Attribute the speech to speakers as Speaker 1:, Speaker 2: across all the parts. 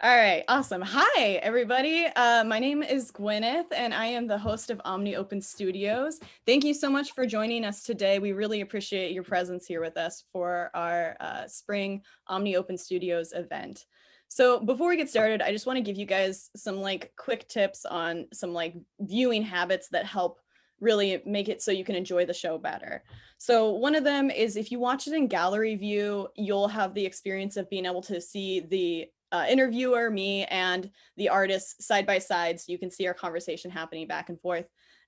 Speaker 1: All right, awesome. Hi, everybody. My name is Gwyneth, and I am the host of Omni Open Studios. Thank you so much for joining us today. We really appreciate your presence here with us for our spring Omni Open Studios event. So before we get started, I just want to give you guys some quick tips on some viewing habits that help really make it so you can enjoy the show better. So one of them is if you watch it in gallery view, you'll have the experience of being able to see the interviewer, me, and the artist side by side, so you can see our conversation happening back and forth.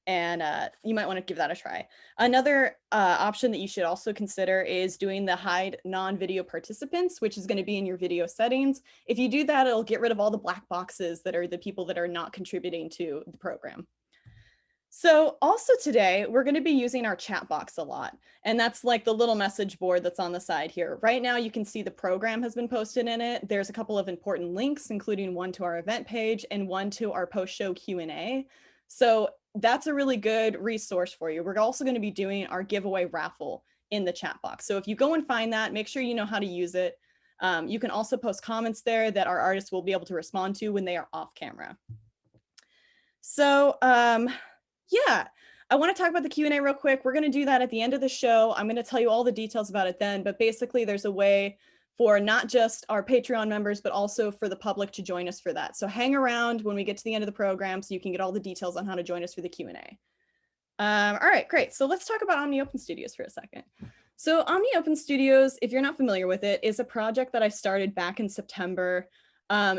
Speaker 1: And you might want to give that a try. Another option that you should also consider is doing the hide non-video participants, which is going to be in your video settings. If you do that, it'll get rid of all the black boxes that are the people that are not contributing to the program. So also today, we're going to be using our chat box a lot. And that's like the little message board that's on the side here. Right now, you can see the program has been posted in it. There's a couple of important links, including one to our event page and one to our post-show Q&A. So that's a really good resource for you. We're also going to be doing our giveaway raffle in the chat box. So if you go and find that, make sure you know how to use it. You can also post comments there that our artists will be able to respond to when they are off camera. So, yeah, I want to talk about the Q&A real quick. We're going to do that at the end of the show. I'm going to tell you all the details about it then, but basically there's a way for not just our Patreon members, but also for the public to join us for that. So hang around when we get to the end of the program so you can get all the details on how to join us for the Q&A. All right, great. So let's talk about Omni Open Studios for a second. So Omni Open Studios, if you're not familiar with it, is a project that I started back in September.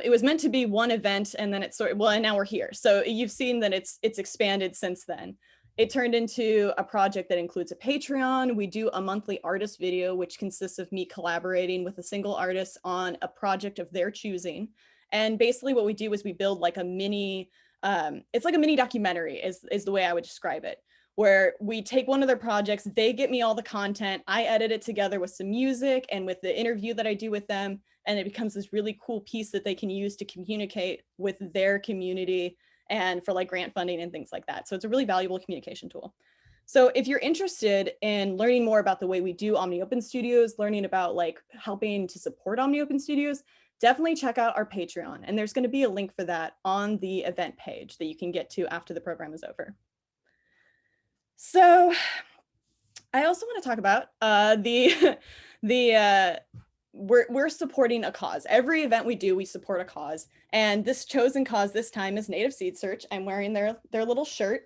Speaker 1: It was meant to be one event, and then and now we're here. So you've seen that it's expanded since then. It turned into a project that includes a Patreon. We do a monthly artist video, which consists of me collaborating with a single artist on a project of their choosing. And basically what we do is we build like a mini, it's like a mini documentary is the way I would describe it, where we take one of their projects, they get me all the content, I edit it together with some music and with the interview that I do with them, and it becomes this really cool piece that they can use to communicate with their community and for like grant funding and things like that. So it's a really valuable communication tool. So if you're interested in learning more about the way we do Omni Open Studios, learning about like helping to support Omni Open Studios, definitely check out our Patreon. And there's going to be a link for that on the event page that you can get to after the program is over. So I also want to talk about we're supporting a cause. Every event we do, we support a cause. And this chosen cause this time is Native Seed Search. I'm wearing their little shirt.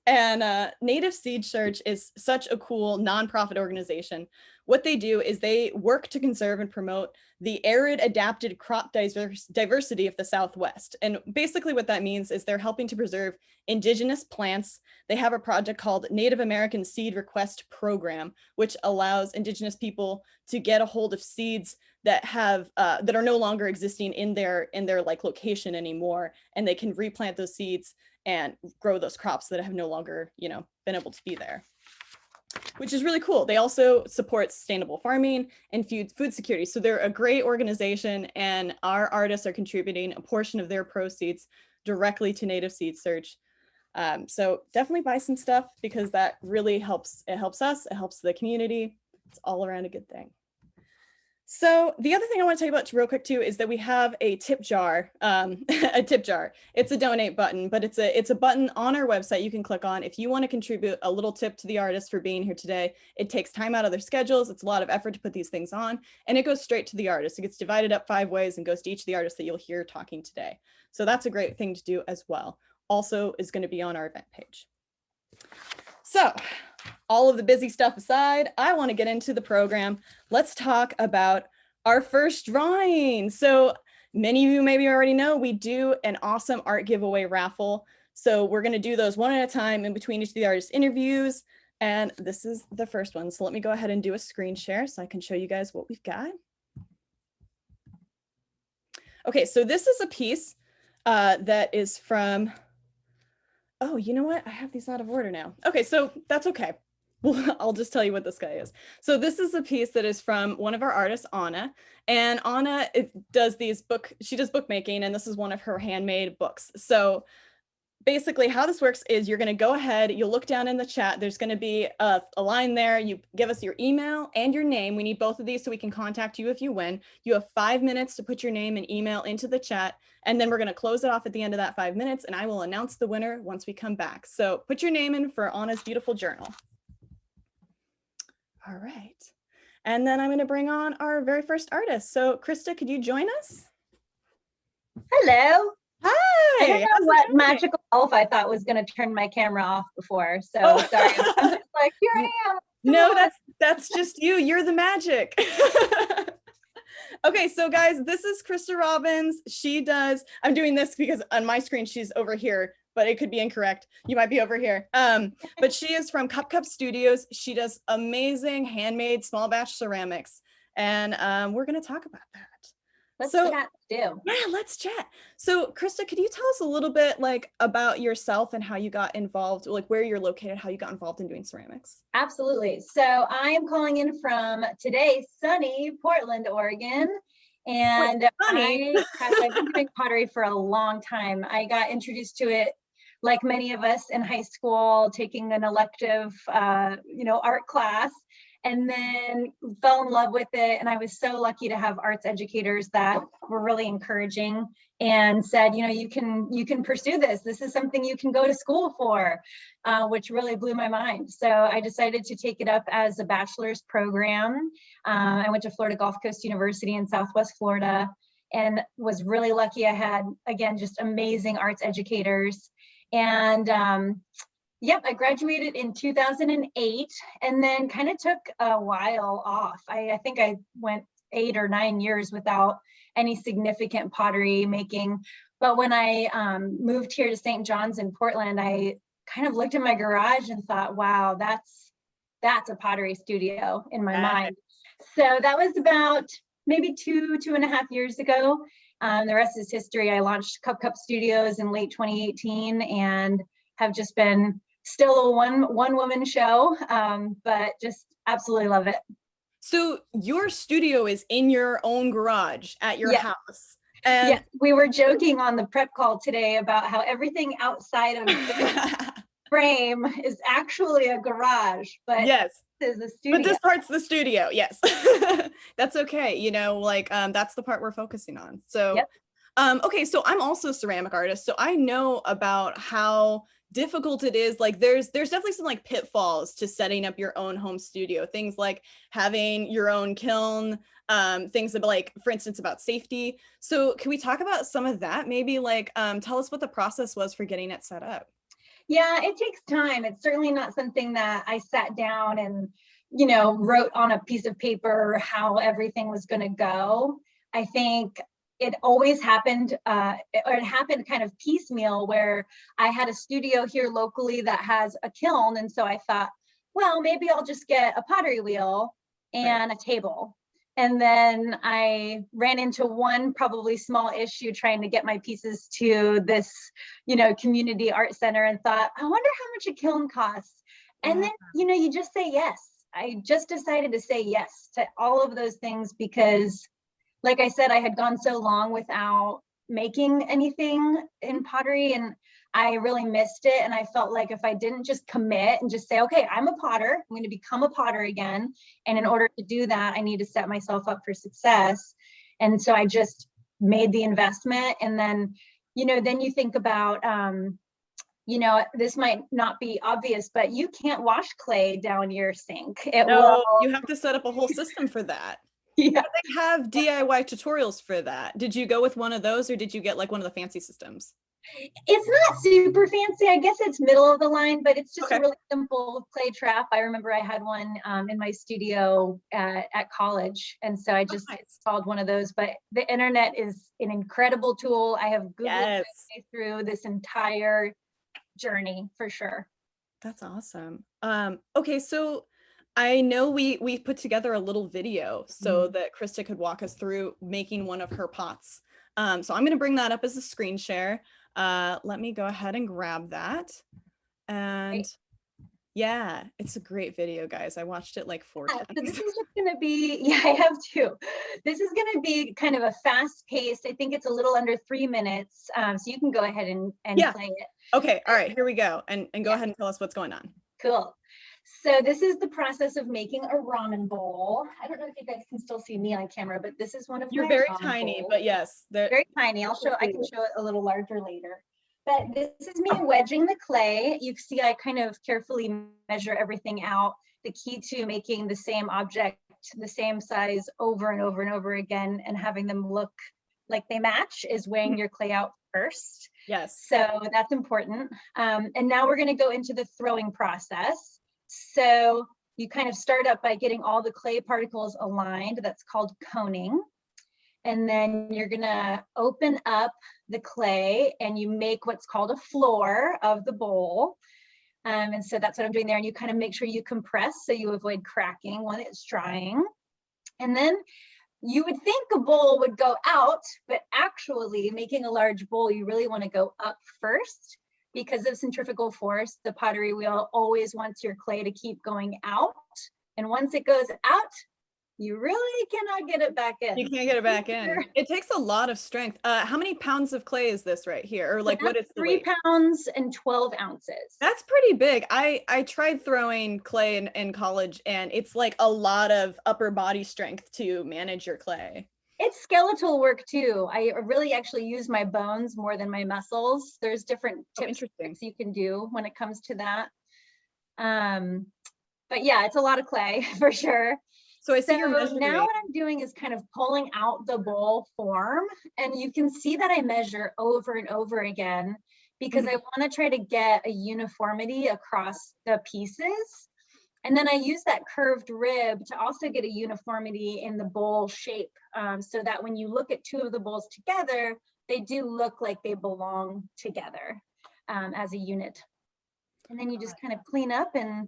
Speaker 1: And Native Seed Search is such a cool nonprofit organization. What they do is they work to conserve and promote the arid adapted crop diversity of the Southwest. And basically what that means is they're helping to preserve indigenous plants. They have a project called Native American Seed Request Program, which allows indigenous people to get a hold of seeds that have that are no longer existing in their like location anymore, and they can replant those seeds and grow those crops that have no longer, been able to be there, which is really cool. They also support sustainable farming and food security. So they're a great organization, and our artists are contributing a portion of their proceeds directly to Native Seed Search. So definitely buy some stuff because that really helps. It helps us, it helps the community. It's all around a good thing. So the other thing I want to tell you about real quick too is that we have a tip jar, a tip jar. It's a donate button, but it's a button on our website you can click on if you want to contribute a little tip to the artist for being here today. It takes time out of their schedules. It's a lot of effort to put these things on, and it goes straight to the artist. It gets divided up 5 ways and goes to each of the artists that you'll hear talking today. So that's a great thing to do as well. Also is going to be on our event page. So all of the busy stuff aside, I want to get into the program. Let's talk about our first drawing. So many of you maybe already know we do an awesome art giveaway raffle. So we're going to do those one at a time in between each of the artist interviews. And this is the first one. So let me go ahead and do a screen share so I can show you guys what we've got. Okay, so this is a piece that is from, oh, you know what? I have these out of order now. Okay, so that's okay. Well, I'll just tell you what this guy is. So this is a piece that is from one of our artists, Anna. And Anna does bookmaking, and this is one of her handmade books. So basically how this works is you're going to go ahead, you'll look down in the chat. There's going to be a line there. You give us your email and your name. We need both of these so we can contact you if you win. You have 5 minutes to put your name and email into the chat, and then we're going to close it off at the end of that 5 minutes, and I will announce the winner once we come back. So put your name in for Anna's beautiful journal. All right. And then I'm going to bring on our very first artist. So Krista, could you join us?
Speaker 2: Hello.
Speaker 1: Hi.
Speaker 2: I don't know what magical elf I thought was going to turn my camera off before. So sorry. I'm just like, here I am.
Speaker 1: No, that's just you. You're the magic. Okay, so guys, this is Krista Robbins. She does, I'm doing this because on my screen she's over here, but it could be incorrect. You might be over here. But she is from Cup Studios. She does amazing handmade small batch ceramics. And we're going to talk about that.
Speaker 2: Let's chat too.
Speaker 1: Yeah, let's chat. So Krista, could you tell us a little bit like about yourself and how you got involved, like where you're located, how you got involved in doing ceramics?
Speaker 2: Absolutely. So I am calling in from today, sunny Portland, Oregon. And I've been doing pottery for a long time. I got introduced to it like many of us in high school, taking an elective, art class, and then fell in love with it. And I was so lucky to have arts educators that were really encouraging and said, you can pursue this. This is something you can go to school for, which really blew my mind. So I decided to take it up as a bachelor's program. I went to Florida Gulf Coast University in Southwest Florida and was really lucky. I had, again, just amazing arts educators. And I graduated in 2008 and then kind of took a while off. I think I went 8 or 9 years without any significant pottery making. But when I moved here to St. John's in Portland, I kind of looked in my garage and thought, wow, that's a pottery studio in my mind. So that was about maybe 2.5 years ago. The rest is history. I launched Cup Studios in late 2018 and have just been still a one woman show, but just absolutely love it.
Speaker 1: So your studio is in your own garage at your house. And
Speaker 2: yes, we were joking on the prep call today about how everything outside of the frame is actually a garage, but
Speaker 1: yes,
Speaker 2: this is a studio.
Speaker 1: But this part's the studio. Yes, that's okay. That's the part we're focusing on. So, okay, so I'm also a ceramic artist, so I know about how difficult it is. Like there's definitely some like pitfalls to setting up your own home studio, things like having your own kiln, things about, like, for instance, about safety. So can we talk about some of that? Maybe like tell us what the process was for getting it set up.
Speaker 2: Yeah, it takes time. It's certainly not something that I sat down and wrote on a piece of paper how everything was going to go. I think it always happened, or it happened kind of piecemeal, where I had a studio here locally that has a kiln. And so I thought, well, maybe I'll just get a pottery wheel and a table. And then I ran into one probably small issue trying to get my pieces to this, community art center, and thought, I wonder how much a kiln costs. And then, you just say yes. I just decided to say yes to all of those things because, like I said, I had gone so long without making anything in pottery and I really missed it. And I felt like if I didn't just commit and just say, okay, I'm a potter, I'm going to become a potter again. And in order to do that, I need to set myself up for success. And so I just made the investment. And then, then you think about, this might not be obvious, but you can't wash clay down your sink.
Speaker 1: You have to set up a whole system for that.
Speaker 2: Yeah,
Speaker 1: they have DIY tutorials for that. Did you go with one of those, or did you get like one of the fancy systems?
Speaker 2: It's not super fancy. I guess it's middle of the line, but it's just a really simple clay trap. I remember I had one in my studio at college. And so I just installed one of those, but the internet is an incredible tool. I have Googled my way through this entire journey for sure.
Speaker 1: That's awesome. Okay, so I know we put together a little video so that Krista could walk us through making one of her pots. So I'm going to bring that up as a screen share. Let me go ahead and grab that. And Yeah, it's a great video, guys. I watched it like 4
Speaker 2: So this
Speaker 1: times.
Speaker 2: is just going to be, yeah, I have too. This is going to be kind of a fast paced. I think it's a little under 3 minutes. So you can go ahead and
Speaker 1: Yeah.
Speaker 2: play it.
Speaker 1: Okay. All right, here we go. And go ahead and tell us what's going on.
Speaker 2: Cool. So this is the process of making a ramen bowl. I don't know if you guys can still see me on camera, but this is one of
Speaker 1: You're
Speaker 2: my
Speaker 1: very
Speaker 2: ramen
Speaker 1: tiny,
Speaker 2: bowls.
Speaker 1: but yes.
Speaker 2: Very tiny. I can show it a little larger later. But this is me wedging the clay. You see I kind of carefully measure everything out. The key to making the same object, the same size over and over and over again and having them look like they match is weighing your clay out first.
Speaker 1: Yes.
Speaker 2: So that's important. And now we're going to go into the throwing process. So you kind of start up by getting all the clay particles aligned. That's called coning. And then you're going to open up the clay and you make what's called a floor of the bowl. And so that's what I'm doing there. And you kind of make sure you compress so you avoid cracking when it's drying. And then you would think a bowl would go out, but actually making a large bowl, you really want to go up first because of centrifugal force. The pottery wheel always wants your clay to keep going out. And once it goes out, you really cannot get it back in.
Speaker 1: You can't get it back in. It takes a lot of strength. How many pounds of clay is this right here? Or like what is the
Speaker 2: 3 pounds and 12 ounces.
Speaker 1: That's pretty big. I tried throwing clay in college and it's like a lot of upper body strength to manage your clay.
Speaker 2: It's skeletal work too. I really actually use my bones more than my muscles. There's different tips you can do when it comes to that. But yeah, it's a lot of clay for sure.
Speaker 1: So I see you're measuring.
Speaker 2: Now what I'm doing is kind of pulling out the bowl form, and you can see that I measure over and over again because I want to try to get a uniformity across the pieces. And then I use that curved rib to also get a uniformity in the bowl shape so that when you look at two of the bowls together, they do look like they belong together as a unit. And then you just kind of clean up, and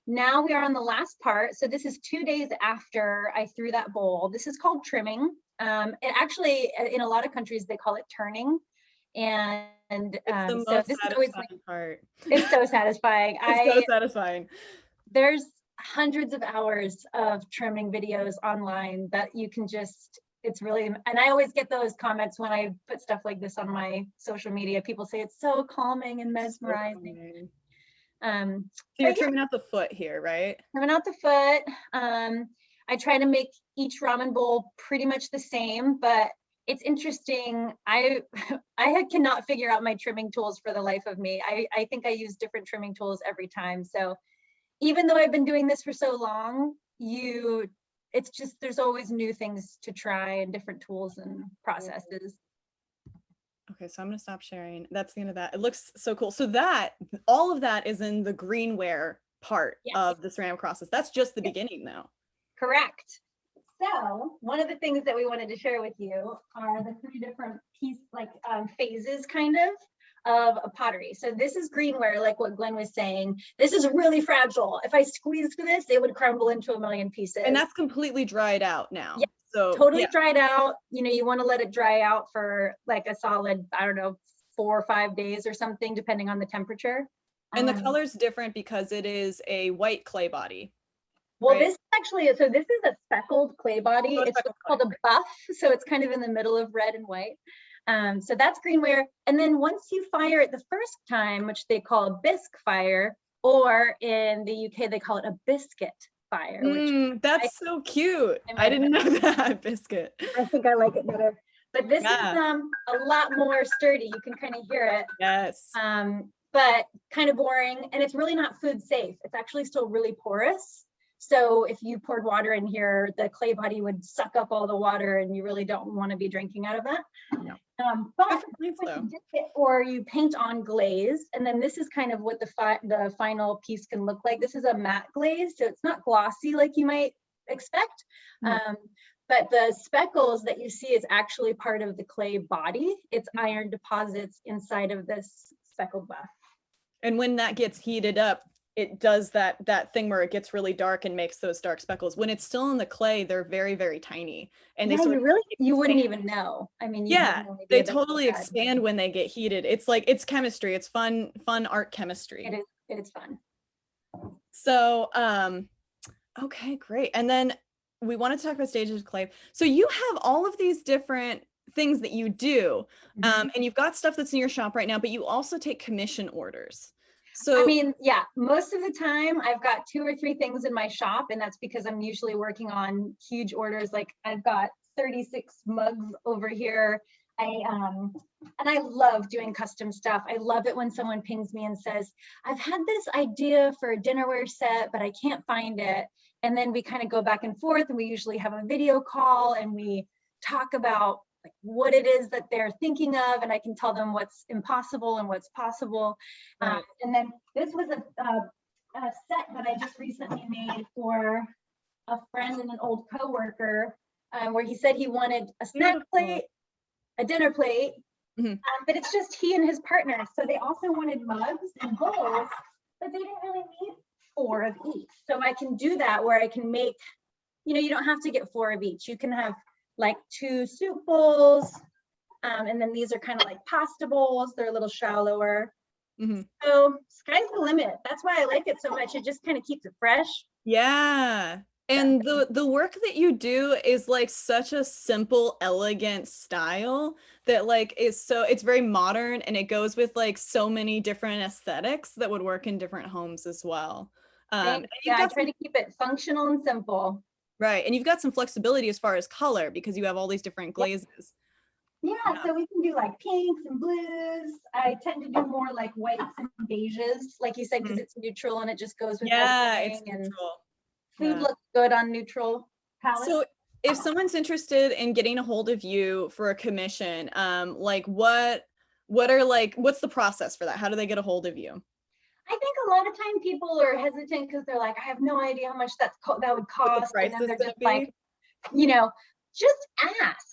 Speaker 2: now we are on the last part. So this is 2 days after I threw that bowl. This is called trimming. And actually, in a lot of countries, they call it turning. And
Speaker 1: it's the most satisfying part.
Speaker 2: It's so satisfying.
Speaker 1: It's so satisfying.
Speaker 2: There's hundreds of hours of trimming videos online that you can just, it's really, and I always get those comments when I put stuff like this on my social media. People say it's so calming and mesmerizing.
Speaker 1: So you're trimming out the foot here, right?
Speaker 2: Trimming out the foot. I try to make each ramen bowl pretty much the same, but it's interesting. I cannot figure out my trimming tools for the life of me. I think I use different trimming tools every time. So even though I've been doing this for so long, it's just, there's always new things to try and different tools and processes.
Speaker 1: Okay, so I'm gonna stop sharing. That's the end of that. It looks so cool. So that, all of that is in the greenware part of the ceramic process. That's just the beginning though.
Speaker 2: Correct. So one of the things that we wanted to share with you are the 3 different phases kind of a pottery. So this is greenware, like what Gwen was saying. This is really fragile. If I squeezed this, it would crumble into a million pieces.
Speaker 1: And that's completely dried out now.
Speaker 2: Yeah, so totally dried out. You know, you want to let it dry out for like a solid, I don't know, 4 or 5 days or something, depending on the temperature.
Speaker 1: And the color's different because it is a white clay body.
Speaker 2: Well, this is actually, so this is a speckled clay body. It's called a buff. So it's kind of in the middle of red and white. So that's greenware. And then once you fire it the first time, which they call a bisque fire, or in the UK, they call it a biscuit fire.
Speaker 1: That's so cute. I didn't know that, biscuit.
Speaker 2: I think I like it better. But this is a lot more sturdy. You can kind of hear it.
Speaker 1: Yes.
Speaker 2: But kind of boring. And it's really not food safe. It's actually still really porous. So if you poured water in here, the clay body would suck up all the water and you really don't want to be drinking out of that.
Speaker 1: No.
Speaker 2: But you dip it, or you paint on glaze, and then this is kind of what the final piece can look like. This is a matte glaze, so it's not glossy like you might expect. But the speckles that you see is actually part of the clay body. It's iron deposits inside of this speckled buff. And
Speaker 1: when that gets heated up, it does that thing where it gets really dark and makes those dark speckles. When it's still in the clay, they're very, very tiny. And
Speaker 2: you wouldn't even know. I mean,
Speaker 1: they totally expand when they get heated. It's like, it's chemistry. It's fun art chemistry.
Speaker 2: It is fun.
Speaker 1: So, okay, great. And then we want to talk about stages of clay. So you have all of these different things that you do, and you've got stuff that's in your shop right now, but you also take commission orders. So
Speaker 2: I mean, yeah, most of the time I've got 2 or 3 things in my shop, and that's because I'm usually working on huge orders. Like I've got 36 mugs over here. And I love doing custom stuff. I love it when someone pings me and says, I've had this idea for a dinnerware set, but I can't find it. And then we kind of go back and forth, and we usually have a video call and we talk about like what it is that they're thinking of, and I can tell them what's impossible and what's possible.
Speaker 1: Right.
Speaker 2: And then this was a set that I just recently made for a friend and an old coworker, where he said he wanted a snack plate, a dinner plate, but it's just he and his partner. So they also wanted mugs and bowls, but they didn't really need 4 of each. So I can do that where I can make, you don't have to get 4 of each. You can have like 2 soup bowls. And then these are kind of like pasta bowls. They're a little shallower. So sky's the limit. That's why I like it so much. It just kind of keeps it fresh.
Speaker 1: Yeah. And the work that you do is like such a simple, elegant style that like it's very modern, and it goes with like so many different aesthetics that would work in different homes as well.
Speaker 2: I try to keep it functional and simple.
Speaker 1: Right. And you've got some flexibility as far as color because you have all these different glazes.
Speaker 2: Yeah, so we can do like pinks and blues. I tend to do more like whites and beiges, like you said, because it's neutral and it just goes with everything.
Speaker 1: It's neutral.
Speaker 2: Food looks good on neutral palettes.
Speaker 1: So if someone's interested in getting a hold of you for a commission, like what's the process for that? How do they get a hold of you?
Speaker 2: I think a lot of time people are hesitant because they're like, I have no idea how much that would cost. And then they're just like, just ask.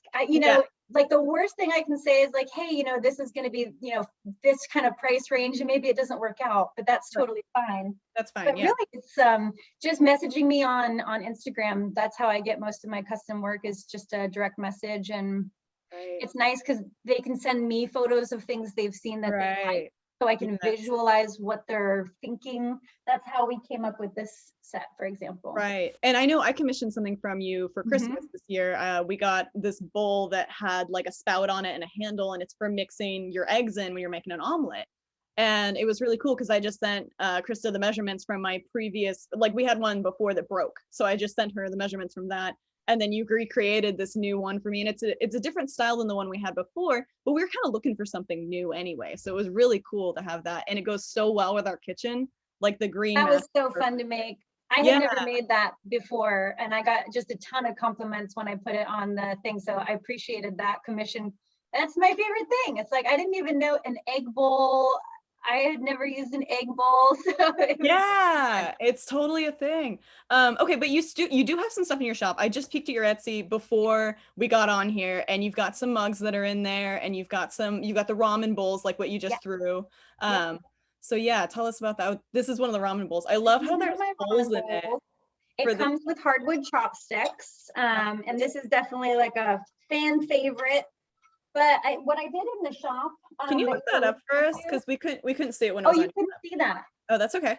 Speaker 2: Like the worst thing I can say is like, hey, this is going to be, this kind of price range, and maybe it doesn't work out, but that's totally fine.
Speaker 1: That's fine.
Speaker 2: But really, it's just messaging me on Instagram. That's how I get most of my custom work, is just a direct message. And it's nice because they can send me photos of things they've seen that they like, so I can visualize what they're thinking. That's how we came up with this set, for example.
Speaker 1: Right. And I know I commissioned something from you for Christmas this year. We got this bowl that had like a spout on it and a handle, and it's for mixing your eggs in when you're making an omelet. And it was really cool because I just sent Krista the measurements from my previous, like we had one before that broke. So I just sent her the measurements from that. And then you recreated this new one for me. And it's a different style than the one we had before, but we were kind of looking for something new anyway. So it was really cool to have that. And it goes so well with our kitchen, like the green.
Speaker 2: That was so fun to make. I had never made that before, and I got just a ton of compliments when I put it on the thing. So I appreciated that commission. That's my favorite thing. It's like, I didn't even know an egg bowl. I had never used an egg bowl. So
Speaker 1: it's totally a thing. Okay, but you do have some stuff in your shop. I just peeked at your Etsy before we got on here, and you've got some mugs that are in there, and you've got the ramen bowls like what you just threw. So tell us about that. This is one of the ramen bowls. I love how there's holes in it.
Speaker 2: It comes with hardwood chopsticks, and this is definitely like a fan favorite. But what I did in the shop.
Speaker 1: Can you look that up for us? Because we couldn't see it when I was
Speaker 2: on. Oh, you couldn't see that.
Speaker 1: Oh, that's okay.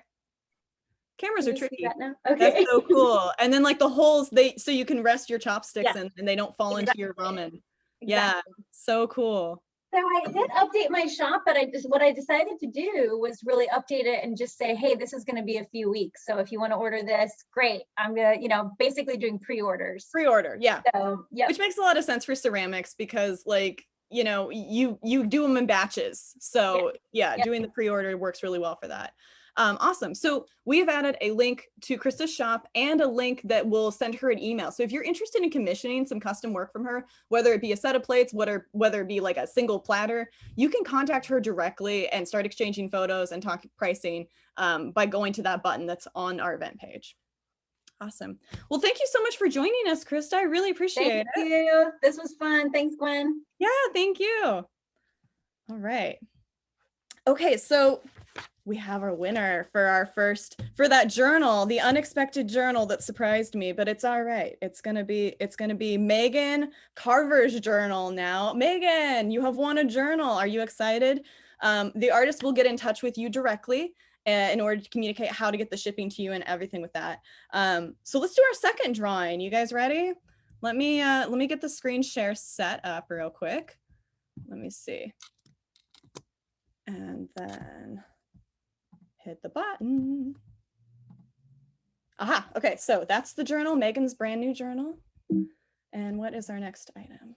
Speaker 1: Cameras are tricky.
Speaker 2: Okay.
Speaker 1: That's so cool. And then like the holes, so you can rest your chopsticks and they don't fall into your ramen. Yeah, so cool.
Speaker 2: So I did update my shop, but what I decided to do was really update it and just say, hey, this is going to be a few weeks. So if you want to order this, great. I'm going to, basically doing pre-orders.
Speaker 1: Pre-order, yeah.
Speaker 2: So,
Speaker 1: which makes a lot of sense for ceramics because like, you do them in batches. So doing the pre-order works really well for that. Awesome. So we've added a link to Krista's shop and a link that will send her an email. So if you're interested in commissioning some custom work from her, whether it be a set of plates, whether it be like a single platter, you can contact her directly and start exchanging photos and talk pricing by going to that button that's on our event page. Awesome. Well, thank you so much for joining us, Krista. I really appreciate it.
Speaker 2: Thank you. This was fun. Thanks, Gwen.
Speaker 1: Yeah, thank you. All right. Okay, so we have our winner for that journal, the unexpected journal that surprised me, but it's all right. It's gonna be Megan Carver's journal now. Megan, you have won a journal. Are you excited? The artist will get in touch with you directly in order to communicate how to get the shipping to you and everything with that. So let's do our second drawing. You guys ready? Let me get the screen share set up real quick. Let me see. And then hit the button. Aha, okay, so that's the journal, Megan's brand new journal. And what is our next item?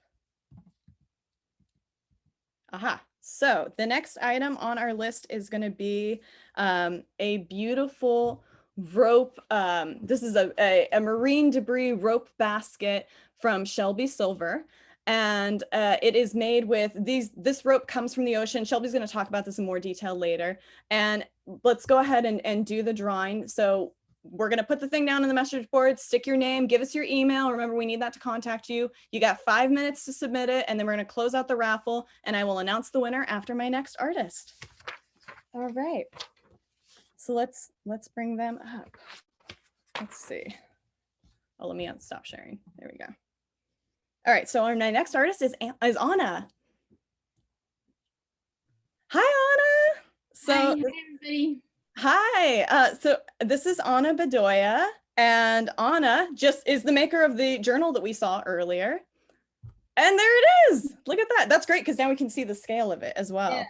Speaker 1: Aha, so the next item on our list is going to be a beautiful rope. This is a marine debris rope basket from Shelby Silver. And it is made with this rope comes from the ocean. Shelby's going to talk about this in more detail later. And let's go ahead and do the drawing. So we're going to put the thing down on the message board, stick your name, give us your email. Remember, we need that to contact you. You got 5 minutes to submit it, and then we're going to close out the raffle, and I will announce the winner after my next artist. All right. So let's bring them up. Let's see. Oh, let me stop sharing. There we go. All right. So our next artist is Anna. Hi, Anna. So,
Speaker 3: hi everybody.
Speaker 1: Hi, so this is Anna Badoya, and Anna just is the maker of the journal that we saw earlier. And there it is. Look at that. That's great because now we can see the scale of it as well.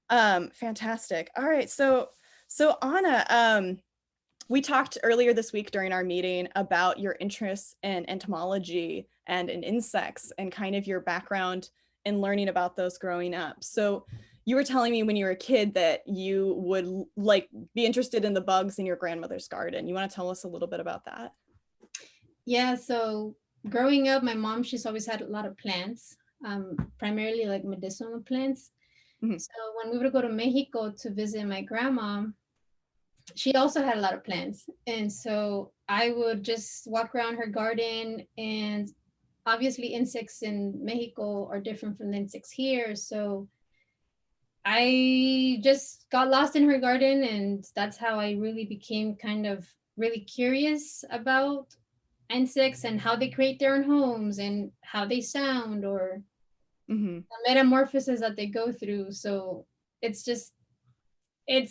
Speaker 1: Yeah. Fantastic. All right, so Anna, we talked earlier this week during our meeting about your interests in entomology and in insects and kind of your background in learning about those growing up. So you were telling me when you were a kid that you would be interested in the bugs in your grandmother's garden. You want to tell us a little bit about that?
Speaker 3: Yeah, so growing up, my mom, she's always had a lot of plants, primarily like medicinal plants. Mm-hmm. So when we would go to Mexico to visit my grandma, she also had a lot of plants. And so I would just walk around her garden, and obviously insects in Mexico are different from the insects here. So I just got lost in her garden, and that's how I really became kind of really curious about insects and how they create their own homes and how they sound, or the metamorphosis that they go through. So it's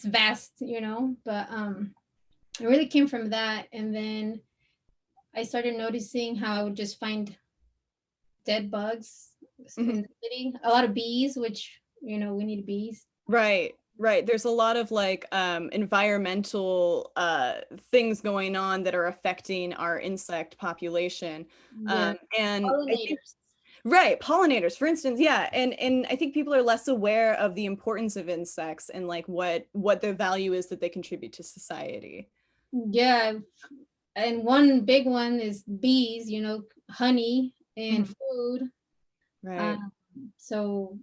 Speaker 3: vast, but it really came from that. And then I started noticing how I would just find dead bugs in the city, a lot of bees, which we need bees.
Speaker 1: Right. There's a lot of environmental things going on that are affecting our insect population.
Speaker 3: Yeah.
Speaker 1: And
Speaker 3: pollinators.
Speaker 1: Right, pollinators, for instance. Yeah, and I think people are less aware of the importance of insects and what their value is that they contribute to society.
Speaker 3: Yeah, and one big one is bees. Honey and food.
Speaker 1: Right.
Speaker 3: So,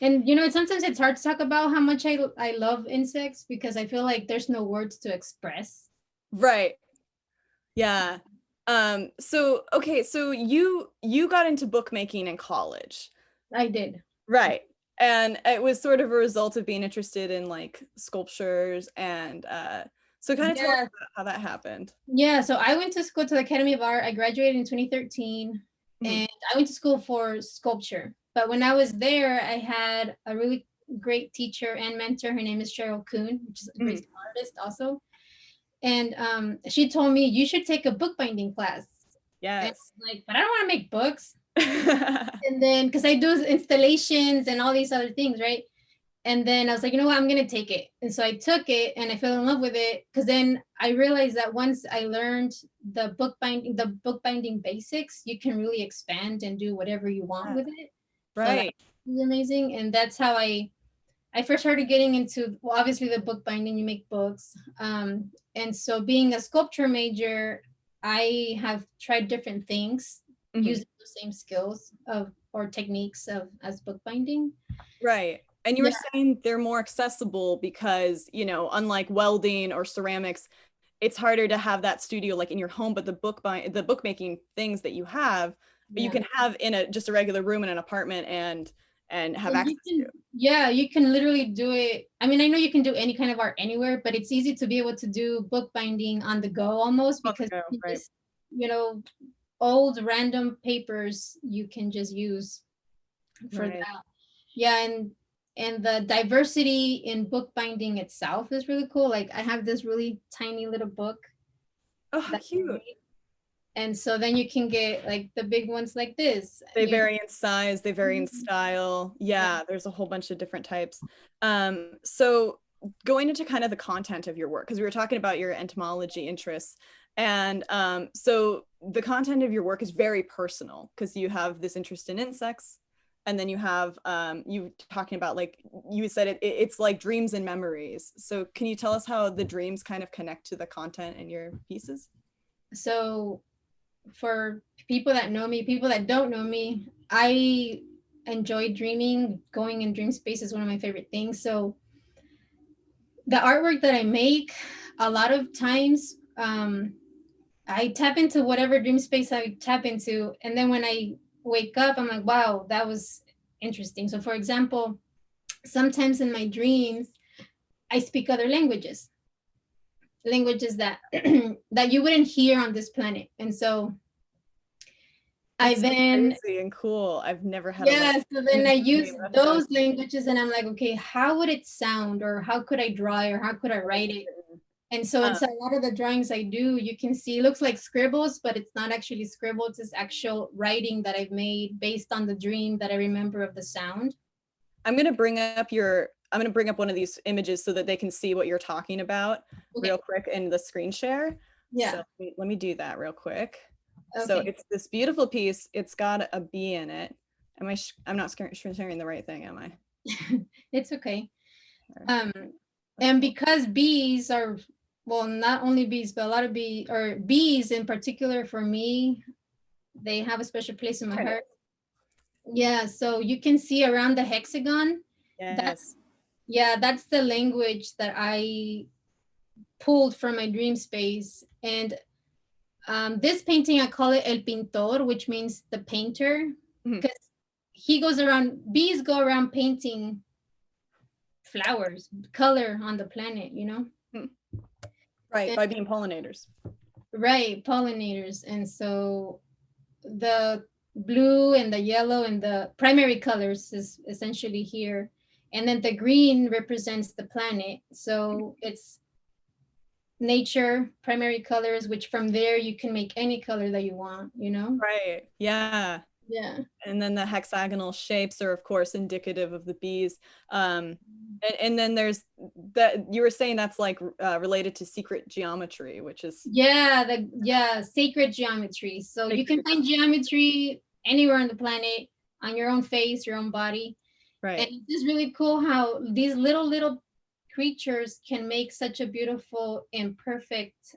Speaker 3: and sometimes it's hard to talk about how much I love insects because I feel like there's no words to express.
Speaker 1: Right. Yeah. So you got into bookmaking in college.
Speaker 3: I did.
Speaker 1: Right. And it was sort of a result of being interested in sculptures and so kind of tell us about how that happened.
Speaker 3: Yeah, so I went to school to the Academy of Art. I graduated in 2013 and I went to school for sculpture. But when I was there, I had a really great teacher and mentor. Her name is Cheryl Kuhn, which is a great artist also. And she told me, you should take a bookbinding class.
Speaker 1: Yes.
Speaker 3: But I don't want to make books. And then, because I do installations and all these other things, right? And then I was like, you know what, I'm going to take it. And so I took it and I fell in love with it. Because then I realized that once I learned the bookbinding basics, you can really expand and do whatever you want with it.
Speaker 1: Right.
Speaker 3: So it's amazing. And that's how I first started getting into, well, obviously the bookbinding, you make books. And so being a sculpture major, I have tried different things using the same skills or techniques as bookbinding.
Speaker 1: Right. And you were saying they're more accessible because, unlike welding or ceramics, it's harder to have that studio in your home, but the bookmaking things that you have, you can have in just a regular room in an apartment and have access to.
Speaker 3: Yeah, you can literally do it. I mean, I know you can do any kind of art anywhere, but it's easy to be able to do bookbinding on the go almost because just, old random papers you can just use for that. Yeah, And the diversity in bookbinding itself is really cool. Like I have this really tiny little book.
Speaker 1: Oh, how cute.
Speaker 3: And so then you can get like the big ones like this.
Speaker 1: They vary in size, they vary in style. Yeah, there's a whole bunch of different types. So going into kind of the content of your work, because we were talking about your entomology interests. And so the content of your work is very personal because you have this interest in insects. And then you have you talking about, like you said, it's like dreams and memories. So can you tell us how the dreams kind of connect to the content in your pieces?
Speaker 3: So for people that know me, people that don't know me, I enjoy dreaming. Going in dream space is one of my favorite things. So the artwork that I make, a lot of times I tap into whatever dream space I tap into. And then when I wake up, I'm like, wow, that was interesting. So for example, sometimes in my dreams, I speak other languages that that you wouldn't hear on this planet. And so
Speaker 1: That's so crazy and cool. I've never had
Speaker 3: so then I use those languages and I'm like, okay, how would it sound, or how could I draw it, or how could I write it? And so it's a lot of the drawings I do, you can see it looks like scribbles, but it's not actually scribbles, it's actual writing that I've made based on the dream that I remember of the sound.
Speaker 1: I'm going to bring up one of these images so that they can see what you're talking about real quick in the screen share.
Speaker 3: Yeah.
Speaker 1: So let me do that real quick.
Speaker 3: Okay.
Speaker 1: So it's this beautiful piece. It's got a bee in it. I'm not sharing the right thing, am I?
Speaker 3: It's okay. And because bees are, well, not only bees, but a lot of bees in particular for me, they have a special place in my heart. Yeah, so you can see around the hexagon.
Speaker 1: Yes.
Speaker 3: That's the language that I pulled from my dream space. And this painting, I call it El Pintor, which means the painter, because bees go around painting flowers, color on the planet, you know?
Speaker 1: Right, by being pollinators.
Speaker 3: Right, pollinators. And so the blue and the yellow and the primary colors is essentially here. And then the green represents the planet. So it's nature, primary colors, which from there you can make any color that you want, you know?
Speaker 1: Right, yeah.
Speaker 3: Yeah.
Speaker 1: And then the hexagonal shapes are, of course, indicative of the bees. And then there's that you were saying that's like related to secret geometry, which is
Speaker 3: sacred geometry. So you can find geometry anywhere on the planet, on your own face, your own body.
Speaker 1: Right.
Speaker 3: And it's just really cool how these little creatures can make such a beautiful and perfect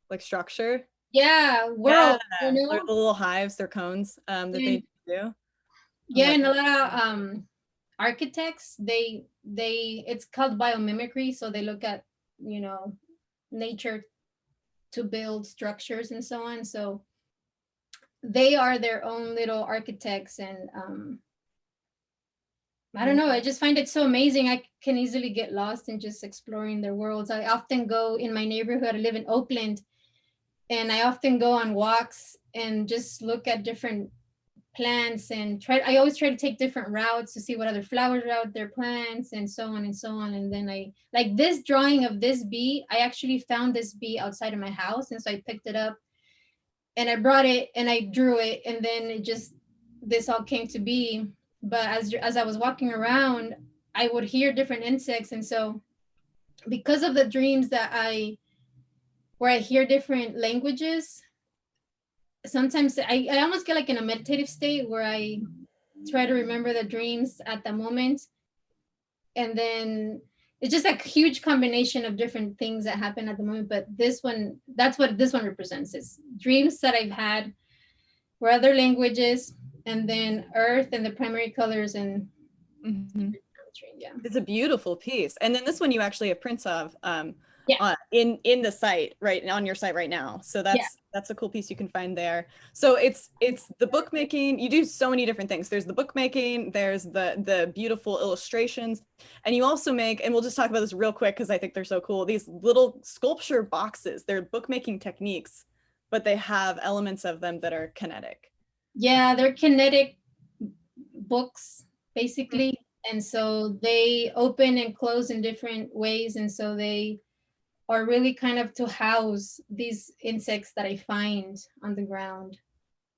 Speaker 1: like structure.
Speaker 3: World, you know?
Speaker 1: Like the little hives, they're cones that they do.
Speaker 3: Yeah, and a lot of architects, it's called biomimicry, so they look at, you know, nature to build structures and so on. So they are their own little architects, and I don't know, I just find it so amazing. I can easily get lost in just exploring their worlds. I often go in my neighborhood. I live in Oakland, and I often go on walks and just look at different plants and I always try to take different routes to see what other flowers are out there, plants, and so on and so on. And then I like this drawing of this bee. I actually found this bee outside of my house, and so I picked it up and I brought it and I drew it, and then this all came to be. But as I was walking around, I would hear different insects, and so because of the dreams where I hear different languages, sometimes I almost get like in a meditative state where I try to remember the dreams at the moment. And then it's just a huge combination of different things that happen at the moment. But that's what this one represents, is dreams that I've had were other languages, and then earth and the primary colors and
Speaker 1: It's a beautiful piece. And then this one you actually have prints of in the site, right, on your site right now. So that's a cool piece you can find there. So it's the bookmaking. You do so many different things. There's the bookmaking, there's the beautiful illustrations, and you also make, and we'll just talk about this real quick because I think they're so cool, these little sculpture boxes. They're bookmaking techniques, but they have elements of them that are kinetic.
Speaker 3: Yeah, they're kinetic books basically. And so they open and close in different ways. And so they are really kind of to house these insects that I find on the ground.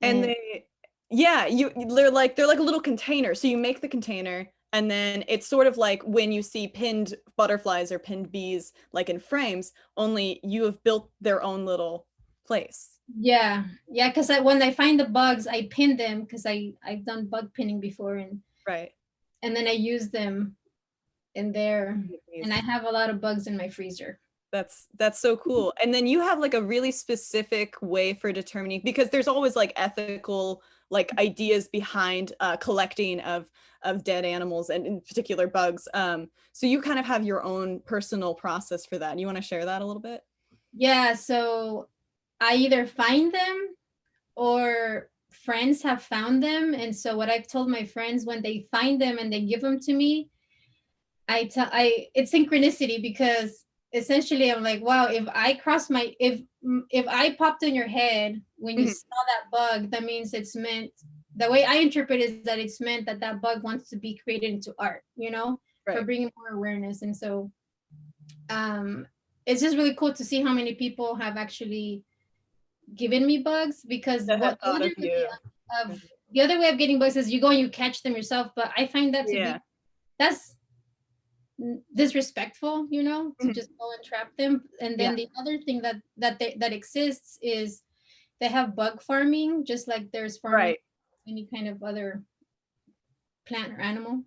Speaker 1: And they, yeah, they're like a little container. So you make the container, and then it's sort of like when you see pinned butterflies or pinned bees, like in frames, only you have built their own little place.
Speaker 3: Yeah, because when I find the bugs, I pin them because I've done bug pinning before, and
Speaker 1: Right.
Speaker 3: and then I use them in there, and I have a lot of bugs in my freezer.
Speaker 1: That's so cool. And then you have like a really specific way for determining, because there's always like ethical like ideas behind collecting of dead animals and in particular bugs. So you kind of have your own personal process for that. You want to share that a little bit?
Speaker 3: Yeah, so I either find them or friends have found them. And so what I've told my friends, when they find them and they give them to me, it's synchronicity, because essentially I'm like, wow, if I popped in your head when you saw that bug, that means it's meant, the way I interpret is that it's meant that that bug wants to be created into art, for bringing more awareness. And so it's just really cool to see how many people have actually given me bugs, because the other way of getting bugs is you go and you catch them yourself, but I find that to be, that's disrespectful, to just go and trap them. And then the other thing that exists is they have bug farming, just like there's farming any kind of other plant or animal.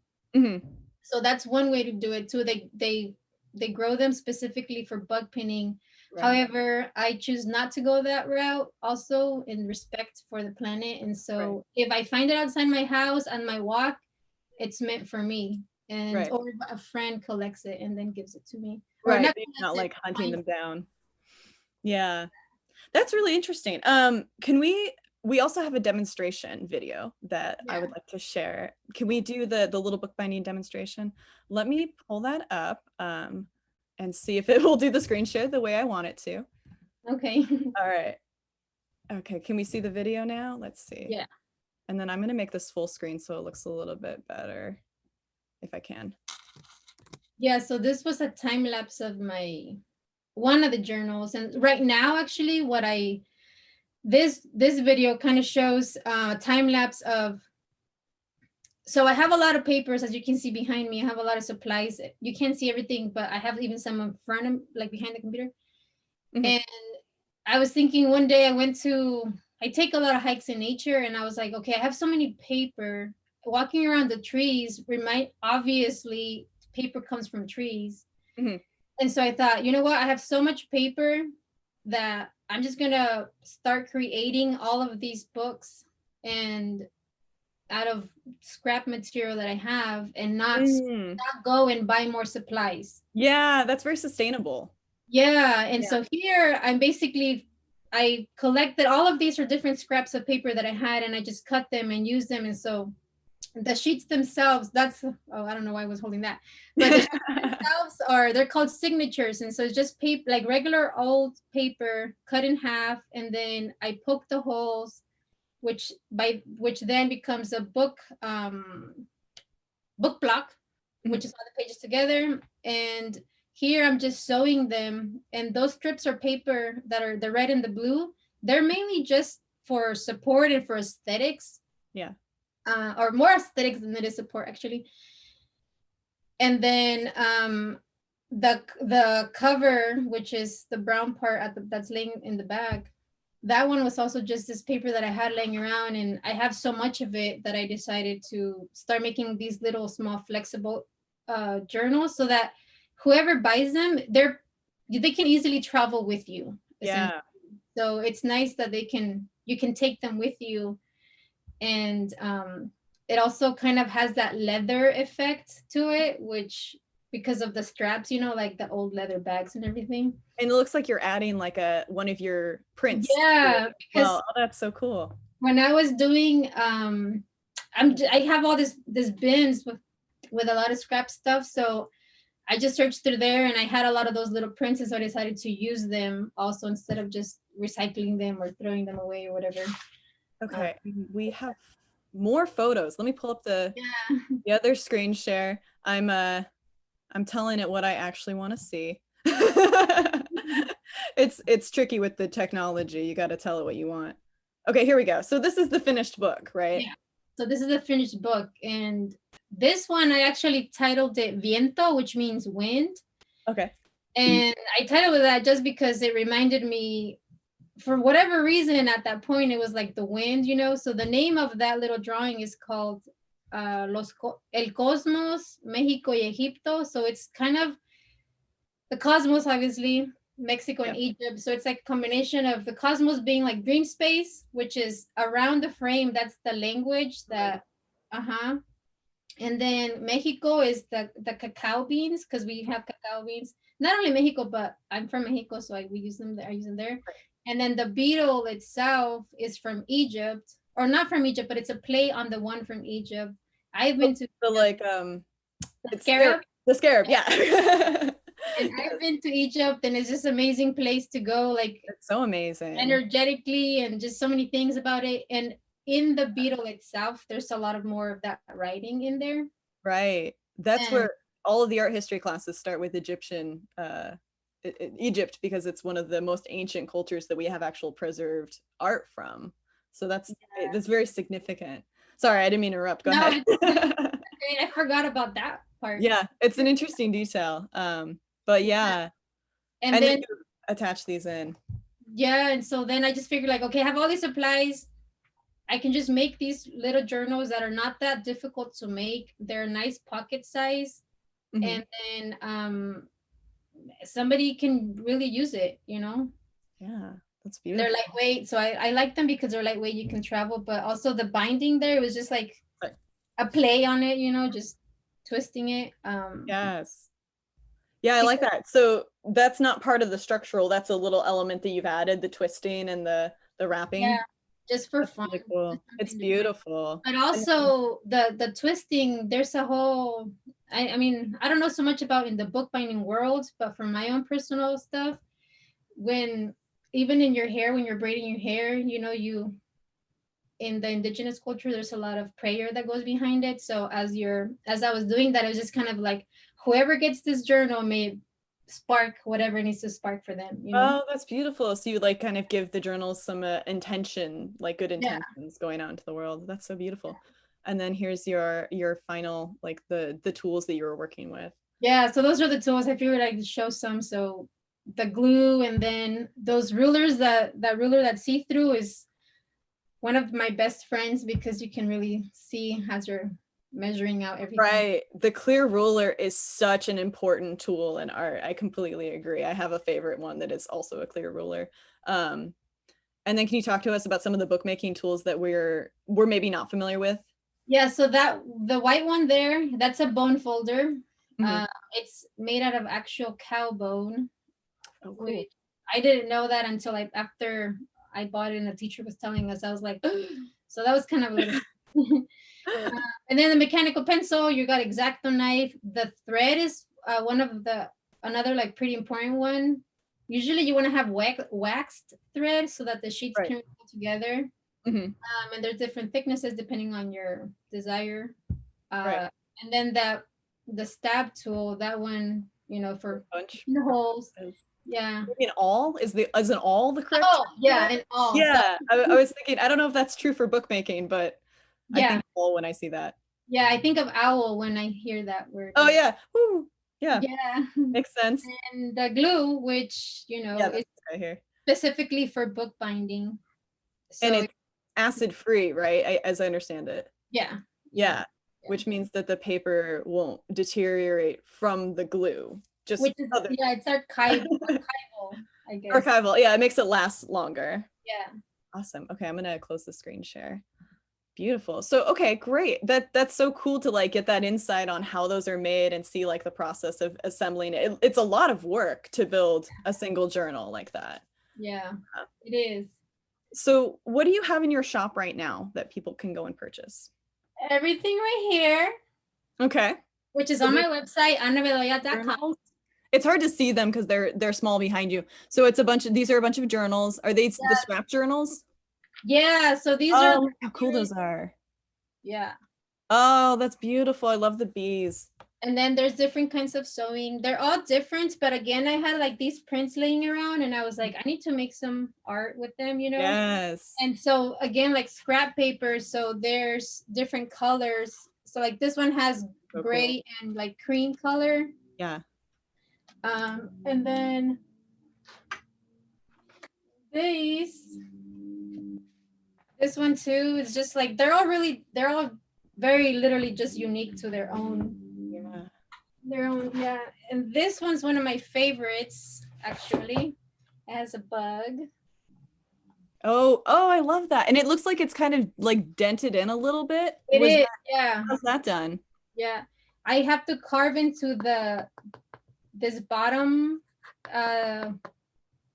Speaker 3: So that's one way to do it too. They grow them specifically for bug pinning. However, I choose not to go that route, also in respect for the planet. And so if I find it outside my house on my walk, it's meant for me. And or a friend collects it and then gives it to me.
Speaker 1: Not like hunting them down. Yeah, that's really interesting. Can we also have a demonstration video that I would like to share. Can we do the little bookbinding demonstration? Let me pull that up and see if it will do the screen share the way I want it to.
Speaker 3: Okay.
Speaker 1: All right. Okay, can we see the video now? Let's see.
Speaker 3: Yeah.
Speaker 1: And then I'm going to make this full screen so it looks a little bit better, if I can.
Speaker 3: Yeah, so this was a time lapse of one of the journals. And right now, actually, this video kind of shows a time lapse of, so I have a lot of papers, as you can see behind me. I have a lot of supplies. You can't see everything, but I have even some in front of, like behind the computer. And I was thinking one day I take a lot of hikes in nature, and I was like, okay, I have so many paper. Walking around the trees, obviously paper comes from trees. And so I thought, you know what? I have so much paper that I'm just gonna start creating all of these books and out of scrap material that I have, and not go and buy more supplies.
Speaker 1: Yeah, that's very sustainable.
Speaker 3: Yeah, and so here I collected all of these are different scraps of paper that I had, and I just cut them and used them. And so the sheets themselves, I don't know why I was holding that, but the sheets themselves they're called signatures. And so it's just paper, like regular old paper cut in half, and then I poke the holes, which then becomes a book block, which is all the pages together. And here I'm just sewing them, and those strips of paper that are the red and the blue, they're mainly just for support and for aesthetics. Or more aesthetics than it is support, actually. And then the cover, which is the brown part that's laying in the bag, that one was also just this paper that I had laying around, and I have so much of it that I decided to start making these little small flexible journals, so that whoever buys them, they can easily travel with you.
Speaker 1: Yeah.
Speaker 3: So it's nice that you can take them with you. And it also kind of has that leather effect to it, which, because of the straps, like the old leather bags and everything.
Speaker 1: And it looks like you're adding like one of your prints.
Speaker 3: Yeah.
Speaker 1: Well, that's so cool.
Speaker 3: When I was doing, I have all this bins with a lot of scrap stuff. So I just searched through there, and I had a lot of those little prints, and so I decided to use them also, instead of just recycling them or throwing them away or whatever.
Speaker 1: Okay, we have more photos. Let me pull up the other screen share. I'm telling it what I actually want to see. It's tricky with the technology. You got to tell it what you want. Okay, here we go. So this is the finished book, right?
Speaker 3: Yeah. So this is the finished book, and this one I actually titled it Viento, which means wind.
Speaker 1: Okay.
Speaker 3: And I titled it that just because it reminded me, for whatever reason at that point, it was like the wind, you know. So the name of that little drawing is called El Cosmos, Mexico y Egipto. So it's kind of the cosmos, obviously, Mexico and Egypt. So it's like a combination of the cosmos being like dream space, which is around the frame. That's the language that, And then Mexico is the cacao beans, because we have cacao beans. Not only Mexico, but I'm from Mexico, so we use them there. I use them there. And then the beetle itself is from Egypt, or not from Egypt, but it's a play on the one from Egypt. I've been to
Speaker 1: the
Speaker 3: scarab.
Speaker 1: The scarab, yeah.
Speaker 3: And I've been to Egypt, and it's just an amazing place to go. Like,
Speaker 1: it's so amazing,
Speaker 3: energetically, and just so many things about it. And in the beetle itself, there's a lot of more of that writing in there.
Speaker 1: Right. That's where all of the art history classes start with Egyptian, Egypt, because it's one of the most ancient cultures that we have actual preserved art from. So that's very significant. Sorry, I didn't mean to interrupt. Go ahead.
Speaker 3: I forgot about that part.
Speaker 1: Yeah, it's an interesting detail. But yeah. And then you attach these in.
Speaker 3: Yeah, and so then I just figured, like, okay, I have all these supplies. I can just make these little journals that are not that difficult to make. They're nice pocket size. And then somebody can really use it, you know?
Speaker 1: Yeah, that's beautiful.
Speaker 3: They're lightweight. So I like them because they're lightweight. You can travel, but also the binding there, it was just like a play on it, you know, just twisting it.
Speaker 1: Yes. Yeah, I like that. So that's not part of the structural. That's a little element that you've added, the twisting and the wrapping.
Speaker 3: Yeah, just for fun.
Speaker 1: Really cool. It's beautiful.
Speaker 3: But also the twisting, there's a whole, I mean, I don't know so much about in the bookbinding world, but for my own personal stuff, even in your hair, when you're braiding your hair, you know, in the indigenous culture, there's a lot of prayer that goes behind it. So as I was doing that, it was just kind of like, whoever gets this journal may spark whatever needs to spark for them, you know?
Speaker 1: Oh, that's beautiful. So you like kind of give the journals some intention, like good intentions going out into the world. That's so beautiful. And then here's your final, like the tools that you were working with.
Speaker 3: Yeah, so those are the tools. I figured I'd show some. So the glue, and then those rulers, that ruler that's see-through is one of my best friends, because you can really see as you're measuring out everything. Right.
Speaker 1: The clear ruler is such an important tool in art. I completely agree. I have a favorite one that is also a clear ruler. And then can you talk to us about some of the bookmaking tools that we're maybe not familiar with?
Speaker 3: Yeah, so the white one there, that's a bone folder. It's made out of actual cow bone.
Speaker 1: Oh, cool.
Speaker 3: I didn't know that until after I bought it and the teacher was telling us. I was like, so that was kind of a little and then the mechanical pencil, you got X-Acto knife. The thread is another like pretty important one. Usually you want to have waxed thread so that the sheets can go together. And there's different thicknesses depending on your desire. And then the stab tool, that one, you know, for the holes. Yeah.
Speaker 1: In all is an all the correct?
Speaker 3: Oh, yeah, in all.
Speaker 1: Yeah, I was thinking, I don't know if that's true for bookmaking, but I think all when I see that.
Speaker 3: Yeah, I think of owl when I hear that word.
Speaker 1: Oh yeah. Woo. Yeah.
Speaker 3: Yeah.
Speaker 1: Makes sense.
Speaker 3: And the glue, which, you know, is
Speaker 1: right here.
Speaker 3: Specifically for bookbinding. So
Speaker 1: and it's acid free, right? As I understand it.
Speaker 3: Yeah.
Speaker 1: Which means that the paper won't deteriorate from the glue. It's
Speaker 3: archival, I guess.
Speaker 1: Archival, yeah, it makes it last longer.
Speaker 3: Yeah.
Speaker 1: Awesome. Okay, I'm gonna close the screen share. Beautiful. So, okay, great. That's so cool to like get that insight on how those are made and see like the process of assembling it. It's a lot of work to build a single journal like that.
Speaker 3: Yeah, it is.
Speaker 1: So what do you have in your shop right now that people can go and purchase?
Speaker 3: Everything right here.
Speaker 1: Okay.
Speaker 3: Which is on my website, Bedolla.com.
Speaker 1: It's hard to see them because they're small behind you. So it's these are a bunch of journals. Are they the scrap journals?
Speaker 3: Yeah, so these are
Speaker 1: how cool those are.
Speaker 3: Yeah.
Speaker 1: Oh, that's beautiful. I love the bees.
Speaker 3: And then there's different kinds of sewing. They're all different, but again, I had like these prints laying around and I was like, I need to make some art with them, you know?
Speaker 1: Yes.
Speaker 3: And so again, like scrap paper, so there's different colors. So like this one has
Speaker 1: So
Speaker 3: gray and like cream color.
Speaker 1: Yeah.
Speaker 3: And then this one too is just like they're all very literally just unique to their own. Yeah. And this one's one of my favorites, actually. It has a bug.
Speaker 1: Oh, I love that. And it looks like it's kind of like dented in a little bit.
Speaker 3: Yeah.
Speaker 1: How's that done?
Speaker 3: Yeah. I have to carve into this bottom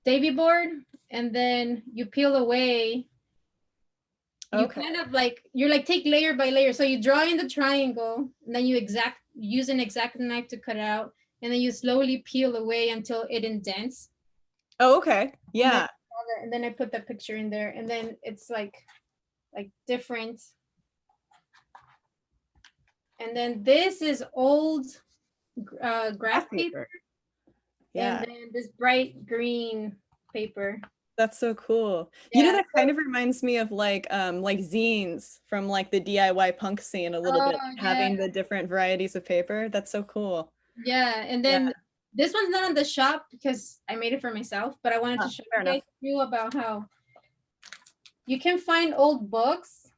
Speaker 3: Davy board, and then you peel away. You kind of like, you're like take layer by layer. So you draw in the triangle, and then you use an X-Acto knife to cut it out, and then you slowly peel away until it indents.
Speaker 1: Oh, okay. Yeah.
Speaker 3: And then I put the picture in there, and then it's like different. And then this is old graph paper. Yeah. And then this bright green paper.
Speaker 1: That's so cool. Yeah. You know, that kind of reminds me of like zines from like the DIY punk scene a little bit, having the different varieties of paper. That's so cool.
Speaker 3: Yeah. And then this one's not on the shop because I made it for myself, but I wanted to show you guys too about how you can find old books,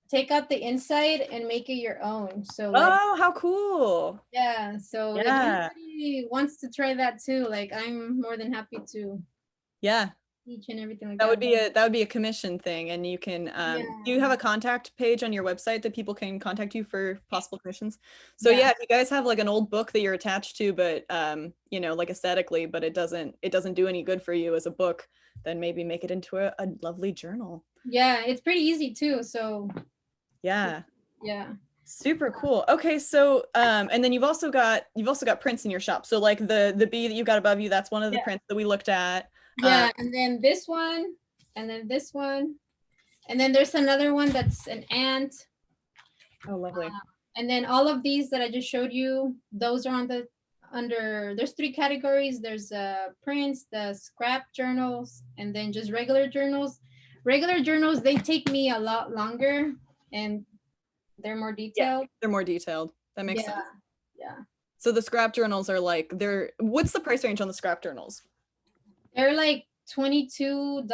Speaker 3: take out the inside and make it your own. So like,
Speaker 1: oh, how cool.
Speaker 3: Yeah. So if anybody wants to try that too, like I'm more than happy to teach and everything like that.
Speaker 1: That would be a commission thing. And you can do you have a contact page on your website that people can contact you for possible commissions? So if you guys have like an old book that you're attached to, but you know, like aesthetically, but it doesn't do any good for you as a book, then maybe make it into a lovely journal. Yeah, it's pretty easy too. So yeah. Super cool. Okay, so and then you've also got prints in your shop. So like the bee that you got above you, that's one of the prints that we looked at. Yeah, and then this one, and then this one, and then there's another one that's an ant. Oh, lovely. And then all of these that I just showed you, those are there's 3 categories. There's prints, the scrap journals, and then just regular journals. Regular journals, they take me a lot longer and they're more detailed. Yeah, they're more detailed. That makes sense. Yeah. So the scrap journals are like, what's the price range on the scrap journals? They're like $22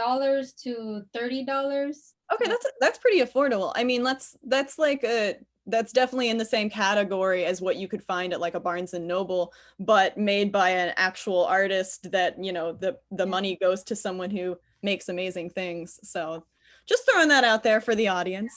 Speaker 1: to $30. Okay, that's pretty affordable. I mean, that's definitely in the same category as what you could find at like a Barnes and Noble, but made by an actual artist that, you know, the money goes to someone who makes amazing things. So just throwing that out there for the audience.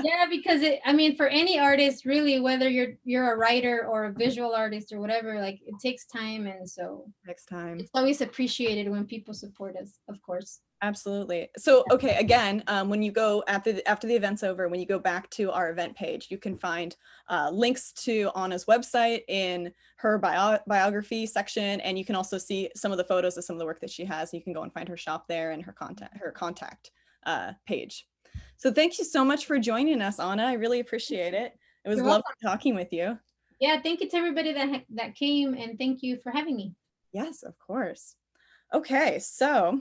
Speaker 1: Yeah, because I mean, for any artist, really, whether you're a writer or a visual artist or whatever, like it takes time, and so next time it's always appreciated when people support us, of course. Absolutely. So, okay, again, when you go after the event's over, when you go back to our event page, you can find links to Anna's website in her biography section, and you can also see some of the photos of some of the work that she has. You can go and find her shop there and her contact page. So thank you so much for joining us, Anna. I really appreciate it. It was lovely talking with you. Yeah, thank you to everybody that came, and thank you for having me. Yes, of course. Okay, so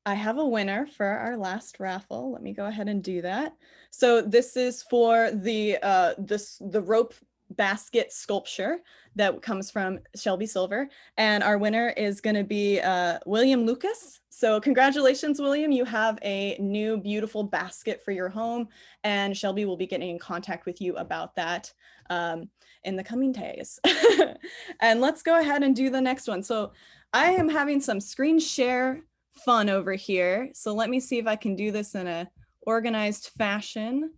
Speaker 1: I have a winner for our last raffle. Let me go ahead and do that. So this is for the rope basket sculpture that comes from Shelby Silver, and our winner is going to be William Lucas. So congratulations, William. You have a new beautiful basket for your home, and Shelby will be getting in contact with you about that in the coming days. And let's go ahead and do the next one. So I am having some screen share fun over here. So let me see if I can do this in a organized fashion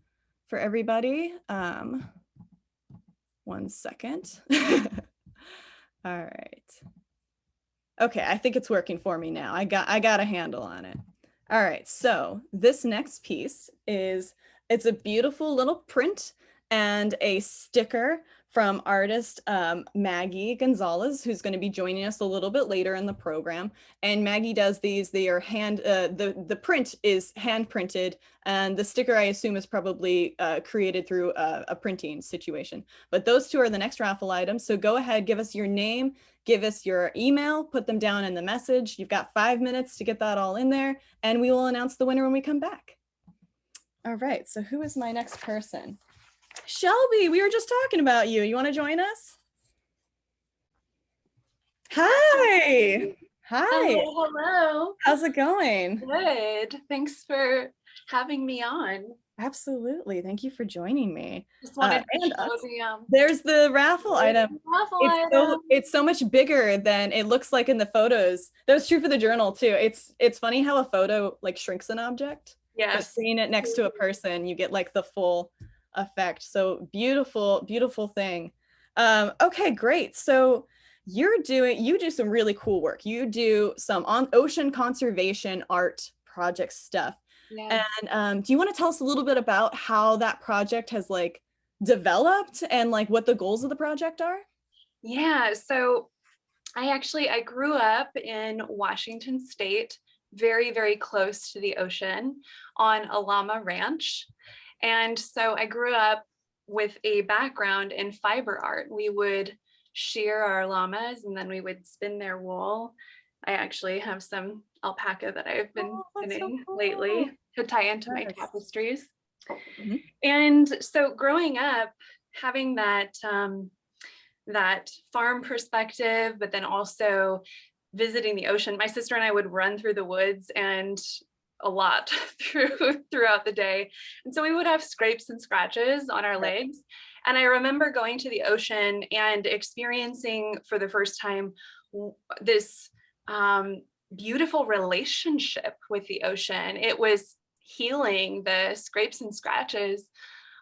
Speaker 1: for everybody. One second. All right. Okay, I think it's working for me now. I got a handle on it. All right, so this next piece it's a beautiful little print and a sticker from artist Maggie Gonzales, who's going to be joining us a little bit later in the program. And Maggie does these, they are the print is hand printed, and the sticker I assume is probably created through a printing situation. But those two are the next raffle items. So go ahead, give us your name, give us your email, put them down in the message. You've got 5 minutes to get that all in there, and we will announce the winner when we come back. All right, so who is my next person? Shelby, we were just talking about you. You want to join us? Hi. Hi.
Speaker 4: Hello.
Speaker 1: How's it going?
Speaker 4: Good. Thanks for having me on.
Speaker 1: Absolutely. Thank you for joining me.
Speaker 4: Just wanted to
Speaker 1: and
Speaker 4: show
Speaker 1: us.
Speaker 4: the
Speaker 1: There's the raffle item.
Speaker 4: raffle item.
Speaker 1: It's so much bigger than it looks like in the photos. That was true for the journal too. It's funny how a photo like shrinks an object. But
Speaker 4: Yes.
Speaker 1: seeing it next to a person, you get like the full effect. So beautiful, beautiful thing. Okay, great. So you do some really cool work. You do some on ocean conservation art project stuff.
Speaker 4: Yes.
Speaker 1: And do you want to tell us a little bit about how that project has like developed and like what the goals of the project are?
Speaker 4: Yeah. So I grew up in Washington State, very, very close to the ocean on a llama ranch. And so I grew up with a background in fiber art. We would shear our llamas and then we would spin their wool. I actually have some alpaca that I've been spinning lately to tie into my tapestries. Mm-hmm. And so growing up, having that farm perspective, but then also visiting the ocean, my sister and I would run through the woods and a lot throughout the day. And so we would have scrapes and scratches on our legs. And I remember going to the ocean and experiencing for the first time this beautiful relationship with the ocean. It was healing the scrapes and scratches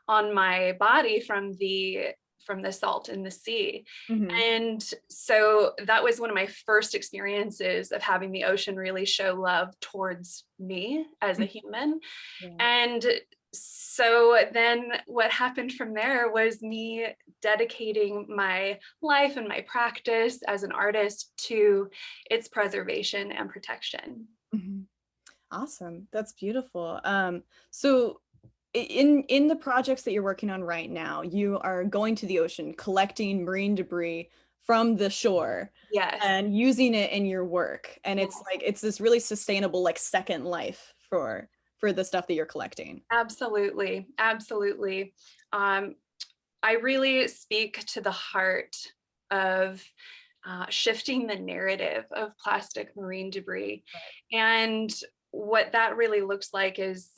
Speaker 4: on my body from the salt in the sea. Mm-hmm. And so that was one of my first experiences of having the ocean really show love towards me as a human. Yeah. And so then what happened from there was me dedicating my life and my practice as an artist to its preservation and protection.
Speaker 1: Mm-hmm. Awesome. That's beautiful. So in the projects that you're working on right now, you are going to the ocean, collecting marine debris from the shore,
Speaker 4: yes,
Speaker 1: and using it in your work. And it's like, it's this really sustainable, like second life for the stuff that you're collecting.
Speaker 4: Absolutely. Absolutely. I really speak to the heart of shifting the narrative of plastic marine debris. Right. And what that really looks like is,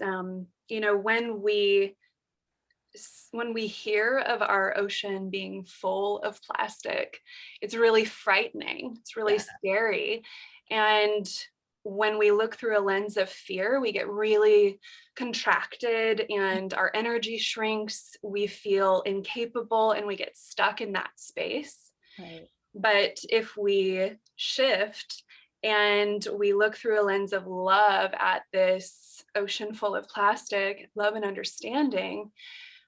Speaker 4: when we hear of our ocean being full of plastic, it's really frightening. It's really scary. And when we look through a lens of fear, we get really contracted and our energy shrinks. We feel incapable and we get stuck in that space. Right. But if we shift and we look through a lens of love at this ocean full of plastic, love and understanding,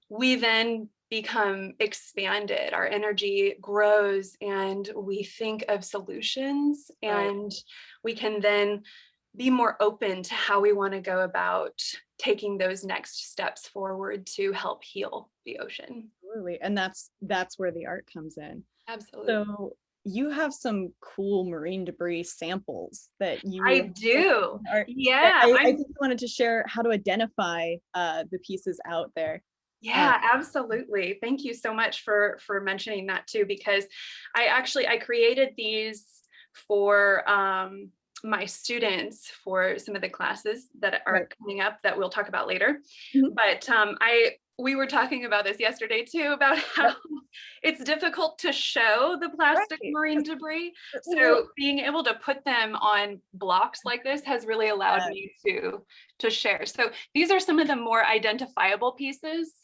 Speaker 4: we then become expanded. Our energy grows and we think of solutions, and we can then be more open to how we want to go about taking those next steps forward to help heal the ocean.
Speaker 1: Absolutely. And that's where the art comes in.
Speaker 4: Absolutely.
Speaker 1: So you have some cool marine debris samples that you
Speaker 4: do.
Speaker 1: I think you wanted to share how to identify the pieces out there.
Speaker 4: Yeah, absolutely. Thank you so much for mentioning that too, because I created these for my students for some of the classes that are coming up that we'll talk about later. Mm-hmm. But we were talking about this yesterday too, about how it's difficult to show the plastic marine debris. So being able to put them on blocks like this has really allowed me to share. So these are some of the more identifiable pieces.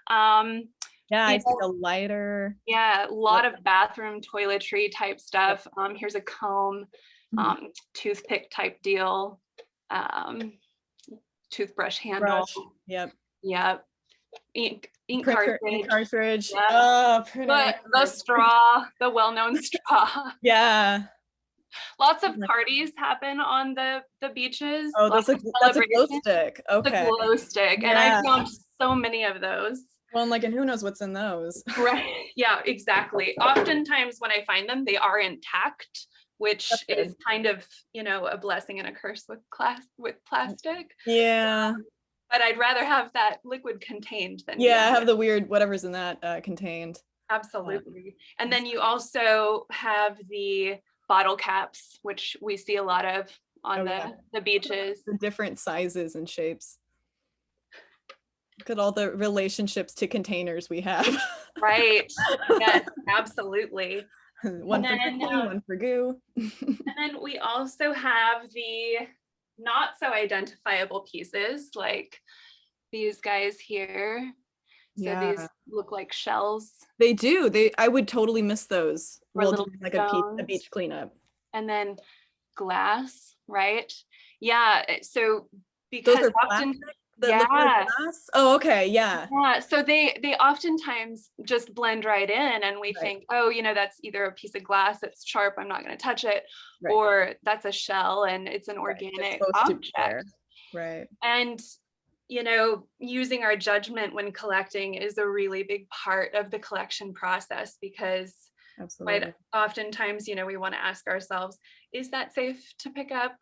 Speaker 1: I see a lighter.
Speaker 4: Yeah, a lot of bathroom toiletry type stuff. Here's a comb, toothpick type deal, toothbrush handle.
Speaker 1: Yep.
Speaker 4: ink
Speaker 1: Printer,
Speaker 4: cartridge.
Speaker 1: ink cartridge.
Speaker 4: Yeah.
Speaker 1: Oh, printer.
Speaker 4: But the straw, the well-known straw.
Speaker 1: Yeah.
Speaker 4: Lots of parties happen on the beaches.
Speaker 1: Oh,
Speaker 4: Lots of
Speaker 1: that's a glow
Speaker 4: celebrations.
Speaker 1: stick.
Speaker 4: The
Speaker 1: Okay.
Speaker 4: glow stick. And I found so many of those.
Speaker 1: Well, like, and who knows what's in those?
Speaker 4: Right. Yeah, exactly. Oftentimes when I find them, they are intact, which is kind of, you know, a blessing and a curse with plastic.
Speaker 1: Yeah.
Speaker 4: But I'd rather have that liquid contained than
Speaker 1: have the weird whatever's in that contained.
Speaker 4: Absolutely. And then you also have the bottle caps, which we see a lot of on the beaches.
Speaker 1: The different sizes and shapes. Look at all the relationships to containers we have.
Speaker 4: Right. Yes, absolutely.
Speaker 1: One for cooking, one for goo.
Speaker 4: And then we also have the not so identifiable pieces like these guys here. So these look like shells.
Speaker 1: They do. I would totally miss those.
Speaker 4: Or
Speaker 1: We'll do like a beach cleanup.
Speaker 4: And then glass, right? Yeah. So because
Speaker 1: those are
Speaker 4: often
Speaker 1: glass? Oh, okay. Yeah.
Speaker 4: Yeah. So they oftentimes just blend right in, and we think, oh, you know, that's either a piece of glass that's sharp, I'm not going to touch it, or that's a shell and it's an organic object.
Speaker 1: Right.
Speaker 4: And you know, using our judgment when collecting is a really big part of the collection process, because quite oftentimes, you know, we want to ask ourselves, is that safe to pick up?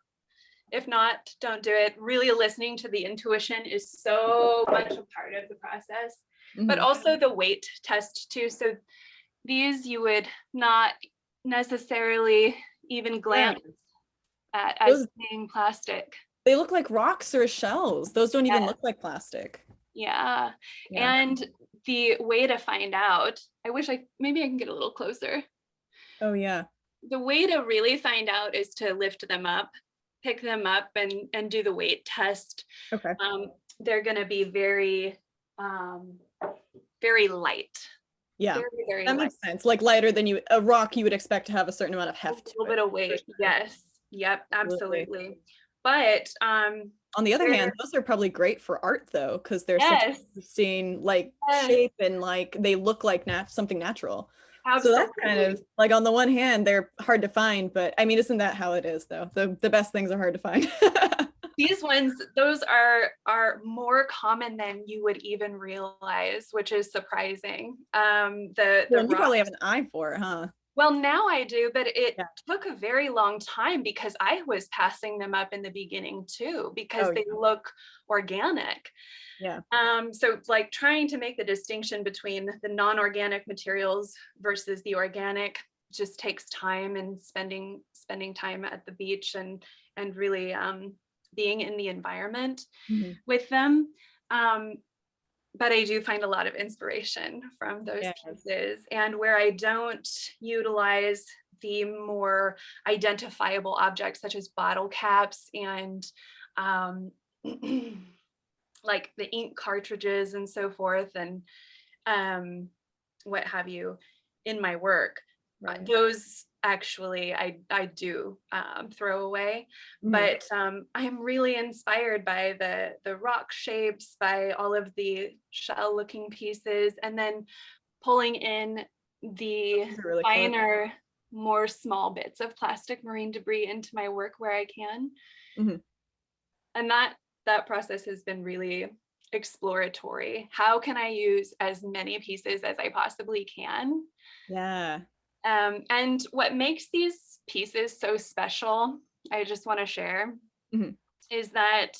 Speaker 4: If not, don't do it. Really listening to the intuition is so much a part of the process, but also the weight test too. So these you would not necessarily even glance at as being plastic.
Speaker 1: They look like rocks or shells. Those don't even look like plastic.
Speaker 4: Yeah. And the way to find out, I wish maybe I can get a little closer.
Speaker 1: Oh yeah.
Speaker 4: The way to really find out is to lift them up, pick them up and do the weight test.
Speaker 1: Okay.
Speaker 4: They're going to be very, very light.
Speaker 1: Yeah,
Speaker 4: very, very
Speaker 1: that
Speaker 4: light.
Speaker 1: makes sense. Like lighter than a rock you would expect to have a certain amount of heft.
Speaker 4: A little bit of weight. Yes. Yep. Absolutely. But
Speaker 1: on the other hand, those are probably great for art though, because they're such an interesting shape and like they look like something natural. Absolutely. So that's kind of like, on the one hand, they're hard to find, but I mean, isn't that how it is though? The best things are hard to find.
Speaker 4: These ones, those are more common than you would even realize, which is surprising.
Speaker 1: You probably have an eye for it, huh?
Speaker 4: Well, now I do, but it took a very long time because I was passing them up in the beginning too, because they look organic.
Speaker 1: Yeah.
Speaker 4: So it's like trying to make the distinction between the non-organic materials versus the organic just takes time, and spending time at the beach and really being in the environment with them. But I do find a lot of inspiration from those pieces. And where I don't utilize the more identifiable objects such as bottle caps and like the ink cartridges and so forth and what have you in my work, those actually I do throw away, but I'm really inspired by the rock shapes, by all of the shell looking pieces, and then pulling in the really finer, more small bits of plastic marine debris into my work where I can. And that process has been really exploratory. How can I use as many pieces as I possibly can?
Speaker 1: Yeah.
Speaker 4: And what makes these pieces so special, I just want to share, is that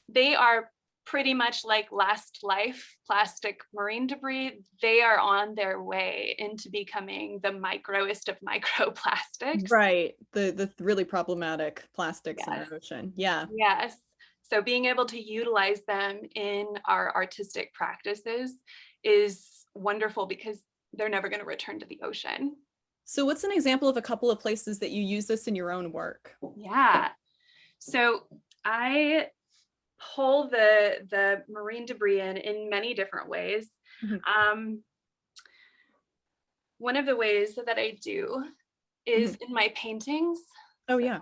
Speaker 4: they are pretty much like last life plastic marine debris. They are on their way into becoming the microest of microplastics.
Speaker 1: Right. The really problematic plastics in our ocean. Yeah.
Speaker 4: Yes. So being able to utilize them in our artistic practices is wonderful because they're never going to return to the ocean.
Speaker 1: So what's an example of a couple of places that you use this in your own work?
Speaker 4: Yeah. So I pull the marine debris in many different ways. One of the ways that I do is in my paintings.
Speaker 1: Oh yeah.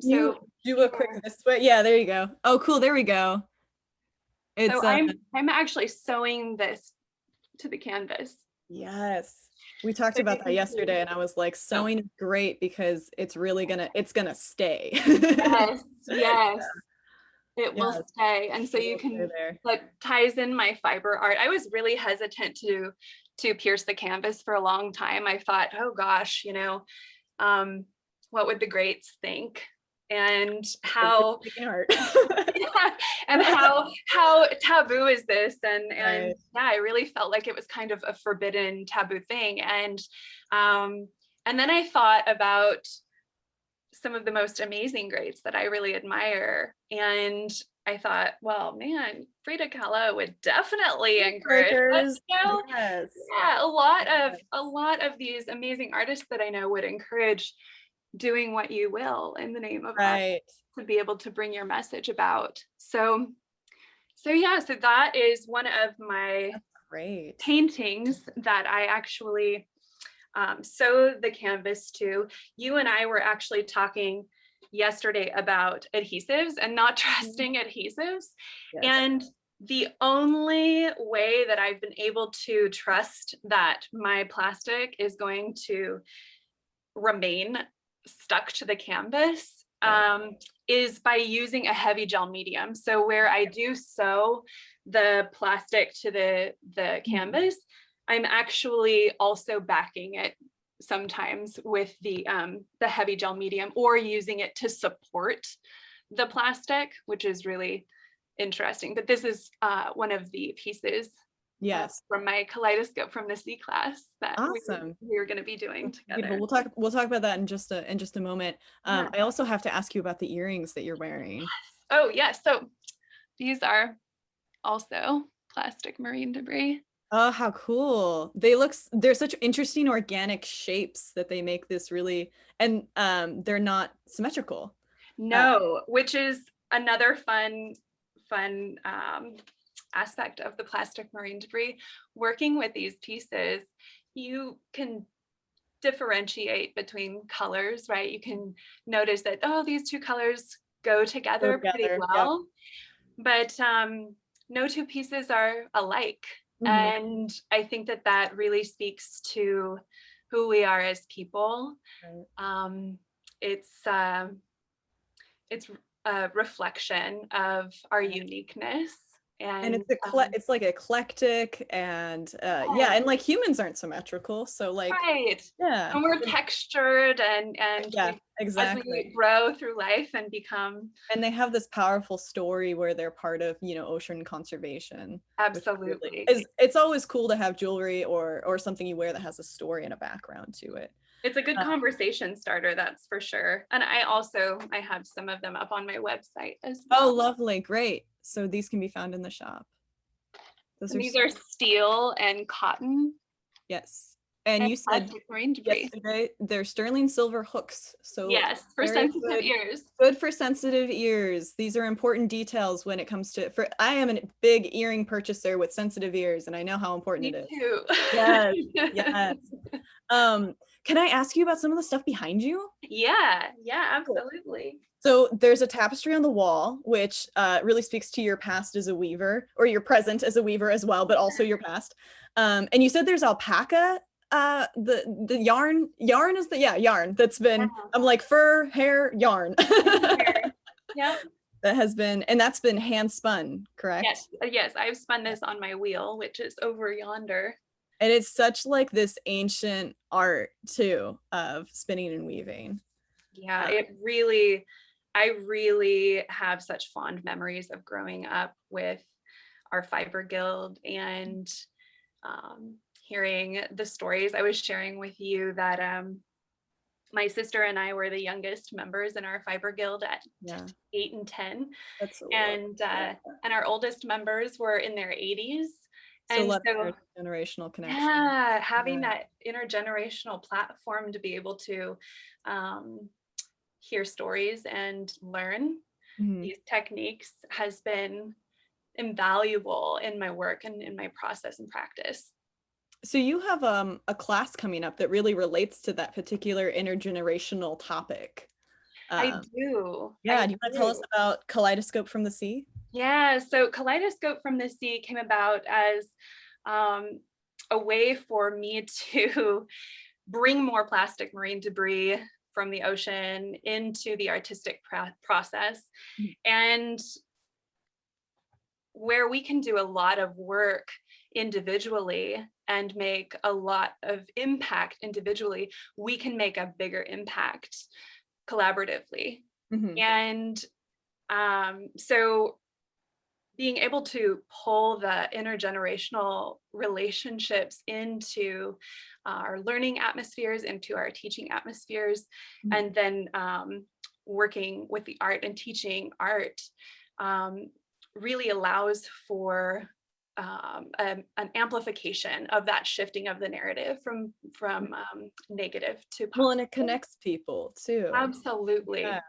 Speaker 4: So
Speaker 1: do a quick this way. Yeah, there you go. Oh, cool. There we go. It's
Speaker 4: So I'm actually sewing this to the canvas.
Speaker 1: yes. We talked about that yesterday and I was like, sewing is great because it's really it's gonna stay.
Speaker 4: Yes, yes. It will
Speaker 1: Yes.
Speaker 4: stay. And so you can, that ties in my fiber art. I was really hesitant to pierce the canvas for a long time. I thought, oh gosh, you know, what would the greats think? And how
Speaker 1: art.
Speaker 4: yeah, and how taboo is this? And
Speaker 1: Right.
Speaker 4: yeah, I really felt like it was kind of a forbidden taboo thing. And then I thought about some of the most amazing greats that I really admire. And I thought, well, man, Frida Kahlo would definitely encourage us, you know?
Speaker 1: Yes.
Speaker 4: Yeah, a lot of these amazing artists that I know would encourage doing what you will in the name of art to be able to bring your message about. So yeah, so that is one of my paintings that I actually sew the canvas to. You and I were actually talking yesterday about adhesives and not trusting adhesives. Yes. And the only way that I've been able to trust that my plastic is going to remain stuck to the canvas is by using a heavy gel medium. So where I do sew the plastic to the canvas, I'm actually also backing it sometimes with the heavy gel medium or using it to support the plastic, which is really interesting. But this is one of the pieces from my Kaleidoscope from the C class that we were going to be doing together.
Speaker 1: We'll talk about that in just a moment. I also have to ask you about the earrings that you're wearing.
Speaker 4: Oh yes, so these are also plastic marine debris.
Speaker 1: Oh, how cool. They're such interesting organic shapes that they make this really, and they're not symmetrical.
Speaker 4: No, which is another fun aspect of the plastic marine debris. Working with these pieces, you can differentiate between colors, right? You can notice that, oh, these two colors go together pretty well, but no two pieces are alike. And I think that really speaks to who we are as people. It's a reflection of our uniqueness. And
Speaker 1: it's like eclectic and and like humans aren't symmetrical, so like
Speaker 4: and we're textured and
Speaker 1: exactly
Speaker 4: as we grow through life and become,
Speaker 1: and they have this powerful story where they're part of, you know, ocean conservation.
Speaker 4: Absolutely.
Speaker 1: It's always cool to have jewelry or something you wear that has a story and a background to it.
Speaker 4: It's a good conversation starter, that's for sure. And I have some of them up on my website as well.
Speaker 1: Oh, lovely. Great. So these can be found in the shop.
Speaker 4: These are steel and cotton.
Speaker 1: Yes. And you said yesterday they're sterling silver hooks. So
Speaker 4: yes, for sensitive ears.
Speaker 1: Good for sensitive ears. These are important details when it comes to, I am a big earring purchaser with sensitive ears, and I know how important it is.
Speaker 4: Me too.
Speaker 1: Yes. Yes. Can I ask you about some of the stuff behind you?
Speaker 4: Yeah, absolutely.
Speaker 1: So there's a tapestry on the wall, which really speaks to your past as a weaver, or your present as a weaver as well, but also your past. And you said there's alpaca. The yarn is yarn that's been, I'm like fur, hair, yarn.
Speaker 4: Yeah.
Speaker 1: That's been hand spun, correct?
Speaker 4: Yes, I've spun this on my wheel, which is over yonder.
Speaker 1: And it's such like this ancient art too of spinning and weaving.
Speaker 4: Yeah, I really have such fond memories of growing up with our Fiber Guild and hearing the stories. I was sharing with you that my sister and I were the youngest members in our Fiber Guild at 8 and 10. And our oldest members were in their 80s.
Speaker 1: And so intergenerational connection.
Speaker 4: Yeah, having that intergenerational platform to be able to hear stories and learn these techniques has been invaluable in my work and in my process and practice.
Speaker 1: So you have a class coming up that really relates to that particular intergenerational topic.
Speaker 4: I do.
Speaker 1: Yeah, do you want to tell us about Kaleidoscope from the Sea?
Speaker 4: Yeah, so Kaleidoscope from the Sea came about as a way for me to bring more plastic marine debris from the ocean into the artistic process. And where we can do a lot of work individually and make a lot of impact individually, we can make a bigger impact collaboratively. And so being able to pull the intergenerational relationships into our learning atmospheres, into our teaching atmospheres, and then working with the art and teaching art really allows for an amplification of that shifting of the narrative from negative to positive.
Speaker 1: Well, and it connects people too.
Speaker 4: Absolutely. Yeah.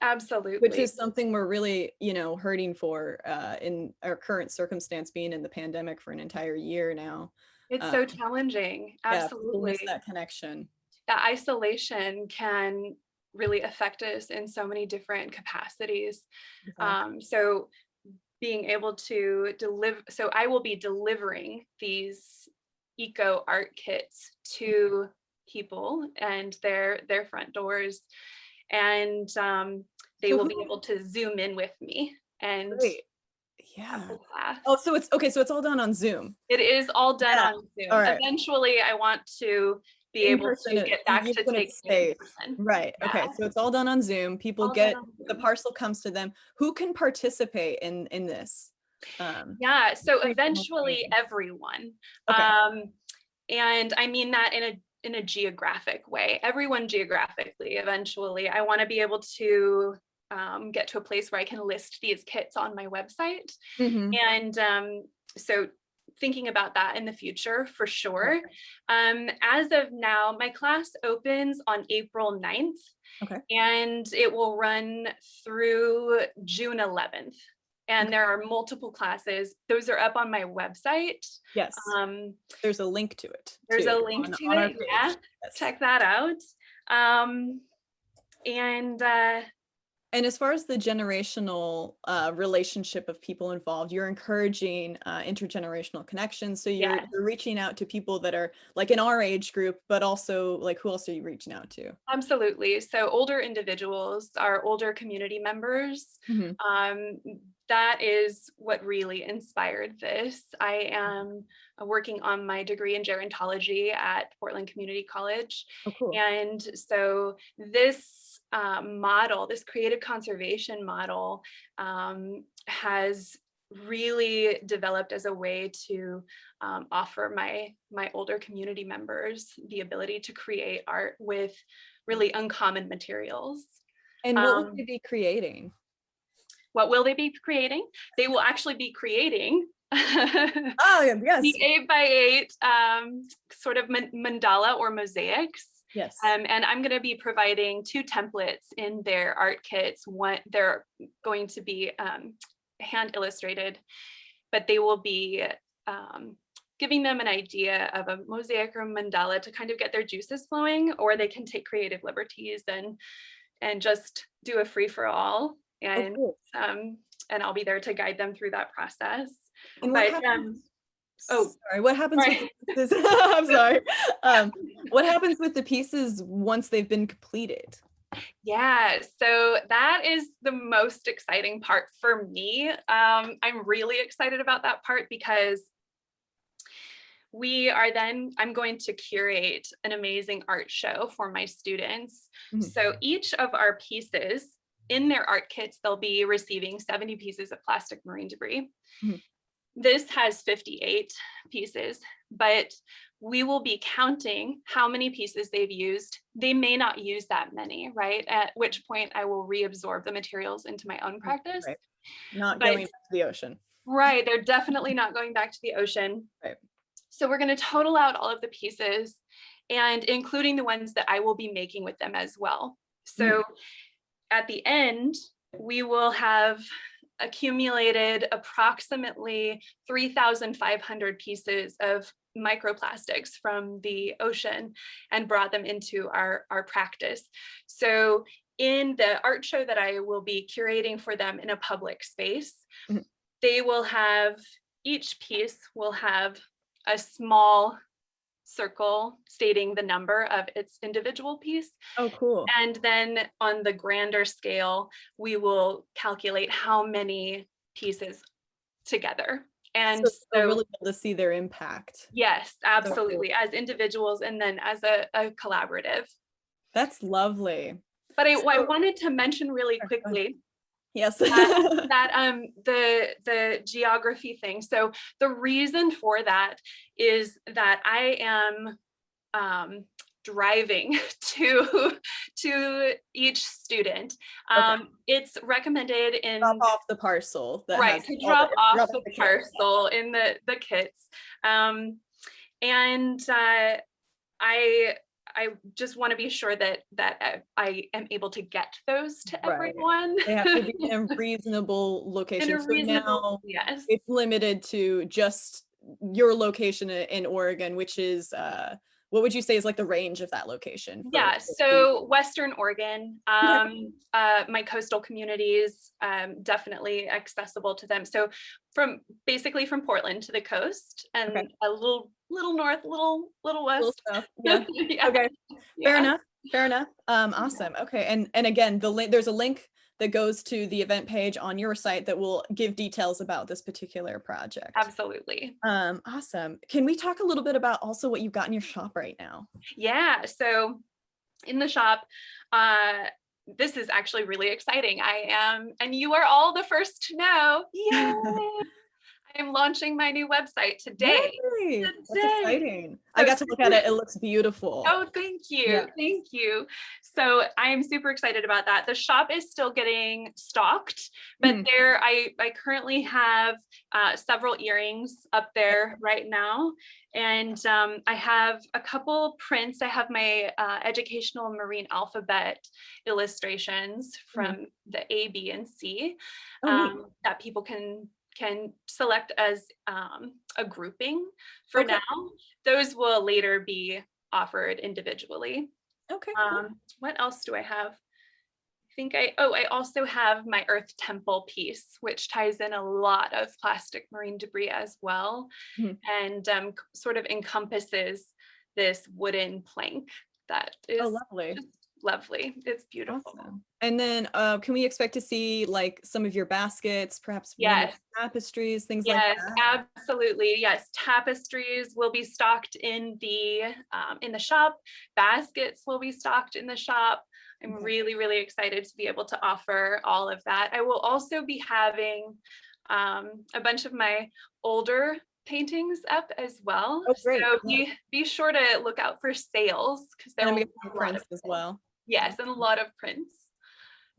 Speaker 4: Absolutely.
Speaker 1: Which is something we're really, hurting for in our current circumstance, being in the pandemic for an entire year now.
Speaker 4: It's so challenging. Absolutely.
Speaker 1: Yeah, that connection.
Speaker 4: That isolation can really affect us in so many different capacities. Exactly. So being able to deliver, so I will be delivering these eco art kits to people and their front doors, and they will be able to zoom in with me and
Speaker 1: yeah. Oh, so it's okay. So it's all done on Zoom.
Speaker 4: It is all done on Zoom. Right. Eventually, I want to be able to get back to taking space.
Speaker 1: Right. Yeah. Okay. So it's all done on Zoom. People get the parcel comes to them. Who can participate in this?
Speaker 4: Yeah. So eventually, everyone. Okay. And I mean that in a geographic way. Everyone geographically. Eventually, I want to be able to get to a place where I can list these kits on my website. And so thinking about that in the future for sure. As of now, my class opens on April 9th, and it will run through June 11th. And there are multiple classes. Those are up on my website.
Speaker 1: Yes. There's a link to it.
Speaker 4: There's a link to it. Yeah. Yes. Check that out.
Speaker 1: And as far as the generational relationship of people involved, you're encouraging intergenerational connections. So you're reaching out to people that are like in our age group, but also like who else are you reaching out to?
Speaker 4: Absolutely. So older individuals, our older community members, that is what really inspired this. I am working on my degree in gerontology at Portland Community College.
Speaker 1: Oh, cool.
Speaker 4: And so this model, this creative conservation model, has really developed as a way to offer my older community members the ability to create art with really uncommon materials.
Speaker 1: And what will they be creating?
Speaker 4: What will they be creating? They will actually be creating
Speaker 1: the
Speaker 4: 8x8 sort of mandala or mosaics.
Speaker 1: Yes.
Speaker 4: And I'm going to be providing 2 templates in their art kits. One, they're going to be hand illustrated, but they will be giving them an idea of a mosaic or mandala to kind of get their juices flowing, or they can take creative liberties and just do a free for all. And and I'll be there to guide them through that process.
Speaker 1: And what happens? What happens with the pieces? I'm sorry. What happens with the pieces once they've been completed?
Speaker 4: Yeah, so that is the most exciting part for me. I'm really excited about that part because I'm going to curate an amazing art show for my students. So each of our pieces in their art kits, they'll be receiving 70 pieces of plastic marine debris. This has 58 pieces, but we will be counting how many pieces they've used. They may not use that many, right? At which point I will reabsorb the materials into my own practice.
Speaker 1: Right. Not going back to the ocean.
Speaker 4: Right, they're definitely not going back to the ocean.
Speaker 1: Right.
Speaker 4: So we're going to total out all of the pieces, and including the ones that I will be making with them as well. So at the end, we will have accumulated approximately 3,500 pieces of microplastics from the ocean and brought them into our practice. So in the art show that I will be curating for them in a public space,
Speaker 1: Mhm.
Speaker 4: they will have, each piece will have a small circle stating the number of its individual piece.
Speaker 1: Oh, cool.
Speaker 4: And then on the grander scale, we will calculate how many pieces together. And
Speaker 1: So they'll
Speaker 4: so
Speaker 1: really be able to see their impact.
Speaker 4: yes,
Speaker 1: So cool.
Speaker 4: absolutely, as individuals and then as a collaborative.
Speaker 1: That's lovely.
Speaker 4: But I
Speaker 1: So-
Speaker 4: wanted to mention really
Speaker 1: Sure, go ahead.
Speaker 4: quickly
Speaker 1: Yes.
Speaker 4: that the geography thing. So the reason for that is that I am driving to each student.
Speaker 1: Okay.
Speaker 4: It's recommended in
Speaker 1: Drop off the parcel. That
Speaker 4: right
Speaker 1: has
Speaker 4: to
Speaker 1: all
Speaker 4: drop off
Speaker 1: drop
Speaker 4: the
Speaker 1: kit.
Speaker 4: parcel in the kits. And I just want to be sure that I am able to get those to
Speaker 1: Right.
Speaker 4: everyone.
Speaker 1: They have to be in a reasonable location.
Speaker 4: In a
Speaker 1: So
Speaker 4: reasonable,
Speaker 1: now
Speaker 4: yes.
Speaker 1: it's limited to just your location in Oregon, which is what would you say is like the range of that location?
Speaker 4: Yeah, so Western Oregon, my coastal communities, definitely accessible to them. So basically from Portland to the coast and a little north, little west.
Speaker 1: Cool stuff. Yeah.
Speaker 4: Yeah.
Speaker 1: Okay.
Speaker 4: Yeah.
Speaker 1: Fair enough. Awesome. Okay. And again, there's a link that goes to the event page on your site that will give details about this particular project.
Speaker 4: Absolutely.
Speaker 1: Awesome. Can we talk a little bit about also what you've got in your shop right now?
Speaker 4: Yeah. So in the shop, this is actually really exciting. And you are all the first to know. Yay! I'm launching my new website today.
Speaker 1: Really? That's exciting. I got to look at it. It looks beautiful.
Speaker 4: Oh, thank you.
Speaker 1: Yeah.
Speaker 4: Thank you. So I'm super excited about that. The shop is still getting stocked, but I currently have several earrings up there right now. And I have a couple prints. I have my educational marine alphabet illustrations from the A, B, and C that people can select as a grouping for now. Those will later be offered individually.
Speaker 1: Okay.
Speaker 4: What else do I have? I think I also have my Earth Temple piece, which ties in a lot of plastic marine debris as well, and sort of encompasses this wooden plank that is
Speaker 1: lovely.
Speaker 4: just lovely. It's beautiful.
Speaker 1: Awesome. And then can we expect to see like some of your baskets, perhaps
Speaker 4: Yes.
Speaker 1: tapestries, things like that?
Speaker 4: Yes, absolutely. Yes, tapestries will be stocked in the shop. Baskets will be stocked in the shop. I'm really, really excited to be able to offer all of that. I will also be having a bunch of my older paintings up as well.
Speaker 1: Oh, great.
Speaker 4: So be sure to look out for sales because there will be a lot
Speaker 1: prints
Speaker 4: of
Speaker 1: as well.
Speaker 4: Yes, and a lot of prints.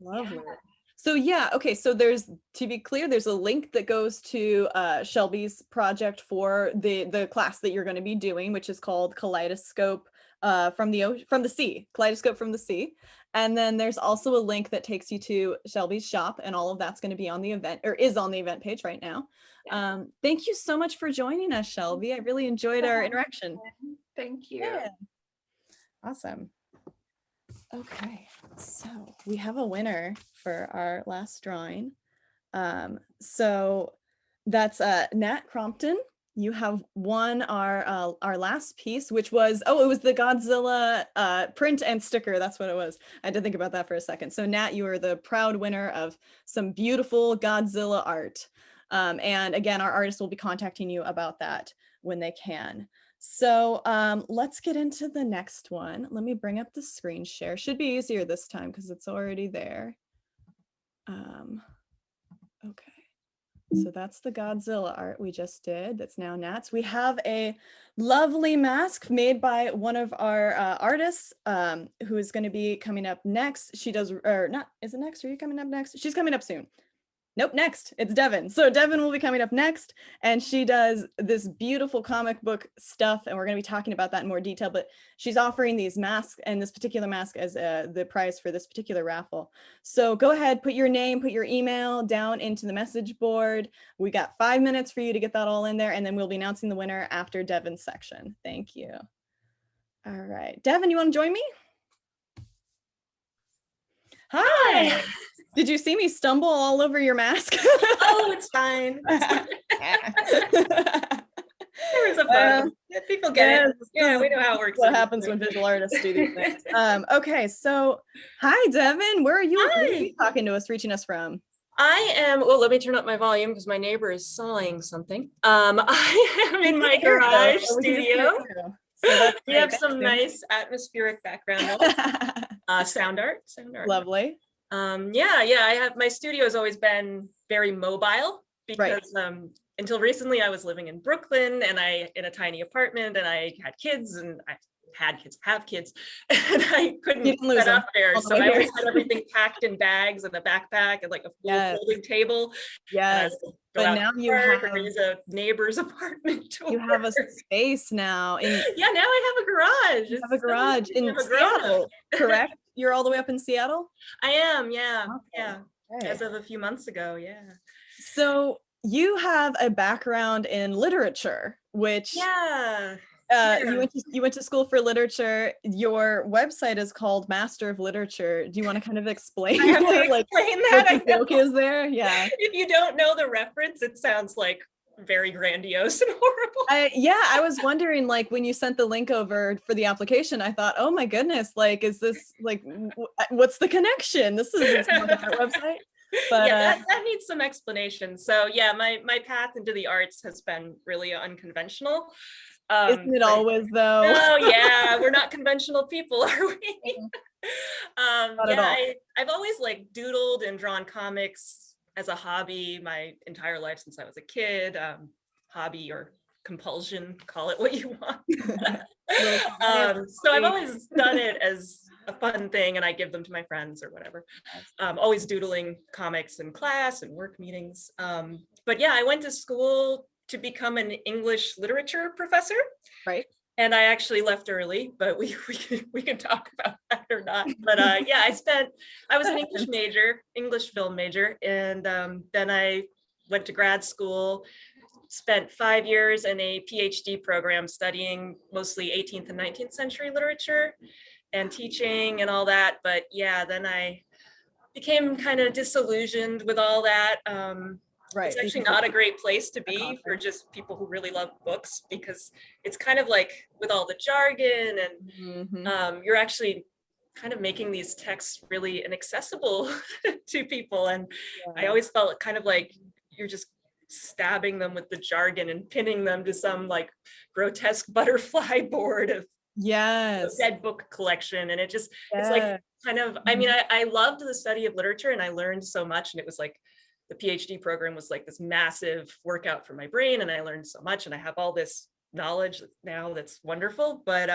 Speaker 1: Lovely. Yeah. So okay, so to be clear, there's a link that goes to Shelby's project for the class that you're going to be doing, which is called Kaleidoscope from the Sea, Kaleidoscope from the Sea. And then there's also a link that takes you to Shelby's shop, and all of that's going to be on the event, or is on the event page right now. Yeah. Thank you so much for joining us, Shelby. I really enjoyed our interaction.
Speaker 4: Thank you.
Speaker 1: Yeah. Awesome. Okay, so we have a winner for our last drawing. So that's Nat Crompton. You have won our last piece, which was, it was the Godzilla print and sticker. That's what it was. I had to think about that for a second. So Nat, you are the proud winner of some beautiful Godzilla art. And again, our artists will be contacting you about that when they can. So let's get into the next one. Let me bring up the screen share. Should be easier this time because it's already there. Okay. So that's the Godzilla art we just did. That's now Nat's. We have a lovely mask made by one of our artists who is going to be coming up next. She does, or not, is it next? Are you coming up next? She's coming up soon. Nope, next. It's Devon. So Devon will be coming up next, and she does this beautiful comic book stuff, and we're going to be talking about that in more detail, but she's offering these masks and this particular mask as the prize for this particular raffle. So go ahead, put your name, put your email down into the message board. We got 5 minutes for you to get that all in there, and then we'll be announcing the winner after Devon's section. Thank you. All right. Devon, you want to join me? Hi. Did you see me stumble all over your mask?
Speaker 5: Oh, it's fine. There was a photo. People get it. Yeah, we know how it works.
Speaker 1: What happens when visual artists do these things. Okay, so hi, Devon. Where are you talking to us, reaching us from?
Speaker 5: I am, well, let me turn up my volume because my neighbor is sawing something. I am in my garage studio. So we have some nice atmospheric background. Sound art.
Speaker 1: Lovely.
Speaker 5: I have, my studio has always been very mobile because until recently I was living in Brooklyn and in a tiny apartment, and I had kids and I have kids and I couldn't set up there. So I always had everything packed in bags and a backpack and like a full folding table.
Speaker 1: Yes. But now you have
Speaker 5: a neighbor's apartment.
Speaker 1: You have a space now.
Speaker 5: Yeah, now I have a garage.
Speaker 1: You have a garage in Seattle, correct? You're all the way up in Seattle?
Speaker 5: I am, yeah.
Speaker 1: Okay.
Speaker 5: Yeah.
Speaker 1: Okay.
Speaker 5: As of a few months ago, yeah.
Speaker 1: So you have a background in literature, which you went to school for literature. Your website is called Master of Literature. Do you want to kind of explain
Speaker 5: explain that?
Speaker 1: What the joke is there? Yeah.
Speaker 5: If you don't know the reference, it sounds like very grandiose and horrible.
Speaker 1: I was wondering, like, when you sent the link over for the application, I thought, oh my goodness, like, is this like, what's the connection? This is on our website. But
Speaker 5: yeah, that needs some explanation. So yeah, my path into the arts has been really unconventional.
Speaker 1: Isn't it always though?
Speaker 5: Oh yeah, we're not conventional people, are we? I've always like doodled and drawn comics as a hobby my entire life since I was a kid. Hobby or compulsion, call it what you want. So I've always done it as a fun thing, and I give them to my friends or whatever. Always doodling comics in class and work meetings. But yeah, I went to school to become an English literature professor.
Speaker 1: Right.
Speaker 5: And I actually left early, but we can talk about that or not. But yeah, I was an English film major, and then I went to grad school, spent 5 years in a PhD program studying mostly 18th and 19th century literature and teaching and all that. But yeah, then I became kind of disillusioned with all that. It's actually not a great place to be for just people who really love books, because it's kind of like with all the jargon and you're actually kind of making these texts really inaccessible to people. And I always felt kind of like you're just stabbing them with the jargon and pinning them to some like grotesque butterfly board of dead book collection. And it's like kind of, I mean, I loved the study of literature and I learned so much, and it was like the PhD program was like this massive workout for my brain, and I learned so much, and I have all this knowledge now that's wonderful. But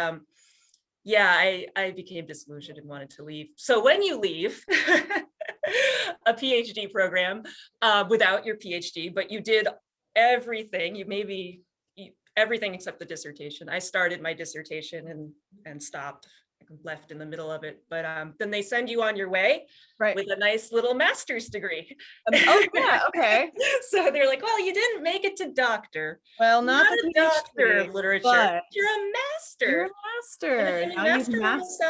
Speaker 5: yeah, I became disillusioned and wanted to leave. So when you leave a PhD program without your PhD, but you did everything, everything except the dissertation. I started my dissertation and stopped, left in the middle of it. But then they send you on your way with a nice little master's degree.
Speaker 1: Oh yeah, okay.
Speaker 5: So they're like, well, you didn't make it to doctor.
Speaker 1: Well, not
Speaker 5: a doctor of literature. You're a master.
Speaker 1: You're a master. Now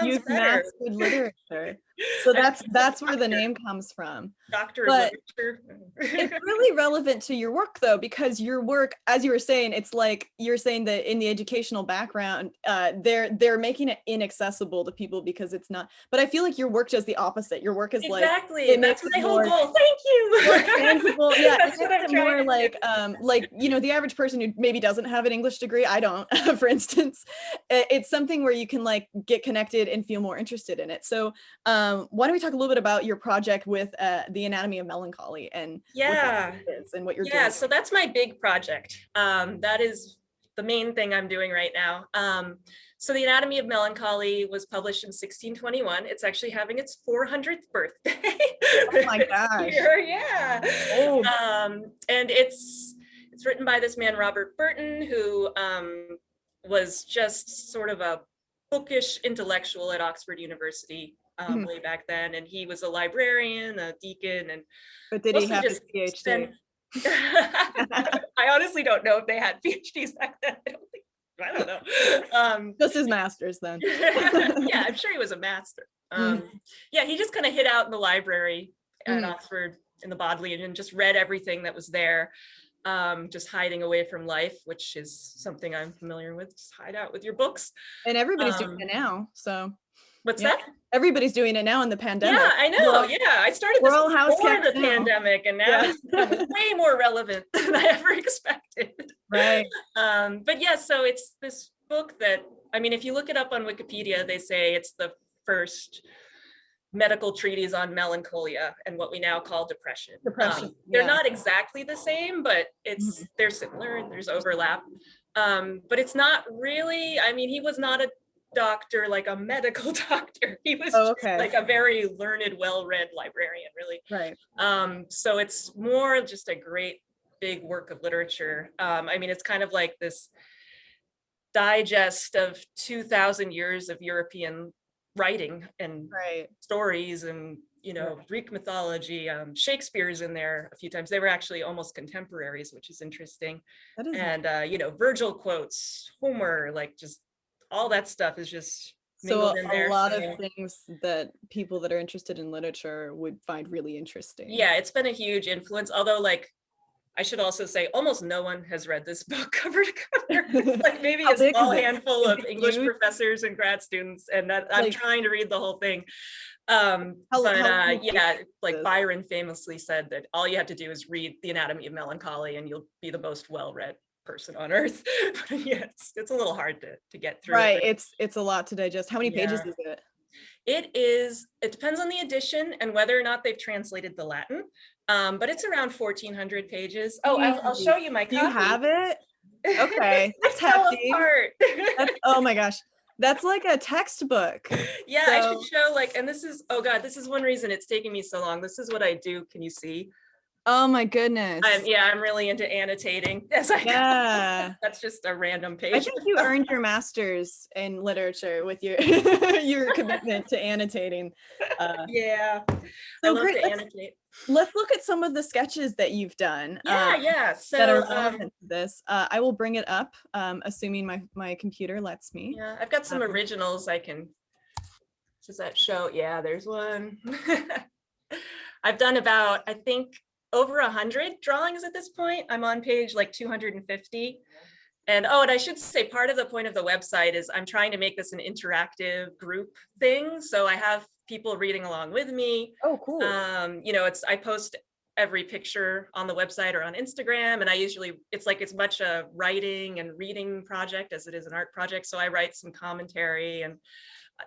Speaker 1: you've mastered literature. So that's where the name comes from.
Speaker 5: Doctor of literature.
Speaker 1: It's really relevant to your work though, because your work, as you were saying, it's like you're saying that in the educational background, they're making it inaccessible to people because it's not. But I feel like your work does the opposite. Your work is
Speaker 5: exactly. That's my whole goal. Thank you.
Speaker 1: Tangible. Yeah, that's what I'm more like the average person who maybe doesn't have an English degree. I don't, for instance. It's something where you can like get connected and feel more interested in it. So why don't we talk a little bit about your project with the Anatomy of Melancholy and what that is and what you're doing?
Speaker 5: Yeah, so that's my big project. That is the main thing I'm doing right now. So the Anatomy of Melancholy was published in 1621. It's actually having its 400th birthday.
Speaker 1: Oh my gosh.
Speaker 5: Yeah. Oh. And it's written by this man, Robert Burton, who was just sort of a bookish intellectual at Oxford University way back then. And he was a librarian, a deacon, but did he have his PhD? I honestly don't know if they had PhDs back then. I don't know.
Speaker 1: Just his master's then.
Speaker 5: Yeah, I'm sure he was a master. Yeah, he just kind of hid out in the library at Oxford in the Bodleian and just read everything that was there, just hiding away from life, which is something I'm familiar with. Just hide out with your books.
Speaker 1: And everybody's doing it now. So
Speaker 5: what's that?
Speaker 1: Everybody's doing it now in the pandemic.
Speaker 5: Yeah, I know. I started this before the pandemic, and now it's way more relevant than I ever expected.
Speaker 1: Right.
Speaker 5: But yeah, so it's this book that, I mean, if you look it up on Wikipedia, they say it's the first medical treatise on melancholia and what we now call depression. They're not exactly the same, but they're similar and there's overlap. But it's not really, I mean, he was not a doctor, like a medical doctor. He was like a very learned, well-read librarian, really.
Speaker 1: Right.
Speaker 5: So it's more just a great big work of literature. I mean, it's kind of like this digest of 2,000 years of European writing and stories and, you know, Greek mythology. Shakespeare's in there a few times. They were actually almost contemporaries, which is interesting. And, you know, Virgil quotes, Homer, like just all that stuff is just
Speaker 1: so a lot of things that people that are interested in literature would find really interesting.
Speaker 5: Yeah, it's been a huge influence, although like I should also say almost no one has read this book cover to cover. It's like maybe a small handful of English professors and grad students, and that I'm trying to read the whole thing. Yeah, like Byron famously said that all you have to do is read The Anatomy of Melancholy and you'll be the most well-read person on earth. But yeah, it's a little hard to get through.
Speaker 1: Right, it's a lot to digest. How many pages is it?
Speaker 5: It depends on the edition and whether or not they've translated the Latin, but it's around 1,400 pages. Oh, I'll show you my copy.
Speaker 1: You have it? Okay, that's hefty. Oh my gosh, that's like a textbook.
Speaker 5: Yeah, so. I should show like, and this is, oh God, this is one reason it's taking me so long. This is what I do. Can you see?
Speaker 1: Oh my goodness.
Speaker 5: I'm really into annotating. Yes, that's just a random page.
Speaker 1: I think you earned your master's in literature with your your commitment to annotating.
Speaker 5: Yeah.
Speaker 1: So great. Let's look at some of the sketches that you've done.
Speaker 5: Yeah. So
Speaker 1: that are relevant to this. I will bring it up, assuming my computer lets me.
Speaker 5: Yeah, I've got some originals I can. Does that show? Yeah, there's one. I've done about, I think, over 100 drawings at this point. I'm on page like 250. And I should say part of the point of the website is I'm trying to make this an interactive group thing. So I have people reading along with me.
Speaker 1: Oh, cool.
Speaker 5: You know, I post every picture on the website or on Instagram. And it's like as much a writing and reading project as it is an art project. So I write some commentary, and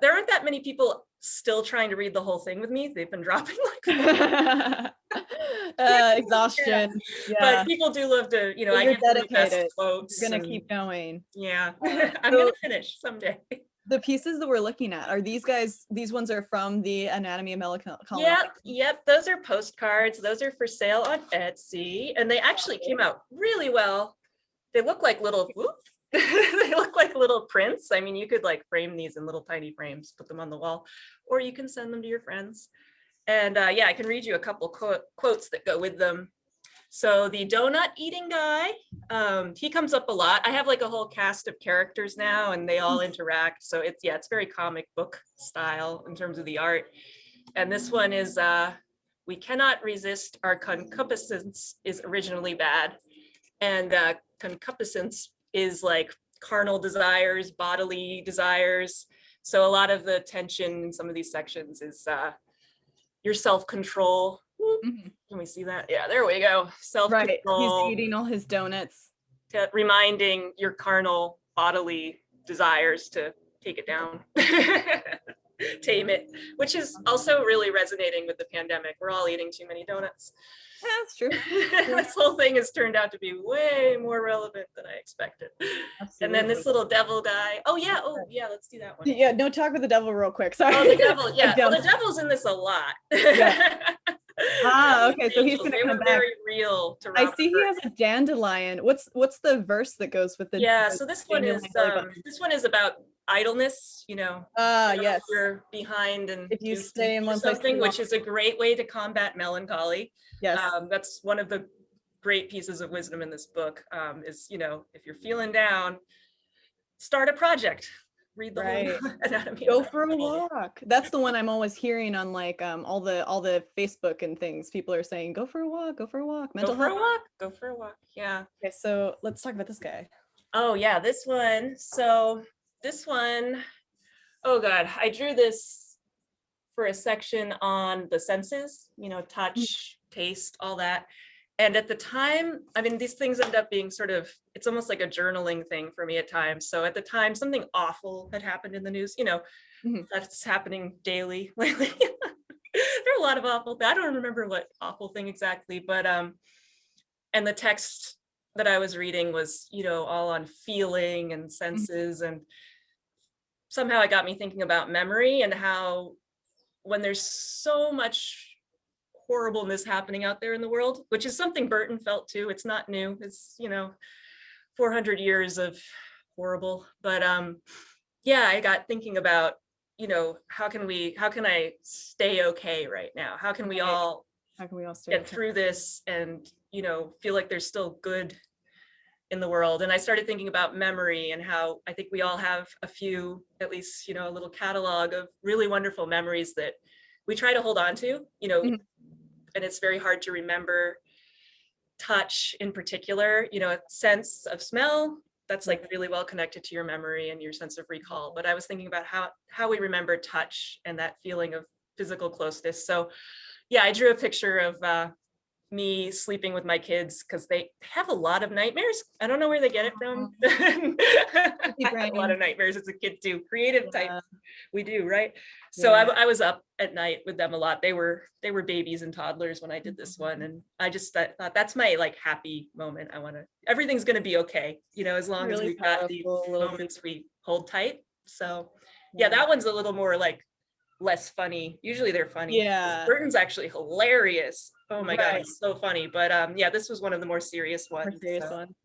Speaker 5: there aren't that many people still trying to read the whole thing with me. They've been dropping like
Speaker 1: exhaustion. Yeah.
Speaker 5: But people do love to, you know, I get the best quotes.
Speaker 1: You're gonna keep going.
Speaker 5: Yeah. I'm gonna finish someday.
Speaker 1: The pieces that we're looking at, are these ones are from the Anatomy of Melancholy?
Speaker 5: Yep. Those are postcards. Those are for sale on Etsy. And they actually came out really well. They look like little they look like little prints. I mean, you could like frame these in little tiny frames, put them on the wall, or you can send them to your friends. And yeah, I can read you a couple quotes that go with them. So the donut eating guy, he comes up a lot. I have like a whole cast of characters now, and they all interact. So it's very comic book style in terms of the art. And this one is, we cannot resist our concupiscence is originally bad. And concupiscence is like carnal desires, bodily desires. So a lot of the tension in some of these sections is your self-control. Mm-hmm. Can we see that? Yeah, there we go. Self-control.
Speaker 1: He's eating all his donuts.
Speaker 5: Reminding your carnal bodily desires to take it down, tame it, which is also really resonating with the pandemic. We're all eating too many donuts.
Speaker 1: Yeah, that's true.
Speaker 5: This whole thing has turned out to be way more relevant than I expected. Absolutely. And then this little devil guy. Oh yeah, let's do that one.
Speaker 1: Yeah, no, talk with the devil real quick. Sorry.
Speaker 5: Oh, the devil. Yeah, well, the devil's in this a lot. Yeah.
Speaker 1: Okay, so he's gonna come back.
Speaker 5: Very real to
Speaker 1: I see he has a dandelion. What's the verse that goes with the?
Speaker 5: Yeah, so this one is about idleness. You know,
Speaker 1: yes,
Speaker 5: you're behind, and
Speaker 1: if you stay in one place,
Speaker 5: something, which is a great way to combat melancholy.
Speaker 1: Yes,
Speaker 5: that's one of the great pieces of wisdom in this book. Is, you know, if you're feeling down, start a project. read the
Speaker 1: Right.
Speaker 5: whole Anatomy
Speaker 1: Go
Speaker 5: of
Speaker 1: for a
Speaker 5: Melancholy.
Speaker 1: walk. That's the one I'm always hearing on like all the Facebook and things. People are saying, go for a walk, go for a walk.
Speaker 5: Go
Speaker 1: Mental
Speaker 5: for a
Speaker 1: health.
Speaker 5: walk, go for a walk. Yeah.
Speaker 1: Okay, so let's talk about this guy.
Speaker 5: Oh yeah, this one. So this one, oh God, I drew this for a section on the senses, you know, touch, taste, all that. And at the time, I mean, these things end up being sort of, it's almost like a journaling thing for me at times. So at the time, something awful had happened in the news, you know,
Speaker 1: Mhm.
Speaker 5: that's happening daily lately. There are a lot of awful, I don't remember what awful thing exactly, but, and the text that I was reading was, you know, all on feeling and senses. And somehow it got me thinking about memory and how when there's so much horribleness happening out there in the world, which is something Burton felt too. It's not new. It's, you know, 400 years of horrible. But yeah, I got thinking about, you know, how can I stay okay right now? How can we all
Speaker 1: stay
Speaker 5: get through this and, you know, feel like there's still good in the world? And I started thinking about memory and how I think we all have a few, at least, you know, a little catalog of really wonderful memories that we try to hold on to, you know,
Speaker 1: Mhm.
Speaker 5: and it's very hard to remember. Touch in particular, you know, a sense of smell, that's like really well connected to your memory and your sense of recall. But I was thinking about how we remember touch and that feeling of physical closeness. So yeah, I drew a picture of me sleeping with my kids because they have a lot of nightmares. I don't know where they get it from. I had a lot of nightmares as a kid too. Creative types, we do, right? So I was up at night with them a lot. They were babies and toddlers when I did this one, and I just thought that's my like happy moment. Everything's gonna be okay, you know, as long as we've got these moments we hold tight. So yeah, that one's a little more like less funny. Usually they're funny.
Speaker 1: Yeah.
Speaker 5: Burton's actually hilarious. Oh my God, he's so funny. But yeah, this was one of the more serious ones.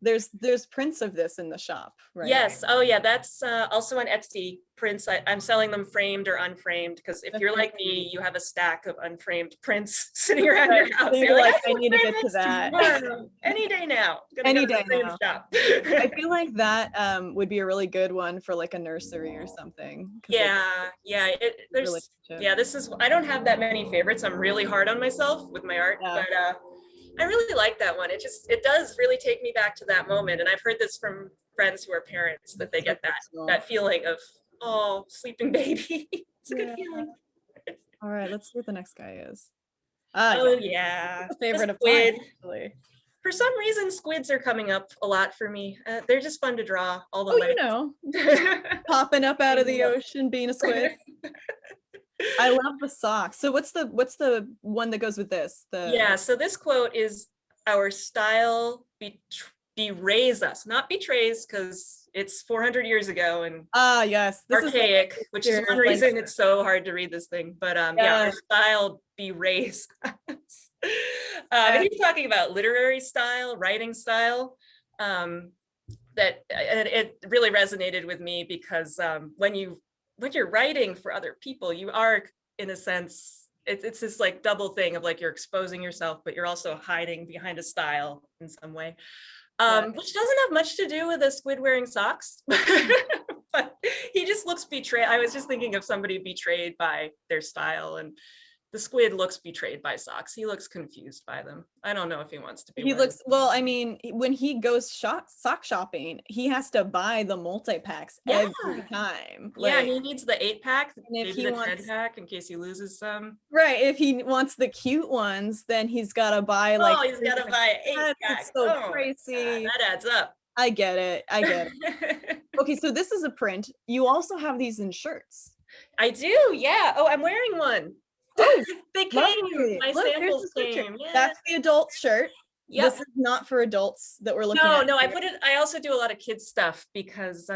Speaker 1: There's prints of this in the shop, right?
Speaker 5: Yes. Oh yeah, that's also on Etsy prints. I'm selling them framed or unframed because if you're like me, you have a stack of unframed prints sitting around your house.
Speaker 1: So you're like, I need to get to that.
Speaker 5: Any day now.
Speaker 1: Any day now.
Speaker 5: Shop.
Speaker 1: I feel like that would be a really good one for like a nursery or something.
Speaker 5: Yeah, yeah. This is, I don't have that many favorites. I'm really hard on myself with my art, but I really like that one. It does really take me back to that moment. And I've heard this from friends who are parents that they get that feeling of, oh, sleeping baby. It's a good feeling.
Speaker 1: All right, let's see what the next guy is.
Speaker 5: Yeah.
Speaker 1: Favorite of mine, actually.
Speaker 5: For some reason, squids are coming up a lot for me. They're just fun to draw. All the
Speaker 1: you know, popping up out of the ocean, being a squid. I love the socks. So what's the one that goes with this?
Speaker 5: So this quote is, "Our style berays us, not betrays, because it's 400 years ago and
Speaker 1: yes,
Speaker 5: this archaic, which is one reason it's so hard to read this thing. But yeah, our style berays us." He's talking about literary style, writing style. That it really resonated with me because when you're writing for other people, you are, in a sense, it's this like double thing of like you're exposing yourself, but you're also hiding behind a style in some way, which doesn't have much to do with a squid wearing socks. But he just looks betrayed. I was just thinking of somebody betrayed by their style, and the squid looks betrayed by socks. He looks confused by them. I don't know if he wants to be.
Speaker 1: He looks, well, I mean, when he goes sock shopping, he has to buy the multi-packs every time.
Speaker 5: Yeah, he needs the 8-pack,
Speaker 1: if he wants
Speaker 5: 10-pack in case he loses some.
Speaker 1: Right, if he wants the cute ones, then he's got to buy like.
Speaker 5: He's got to buy 8-pack.
Speaker 1: It's so crazy.
Speaker 5: God, that adds up.
Speaker 1: I get it. Okay, so this is a print. You also have these in shirts.
Speaker 5: I do, yeah. Oh, I'm wearing one.
Speaker 1: Oh,
Speaker 5: they came. My samples came. Yeah.
Speaker 1: That's the adult shirt.
Speaker 5: Yep.
Speaker 1: This is not for adults that we're looking at.
Speaker 5: No, I also do a lot of kids stuff because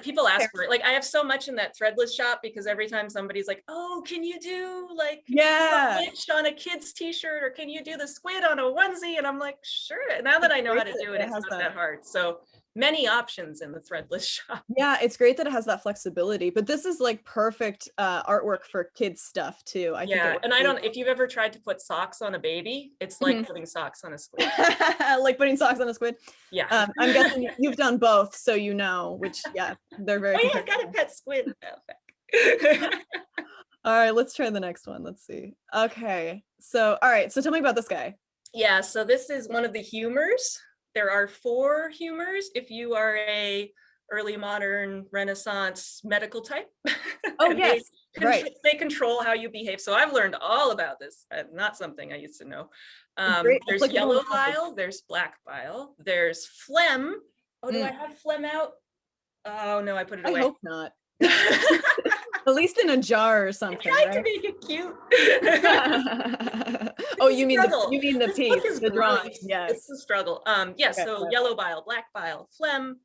Speaker 5: people ask for it. Like I have so much in that threadless shop because every time somebody's like, oh, can you do like a witch on a kid's t-shirt, or can you do the squid on a onesie? And I'm like, sure. Now that I know how to do it, it's not that hard. So many options in the threadless shop.
Speaker 1: Yeah, it's great that it has that flexibility, but this is like perfect artwork for kids stuff too. I think
Speaker 5: Yeah,
Speaker 1: it
Speaker 5: and I don't, if you've ever tried to put socks on a baby, it's like putting socks on a squid.
Speaker 1: like putting socks on a squid.
Speaker 5: Yeah.
Speaker 1: I'm guessing you've done both, so you know, which, yeah, they're very
Speaker 5: Oh yeah, I got a pet squid. Oh,
Speaker 1: all right, let's try the next one. Let's see. Okay, so all right, so tell me about this guy.
Speaker 5: yeah, so this is one of the humors. There are 4 humors if you are a early modern Renaissance medical type.
Speaker 1: Oh yes, right.
Speaker 5: They control how you behave. So I've learned all about this. Not something I used to know. There's yellow bile, there's black bile, there's phlegm. Oh, do I have phlegm out? Oh no, I put it away.
Speaker 1: I hope not. At least in a jar or something.
Speaker 5: I tried
Speaker 1: right?
Speaker 5: to make it cute.
Speaker 1: Oh, you mean the piece, the drawing. Yes.
Speaker 5: It's a struggle. Yeah,
Speaker 1: Okay,
Speaker 5: so yellow bile, black bile, phlegm,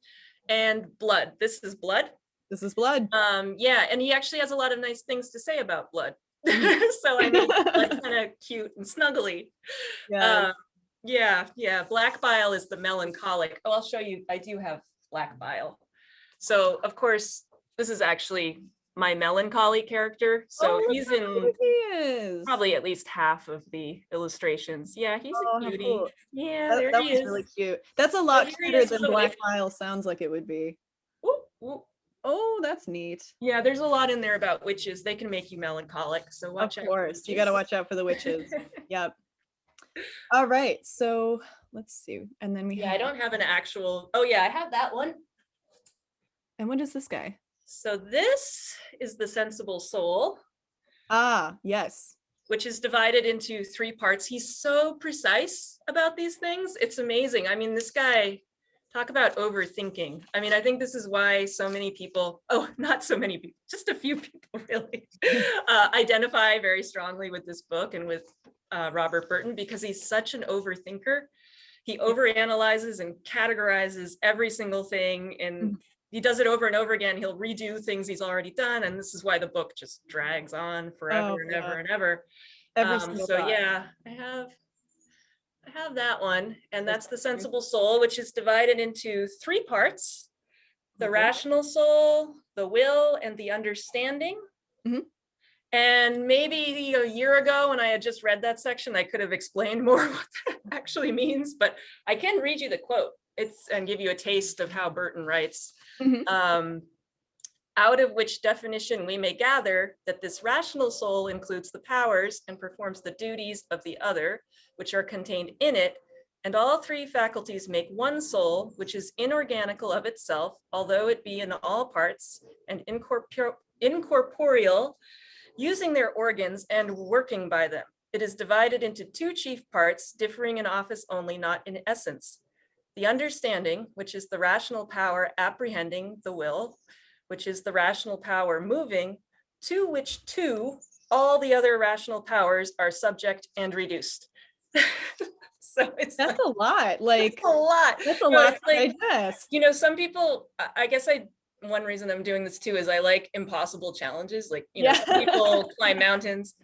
Speaker 5: and blood. This is blood.
Speaker 1: This is blood.
Speaker 5: Yeah, and he actually has a lot of nice things to say about blood. So I made blood kind of cute and snuggly.
Speaker 1: Yeah.
Speaker 5: Yeah. Black bile is the melancholic. Oh, I'll show you. I do have black bile. So of course, this is actually my melancholy character. So he's in probably at least half of the illustrations. Yeah, he's a cutie. Cool. Yeah,
Speaker 1: that was really cute. That's a lot cuter than black bile sounds like it would be.
Speaker 5: Ooh.
Speaker 1: Oh, that's neat.
Speaker 5: Yeah, there's a lot in there about witches. They can make you melancholic, so watch out.
Speaker 1: Of course, you got to watch out for the witches. Yep. All right, so let's see. And then we
Speaker 5: I don't have an actual, oh yeah, I have that one.
Speaker 1: And what is this guy?
Speaker 5: So this is the sensible soul.
Speaker 1: Ah, yes.
Speaker 5: Which is divided into 3 parts. He's so precise about these things. It's amazing. I mean, this guy, talk about overthinking. I mean, I think this is why so many people, not so many people, just a few people really, identify very strongly with this book and with Robert Burton, because he's such an overthinker. He overanalyzes and categorizes every single thing, and he does it over and over again. He'll redo things he's already done, and this is why the book just drags on forever and ever and ever. So yeah, I have that one, and that's the sensible soul, which is divided into 3 parts: the rational soul, the will, and the understanding. And maybe a year ago, when I had just read that section, I could have explained more what that actually means, but I can read you the quote and give you a taste of how Burton writes. Out of which definition we may gather that this rational soul includes the powers and performs the duties of the other, which are contained in it, and all 3 faculties make one soul, which is inorganical of itself, although it be in all parts, and incorporeal, using their organs and working by them. It is divided into 2 chief parts, differing in office only, not in essence. The understanding, which is the rational power apprehending the will, which is the rational power moving, to which all the other rational powers are subject and reduced. So
Speaker 1: that's a lot. Like
Speaker 5: that's a lot.
Speaker 1: That's a lot to digest.
Speaker 5: You know, some people, I guess one reason I'm doing this too is I like impossible challenges. Like, you know, some people climb mountains.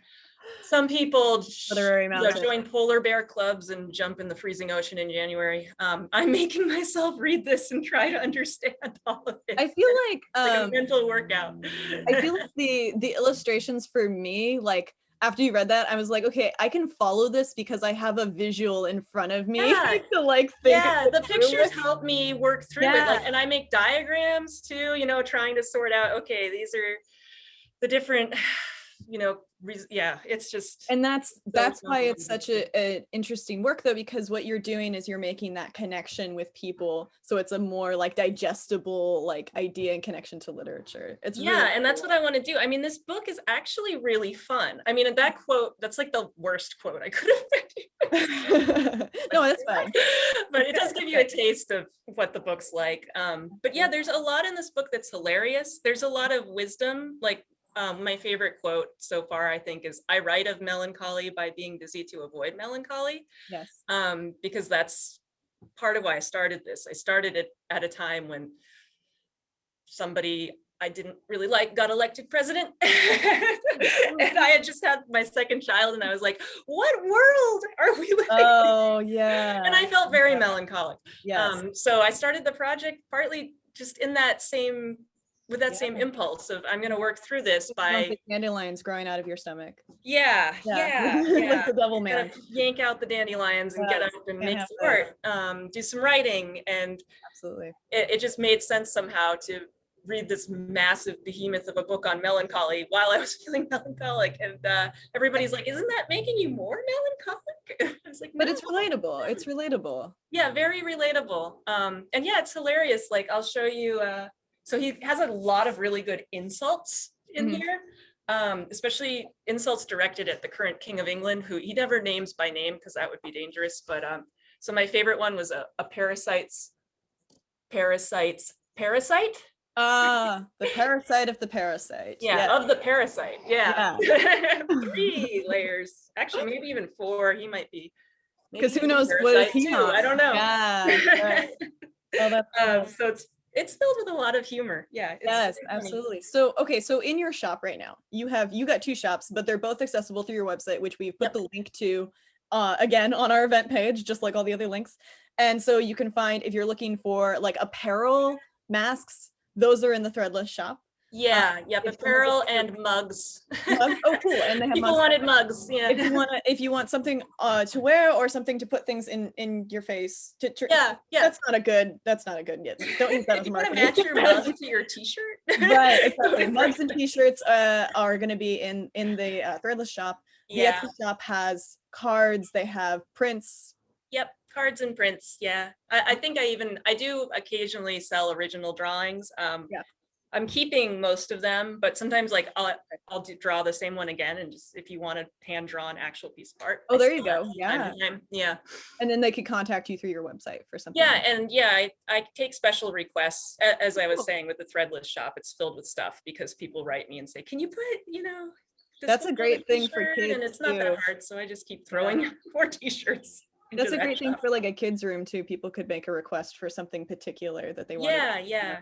Speaker 5: Some people join polar bear clubs and jump in the freezing ocean in January. I'm making myself read this and try to understand all of it.
Speaker 1: I feel like,
Speaker 5: a mental workout.
Speaker 1: I feel like the illustrations for me, like after you read that, I was like, okay, I can follow this because I have a visual in front of me to like think.
Speaker 5: Yeah, the pictures help me work through it. Like, and I make diagrams too, you know, trying to sort out, okay, these are the different, you know, it's just,
Speaker 1: and that's why it's such an interesting work though, because what you're doing is you're making that connection with people, so it's a more like digestible like idea and connection to literature. It's really
Speaker 5: and that's what I want to do. I mean, this book is actually really fun. I mean, that quote, that's like the worst quote I could have written.
Speaker 1: No, that's fine.
Speaker 5: But it does give you a taste of what the book's like. But yeah, there's a lot in this book that's hilarious. There's a lot of wisdom. Like, my favorite quote so far, I think, is, "I write of melancholy by being busy to avoid melancholy."
Speaker 1: Yes.
Speaker 5: Because that's part of why I started this. I started it at a time when somebody I didn't really got elected president. And I had just had my second child, and I was like, what world are we living in?
Speaker 1: Oh, yeah.
Speaker 5: And I felt very melancholic.
Speaker 1: Yes.
Speaker 5: So I started the project partly just in that same, with that same impulse of, I'm going to work through this by
Speaker 1: dandelions growing out of your stomach.
Speaker 5: Yeah.
Speaker 1: Like the devil man.
Speaker 5: Yank out the dandelions and get up and make some art, do some writing. And
Speaker 1: absolutely,
Speaker 5: it just made sense somehow to read this massive behemoth of a book on melancholy while I was feeling melancholic. And everybody's like, isn't that making you more melancholic? I was like, no.
Speaker 1: But it's relatable. It's relatable. Yeah,
Speaker 5: very relatable. And yeah, it's hilarious. Like, I'll show you. So he has a lot of really good insults in here, especially insults directed at the current King of England, who he never names by name because that would be dangerous. But so my favorite one was a parasite.
Speaker 1: The parasite of the parasite.
Speaker 5: Yeah, of the parasite. Yeah. 3 layers. Actually, maybe even 4. He might be.
Speaker 1: Because who knows what he
Speaker 5: too. I don't know.
Speaker 1: Yeah. Right. Oh, that's cool.
Speaker 5: So it's filled with a lot of humor. Yeah.
Speaker 1: Yes, absolutely. So, okay. So in your shop right now, you got 2 shops, but they're both accessible through your website, which we've put the link to again on our event page, just like all the other links. And so you can find, if you're looking for like apparel, masks, those are in the Threadless shop.
Speaker 5: Yeah, apparel and mugs.
Speaker 1: Oh, cool. And they have
Speaker 5: people wanted mugs. Yeah.
Speaker 1: If you want something to wear or something to put things in your face. Yeah. That's not a good. Don't use that as marketing.
Speaker 5: You want to match your mug to your t-shirt.
Speaker 1: Right. Exactly. Mugs and t-shirts are going to be in the Threadless shop. The Etsy shop has cards. They have prints.
Speaker 5: Yep. Cards and prints. Yeah. I think I do occasionally sell original drawings. I'm keeping most of them, but sometimes like I'll draw the same one again, and just if you want a hand drawn actual piece of art.
Speaker 1: Oh, there you go. Yeah.
Speaker 5: Yeah.
Speaker 1: And then they could contact you through your website for something.
Speaker 5: Yeah, and I take special requests. As I was saying with the Threadless shop, it's filled with stuff because people write me and say, "Can you put,
Speaker 1: That's a great thing for kids,
Speaker 5: and it's not that hard." So I just keep throwing more t-shirts.
Speaker 1: That's a great thing for like a kid's room too. People could make a request for something particular that they want.
Speaker 5: Yeah.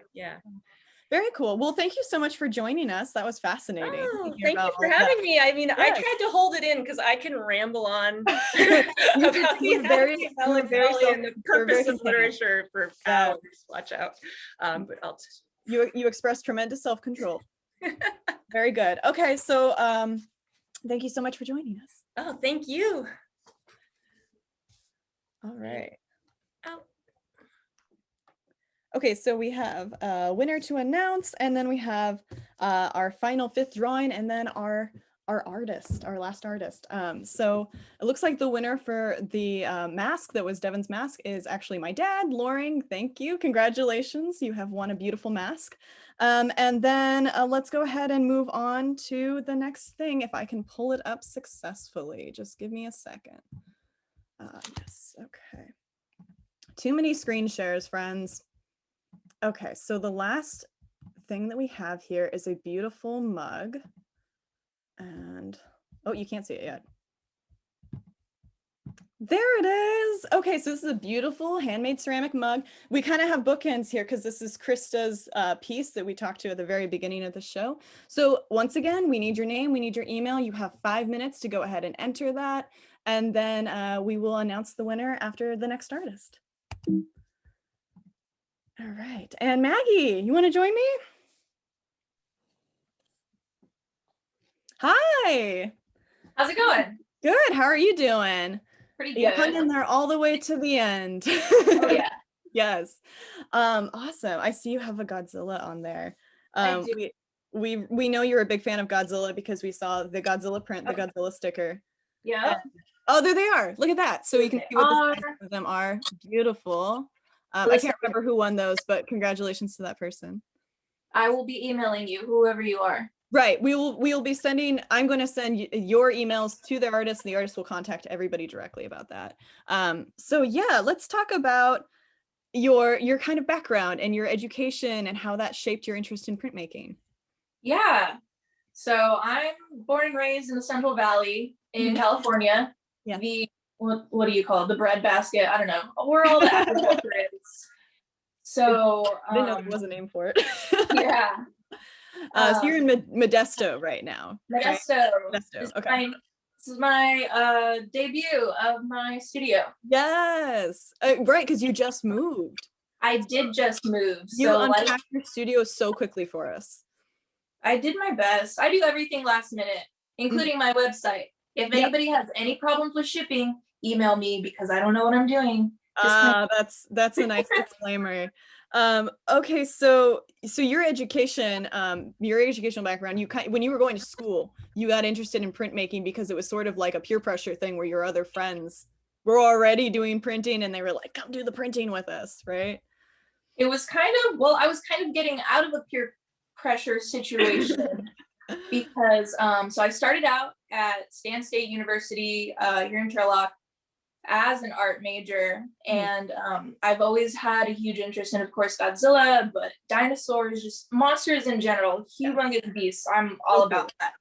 Speaker 1: Very cool. Well, thank you so much for joining us. That was fascinating.
Speaker 5: Oh, thank you for having me. I mean, I tried to hold it in because I can ramble on about the melancholy and the purpose of literature for hours. Watch out. But
Speaker 1: you express tremendous self-control. Very good. Okay, so thank you so much for joining us.
Speaker 5: Oh, thank you.
Speaker 1: All right. Okay, so we have a winner to announce, and then we have our final 5th drawing, and then our last artist. So it looks like the winner for the mask that was Devon's mask is actually my dad, Loring. Thank you. Congratulations. You have won a beautiful mask. And then let's go ahead and move on to the next thing. If I can pull it up successfully, just give me a second. Yes, okay. Too many screen shares, friends. Okay, so the last thing that we have here is a beautiful mug. And, oh, you can't see it yet. There it is. Okay, so this is a beautiful handmade ceramic mug. We kind of have bookends here because this is Krista's piece that we talked to at the very beginning of the show. So once again, we need your name, we need your email. You have 5 minutes to go ahead and enter that. And then we will announce the winner after the next artist. All right, and Maggie, you want to join me? Hi.
Speaker 6: How's it going?
Speaker 1: Good. How are you doing?
Speaker 6: Pretty good.
Speaker 1: You hung in there all the way to the end.
Speaker 6: Oh yeah.
Speaker 1: Yes. Awesome. I see you have a Godzilla on there. We know you're a big fan of Godzilla because we saw the Godzilla print, the Godzilla sticker.
Speaker 6: Yeah.
Speaker 1: Oh, there they are. Look at that. So you can see what the sizes of them are. Beautiful. I can't remember who won those, but congratulations to that person.
Speaker 6: I will be emailing you, whoever you are.
Speaker 1: Right. We'll be sending, I'm going to send your emails to the artist. The artist will contact everybody directly about that. So yeah, let's talk about your kind of background and your education and how that shaped your interest in printmaking.
Speaker 6: Yeah. So I'm born and raised in the Central Valley in California.
Speaker 1: Yeah.
Speaker 6: What do you call it? The breadbasket? I don't know. Where all the agriculture is. So
Speaker 1: I didn't know there was a name for it.
Speaker 6: Yeah.
Speaker 1: So you're in Modesto right now.
Speaker 6: Modesto.
Speaker 1: Right? Modesto.
Speaker 6: This
Speaker 1: Okay.
Speaker 6: this is my debut of my studio.
Speaker 1: Yes. Right, because you just moved.
Speaker 6: I did just move.
Speaker 1: You
Speaker 6: So
Speaker 1: unpacked your studio so quickly for us.
Speaker 6: I did my best. I do everything last minute, including my website. If anybody has any problems with shipping, email me because I don't know what I'm doing.
Speaker 1: That's a nice disclaimer. Okay, so your educational background, when you were going to school, you got interested in printmaking because it was sort of like a peer pressure thing where your other friends were already doing printing and they were like, come do the printing with us, right?
Speaker 6: It was I was kind of getting out of a peer pressure situation because so I started out at Stan State University here in Turlock as an art major, and I've always had a huge interest in, of course, Godzilla, but dinosaurs, just monsters in general, humongous beasts. I'm all about that.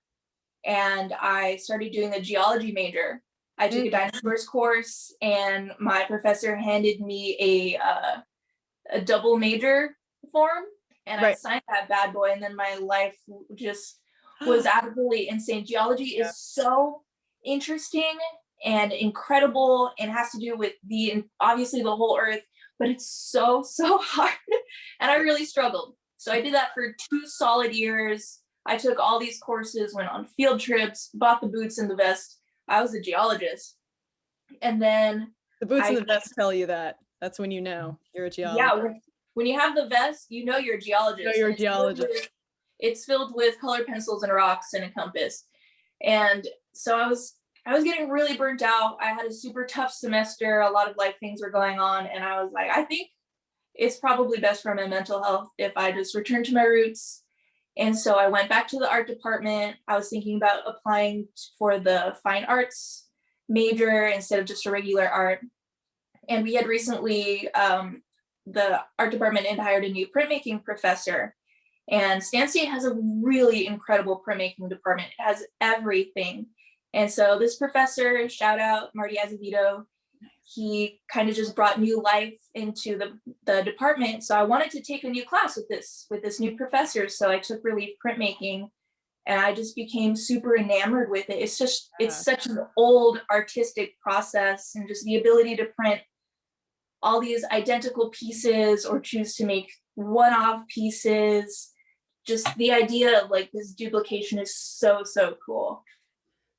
Speaker 6: And I started doing a geology major. I took a dinosaurs course, and my professor handed me a double major form, and I signed that bad boy, and then my life just was absolutely insane. Geology is so interesting and incredible, and has to do with obviously the whole earth, but it's so hard. And I really struggled. So I did that for 2 solid years. I took all these courses, went on field trips, bought the boots and the vest. I was a geologist. And then
Speaker 1: the boots and the vest tell you that. That's when you know you're a geologist.
Speaker 6: Yeah, when you have the vest, you know you're a geologist.
Speaker 1: You know you're a geologist.
Speaker 6: It's filled with colored pencils and rocks and a compass. And so I was getting really burnt out. I had a super tough semester. A lot of life things were going on. And I was like, I think it's probably best for my mental health if I just return to my roots. And so I went back to the art department. I was thinking about applying for the fine arts major instead of just a regular art. And we had recently, the art department had hired a new printmaking professor. And Stan State has a really incredible printmaking department. It has everything. And so this professor, shout out Marty Azevedo, he kind of just brought new life into the department. So I wanted to take a new class with this new professor. So I took Relief Printmaking, and I just became super enamored with it. It's such an old artistic process, and just the ability to print all these identical pieces or choose to make one-off pieces. Just the idea of like this duplication is so cool.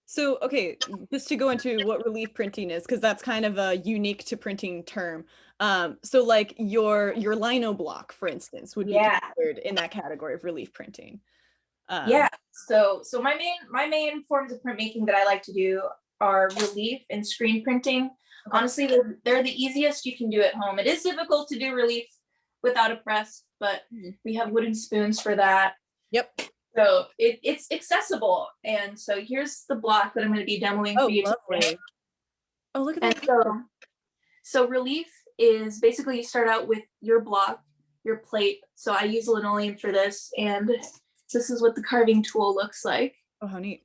Speaker 1: So, okay, just to go into what relief printing is, because that's kind of a unique to printing term. So like your lino block, for instance, would be considered in that category of relief printing.
Speaker 6: So my main forms of printmaking that I like to do are relief and screen printing. Okay. Honestly, they're the easiest you can do at home. It is difficult to do relief without a press, but we have wooden spoons for that.
Speaker 1: Yep.
Speaker 6: So it's accessible. And so here's the block that I'm going to be demoing for you today.
Speaker 1: Oh, look at that.
Speaker 6: And so relief is basically you start out with your block, your plate. So I use linoleum for this, and this is what the carving tool looks like.
Speaker 1: Oh, how neat.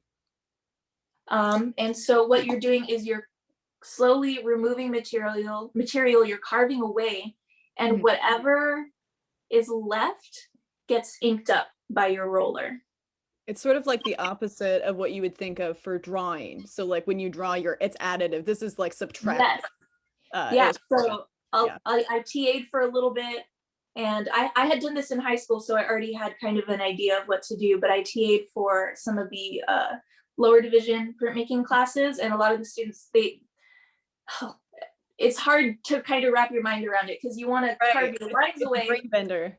Speaker 6: And so what you're doing is you're slowly removing material you're carving away, and whatever is left gets inked up by your roller.
Speaker 1: It's sort of like the opposite of what you would think of for drawing. So like when you draw it's additive. This is like subtract.
Speaker 6: Yes. So I TA'd for a little bit, and I had done this in high school, so I already had kind of an idea of what to do, but I TA'd for some of the lower division printmaking classes, and a lot of the students, it's hard to kind of wrap your mind around it because you want to carve your lines away.
Speaker 1: Bender.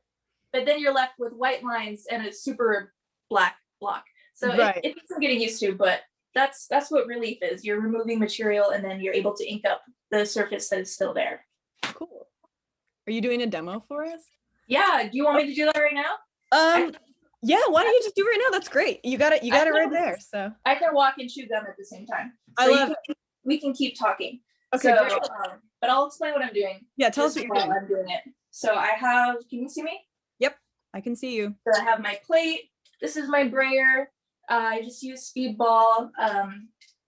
Speaker 6: But then you're left with white lines and a super black block. So it takes some getting used to, but that's what relief is. You're removing material and then you're able to ink up the surface that is still there.
Speaker 1: Cool. Are you doing a demo for us?
Speaker 6: Yeah. Do you want me to do that right now?
Speaker 1: Yeah, why don't you just do it right now? That's great. You got it right there. So
Speaker 6: I can walk and chew gum at the same time. So
Speaker 1: I love it.
Speaker 6: We can keep talking.
Speaker 1: Okay,
Speaker 6: so, but I'll explain what I'm doing.
Speaker 1: Yeah, tell us what you're doing.
Speaker 6: I'm doing it. So I have, can you see me?
Speaker 1: Yep, I can see you.
Speaker 6: So I have my plate. This is my brayer. I just use Speedball.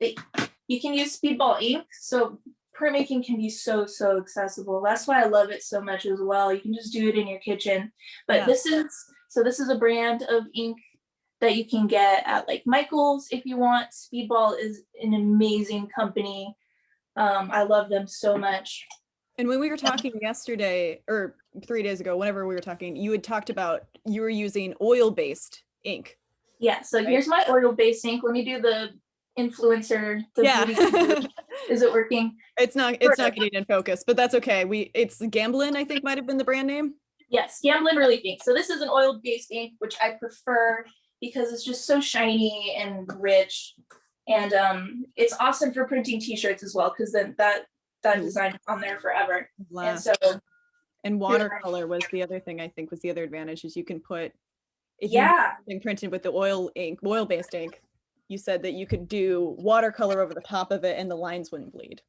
Speaker 6: You can use Speedball ink. So printmaking can be so accessible. That's why I love it so much as well. You can just do it in your kitchen. But this is a brand of ink that you can get at like Michael's if you want. Speedball is an amazing company. I love them so much.
Speaker 1: And when we were talking yesterday or 3 days ago, whenever we were talking, you had talked about you were using oil-based ink.
Speaker 6: Yeah, so here's my oil-based ink. Let me do the influencer. Beauty. Is it working?
Speaker 1: It's not getting in focus, but that's okay. It's Gamblin, I think might have been the brand name.
Speaker 6: Yes, Gamblin Relief Ink. So this is an oil-based ink, which I prefer because it's just so shiny and rich. And it's awesome for printing t-shirts as well, because then that design is on there forever. And
Speaker 1: watercolor was the other thing I think was the other advantage, is you can put, if you printed with the oil-based ink, you said that you could do watercolor over the top of it and the lines wouldn't bleed.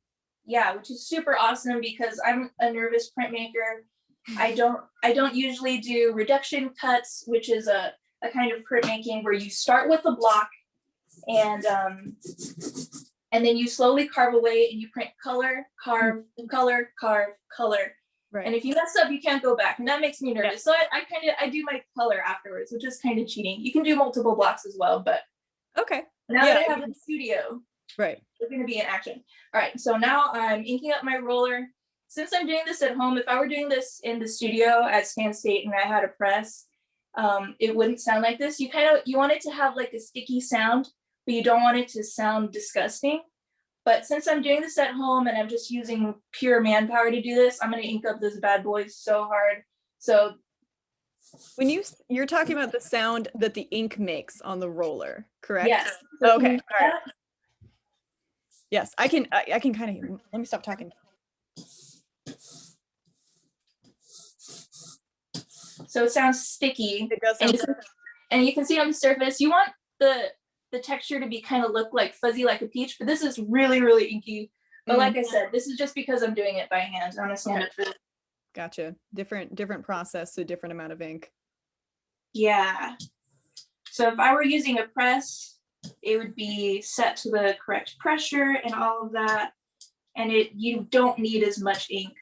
Speaker 6: Yeah, which is super awesome because I'm a nervous printmaker. I don't usually do reduction cuts, which is a kind of printmaking where you start with a block and then you slowly carve away and you print color, carve, color, carve, color.
Speaker 1: Right.
Speaker 6: And if you mess up, you can't go back, and that makes me nervous. So I do my color afterwards, which is kind of cheating. You can do multiple blocks as well, but
Speaker 1: okay.
Speaker 6: Now that I have the studio,
Speaker 1: right,
Speaker 6: we're going to be in action. All right, so now I'm inking up my roller. Since I'm doing this at home, if I were doing this in the studio at Stan State and I had a press, it wouldn't sound like this. You want it to have like a sticky sound, but you don't want it to sound disgusting. But since I'm doing this at home and I'm just using pure manpower to do this, I'm going to ink up this bad boy so hard. So
Speaker 1: when you're talking about the sound that the ink makes on the roller, correct?
Speaker 6: Yes.
Speaker 1: Okay. All right. Yes, I can kind of, let me stop talking.
Speaker 6: So it sounds sticky.
Speaker 1: It does sound
Speaker 6: and you can see on the surface, you want the texture to be kind of look like fuzzy like a peach, but this is really, really inky. But like I said, this is just because I'm doing it by hand. I'm gonna stand up for this.
Speaker 1: Gotcha. Different process, so different amount of ink.
Speaker 6: Yeah. So if I were using a press, it would be set to the correct pressure and all of that. And you don't need as much ink.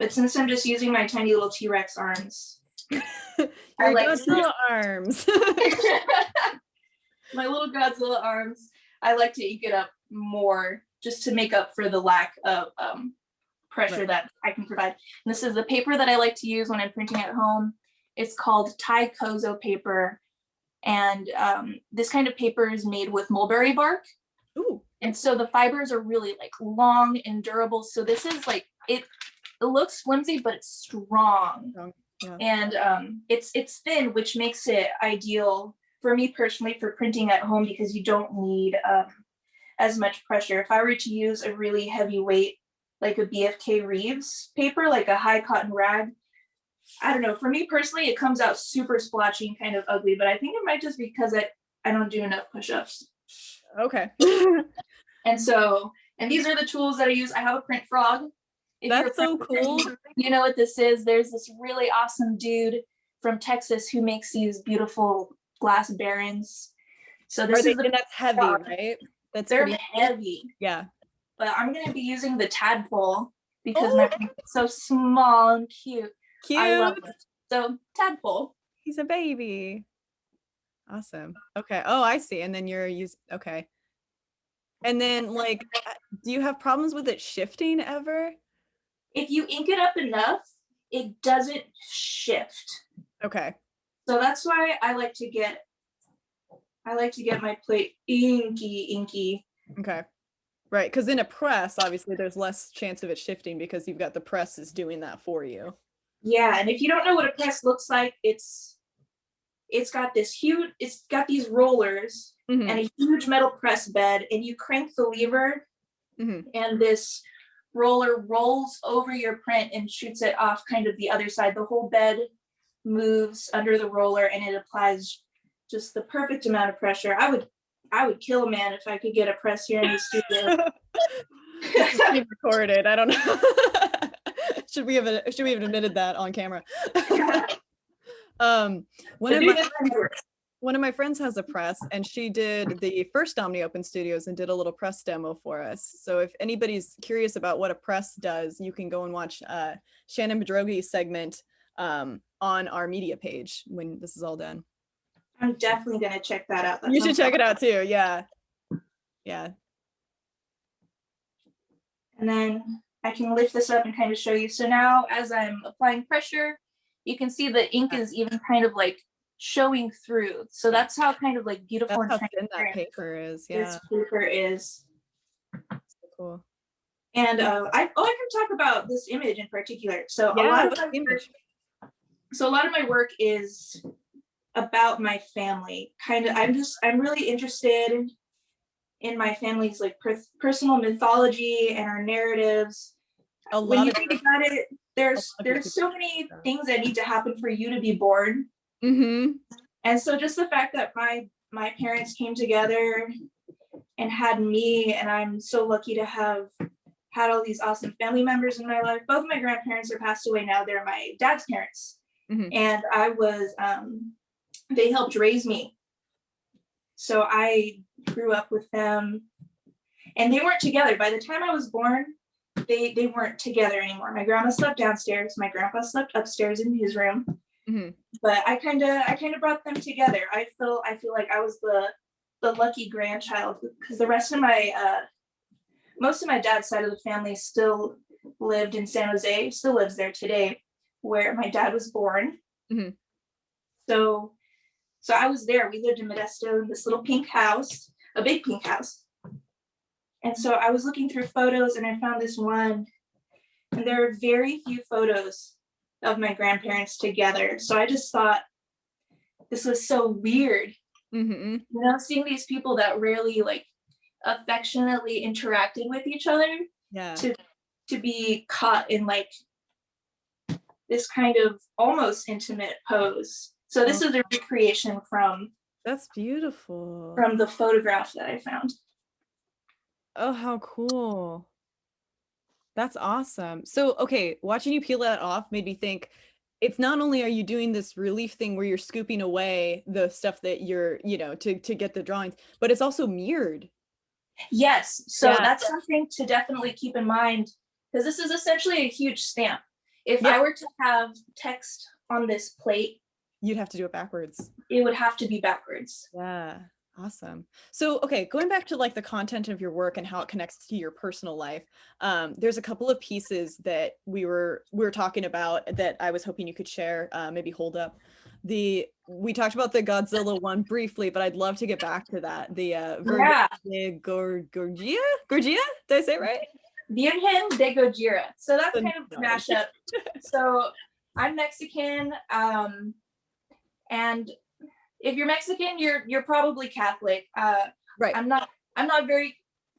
Speaker 6: But since I'm just using my tiny little T-Rex arms,
Speaker 1: Your Godzilla arms.
Speaker 6: My little Godzilla arms, I like to ink it up more just to make up for the lack of pressure that I can provide. And this is the paper that I like to use when I'm printing at home. It's called Thai Kozo paper. And this kind of paper is made with mulberry bark.
Speaker 1: Ooh. And
Speaker 6: so the fibers are really like long and durable. So this is like, it looks flimsy, but it's strong.
Speaker 1: Yeah.
Speaker 6: And it's thin, which makes it ideal for me personally for printing at home because you don't need as much pressure. If I were to use a really heavy weight, like a BFK Reeves paper, like a high cotton rag, I don't know, for me personally, it comes out super splotchy and kind of ugly, but I think it might just be because I don't do enough push-ups.
Speaker 1: Okay.
Speaker 6: And these are the tools that I use. I have a print frog.
Speaker 1: That's so cool.
Speaker 6: You know what this is? There's this really awesome dude from Texas who makes these beautiful glass barons. So this
Speaker 1: that's heavy, right?
Speaker 6: They're heavy.
Speaker 1: Yeah.
Speaker 6: But I'm gonna be using the tadpole because my print is so small and cute. I love it. So tadpole.
Speaker 1: He's a baby. Awesome. Okay. Oh, I see. And then okay. And then like, do you have problems with it shifting ever?
Speaker 6: If you ink it up enough, it doesn't shift.
Speaker 1: Okay.
Speaker 6: So that's why I like to get my plate inky.
Speaker 1: Okay. Right. Because in a press, obviously there's less chance of it shifting because you've got the presses doing that for you.
Speaker 6: Yeah. And if you don't know what a press looks like, it's got these rollers and a huge metal press bed, and you crank the lever and this roller rolls over your print and shoots it off kind of the other side. The whole bed moves under the roller and it applies just the perfect amount of pressure. I would kill a man if I could get a press here in the studio.
Speaker 1: Recorded. I don't know. Should we have one one of my friends has a press, and she did the first Omni Open Studios and did a little press demo for us. So if anybody's curious about what a press does, you can go and watch Shannon Bedrogi's segment on our media page when this is all done.
Speaker 6: I'm definitely gonna check that out.
Speaker 1: You should check it out too. Yeah. Yeah.
Speaker 6: And then I can lift this up and kind of show you. So now as I'm applying pressure, you can see the ink is even kind of like showing through. So that's how kind of like beautiful
Speaker 1: That's
Speaker 6: and
Speaker 1: how thin that
Speaker 6: transparent
Speaker 1: paper is. Yeah.
Speaker 6: this paper is.
Speaker 1: So cool.
Speaker 6: And I can talk about this image in particular. So
Speaker 1: Yeah,
Speaker 6: a lot of
Speaker 1: what's
Speaker 6: my
Speaker 1: the
Speaker 6: work,
Speaker 1: image?
Speaker 6: so a lot of my work is about my family. Kind of, I'm really interested in my family's like personal mythology and our narratives. When you think about it, there's so many things that need to happen for you to be born.
Speaker 1: Mm-hmm.
Speaker 6: And so just the fact that my parents came together and had me, and I'm so lucky to have had all these awesome family members in my life. Both my grandparents are passed away now. They're my dad's parents.
Speaker 1: Mm-hmm.
Speaker 6: And I was, they helped raise me. So I grew up with them, and they weren't together. By the time I was born, they weren't together anymore. My grandma slept downstairs. My grandpa slept upstairs in his room.
Speaker 1: Mm-hmm.
Speaker 6: But I kind of brought them together. I feel like I was the lucky grandchild, because the rest of my most of my dad's side of the family still lived in San Jose, still lives there today, where my dad was born.
Speaker 1: Mm-hmm.
Speaker 6: So I was there. We lived in Modesto in this little pink house, a big pink house. And so I was looking through photos, and I found this one, and there are very few photos of my grandparents together. So I just thought this was so weird.
Speaker 1: Mm-hmm.
Speaker 6: You know, seeing these people that really like affectionately interacted with each other,
Speaker 1: Yeah.
Speaker 6: to be caught in like this kind of almost intimate pose. So this is a recreation from
Speaker 1: That's beautiful.
Speaker 6: From the photograph that I found.
Speaker 1: Oh, how cool. That's awesome. So, okay, watching you peel that off made me think, it's not only are you doing this relief thing where you're scooping away the stuff that you're, to get the drawings, but it's also mirrored.
Speaker 6: Yes. So
Speaker 1: Yeah.
Speaker 6: that's something to definitely keep in mind, because this is essentially a huge stamp. If I were to have text on this plate,
Speaker 1: you'd have to do it backwards.
Speaker 6: It would have to be backwards.
Speaker 1: Yeah. Awesome. So, okay, going back to like the content of your work and how it connects to your personal life, there's a couple of pieces that we were talking about that I was hoping you could share, maybe hold up. We talked about the Godzilla one briefly, but I'd love to get back to that. The Virgen de Gorgia? Did I say it right?
Speaker 6: Virgen de Gojira. So that's kind of a mashup. So I'm Mexican, and if you're Mexican, you're probably Catholic.
Speaker 1: Right.
Speaker 6: I'm not very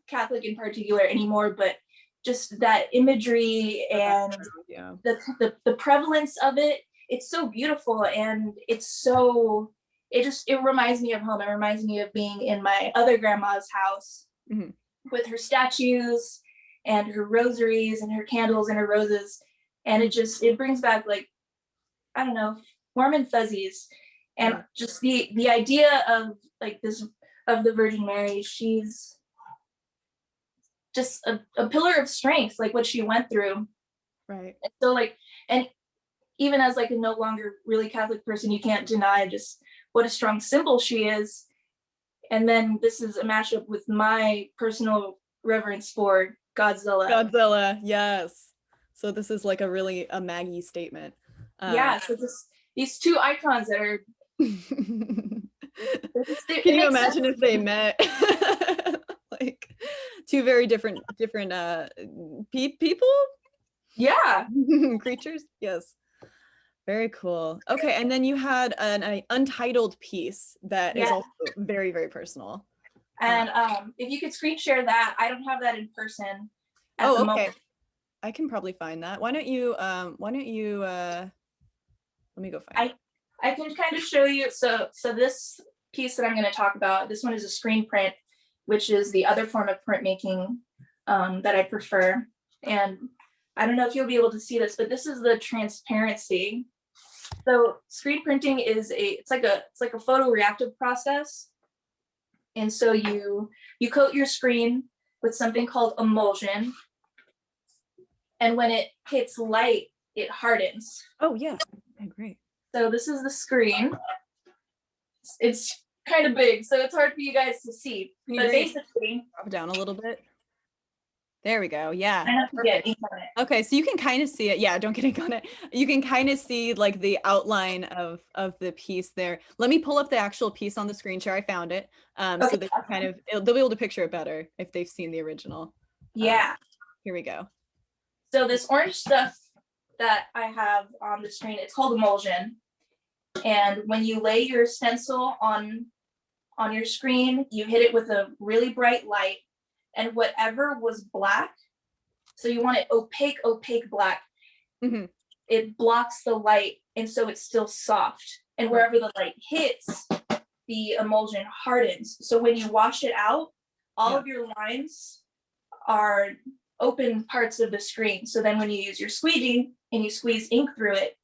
Speaker 6: Catholic in particular anymore, but just that imagery and the prevalence of it, it's so beautiful, and it reminds me of home. It reminds me of being in my other grandma's house with her statues and her rosaries and her candles and her roses, and it brings back, like, I don't know, warm and fuzzies. And just the idea of like this, of the Virgin Mary, she's just a pillar of strength, like what she went through.
Speaker 1: Right.
Speaker 6: And so like, and even as like a no longer really Catholic person, you can't deny just what a strong symbol she is. And then this is a mashup with my personal reverence for Godzilla.
Speaker 1: Godzilla, yes. So this is like a Maggie statement.
Speaker 6: Yeah, so these two icons that are
Speaker 1: Can you imagine if they met? Like two very different people?
Speaker 6: Yeah.
Speaker 1: Creatures? Yes. Very cool. Okay, and then you had an untitled piece that is also very, very personal.
Speaker 6: And if you could screen share that, I don't have that in person at the moment.
Speaker 1: I can probably find that. Why don't you let me go find it.
Speaker 6: I can kind of show you. So this piece that I'm going to talk about, this one is a screen print, which is the other form of printmaking that I prefer. And I don't know if you'll be able to see this, but this is the transparency So screen printing is it's like a photoreactive process. And so you coat your screen with something called emulsion. And when it hits light, it hardens.
Speaker 1: Oh yeah. Okay, great.
Speaker 6: So this is the screen. It's kind of big, so it's hard for you guys to see. But basically,
Speaker 1: drop it down a little bit. There we go. Yeah.
Speaker 6: I have to get ink on it.
Speaker 1: Okay, so you can kind of see it. Yeah, don't get ink on it. You can kind of see like the outline of the piece there. Let me pull up the actual piece on the screen share. I found it.
Speaker 6: Okay.
Speaker 1: So they can kind of they'll be able to picture it better if they've seen the original.
Speaker 6: Yeah.
Speaker 1: Here we go.
Speaker 6: So this orange stuff that I have on the screen, it's called emulsion. And when you lay your stencil on your screen, you hit it with a really bright light, and whatever was black, so you want it opaque black, it blocks the light, and so it's still soft. And wherever the light hits, the emulsion hardens. So when you wash it out, all of your lines are open parts of the screen. So then when you use your squeegee and you squeeze ink through it,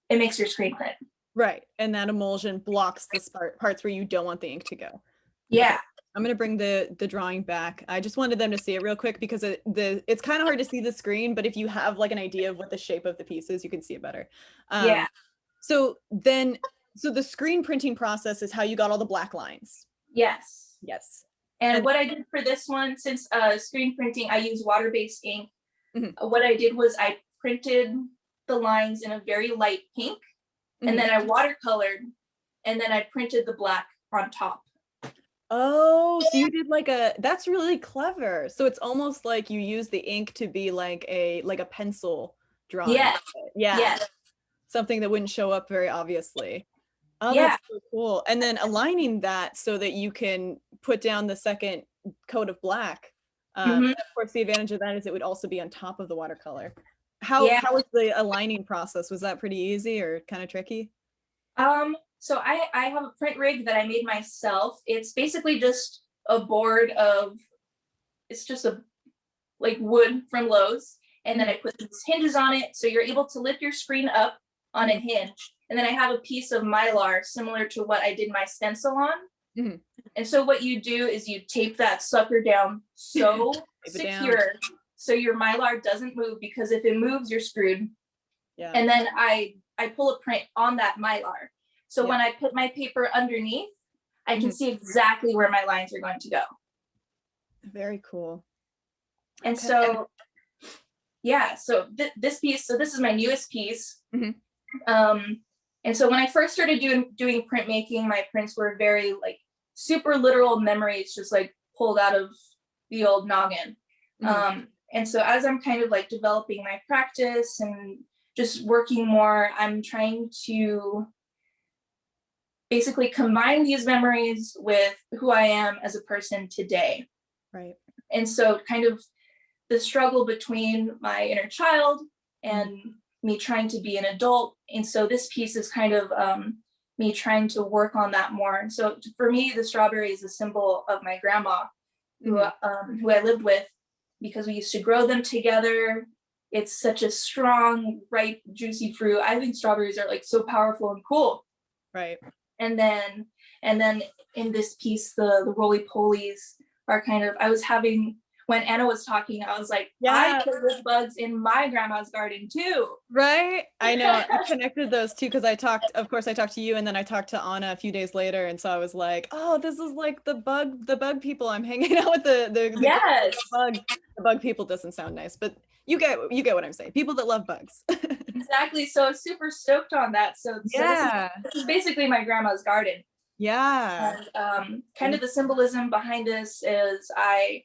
Speaker 6: it makes your screen print.
Speaker 1: Right. And that emulsion blocks the parts where you don't want the ink to go.
Speaker 6: Yeah.
Speaker 1: I'm going to bring the drawing back. I just wanted them to see it real quick because it's kind of hard to see the screen, but if you have like an idea of what the shape of the piece is, you can see it better.
Speaker 6: Yeah.
Speaker 1: So the screen printing process is how you got all the black lines.
Speaker 6: Yes.
Speaker 1: Yes.
Speaker 6: And what I did for this one, since screen printing, I use water-based ink. What I did was I printed the lines in a very light pink, and then I watercolored, and then I printed the black on top.
Speaker 1: Oh, so you did that's really clever. So it's almost like you use the ink to be like a pencil drawing.
Speaker 6: Yeah.
Speaker 1: Yeah. Something that wouldn't show up very obviously. Oh,
Speaker 6: Yeah.
Speaker 1: That's so cool. And then aligning that so that you can put down the second coat of black. Of course, the advantage of that is it would also be on top of the watercolor. How was the aligning process? Was that pretty easy or kind of tricky?
Speaker 6: So I have a print rig that I made myself. It's basically just a board it's just a like wood from Lowe's. And then I put these hinges on it. So you're able to lift your screen up on a hinge. And then I have a piece of Mylar similar to what I did my stencil on. And so what you do is you tape that sucker down so secure so your Mylar doesn't move, because if it moves, you're screwed. Yeah. And then I pull a print on that Mylar. So when I put my paper underneath, I can see exactly where my lines are going to go.
Speaker 1: Very cool.
Speaker 6: And so, so this piece, so this is my newest piece. And so when I first started doing printmaking, my prints were very like super literal memories, just like pulled out of the old noggin. And so as I'm kind of like developing my practice and just working more, I'm trying to basically combine these memories with who I am as a person today.
Speaker 1: Right.
Speaker 6: And so kind of the struggle between my inner child and me trying to be an adult. And so this piece is kind of me trying to work on that more. And so for me, the strawberry is a symbol of my grandma, who I lived with, because we used to grow them together. It's such a strong, ripe, juicy fruit. I think strawberries are like so powerful and cool.
Speaker 1: Right.
Speaker 6: And then in this piece, the roly-polies are kind of, when Anna was talking, I was like, I put those bugs in my grandma's garden too.
Speaker 1: Right. I know. I connected those two because I talked to you, and then I talked to Anna a few days later. And so I was like, oh, this is like the bug people. I'm hanging out with the bug people. Doesn't sound nice, but you get what I'm saying. People that love bugs.
Speaker 6: Exactly. So I'm super stoked on that. So this is basically my grandma's garden.
Speaker 1: Yeah.
Speaker 6: And kind of the symbolism behind this is I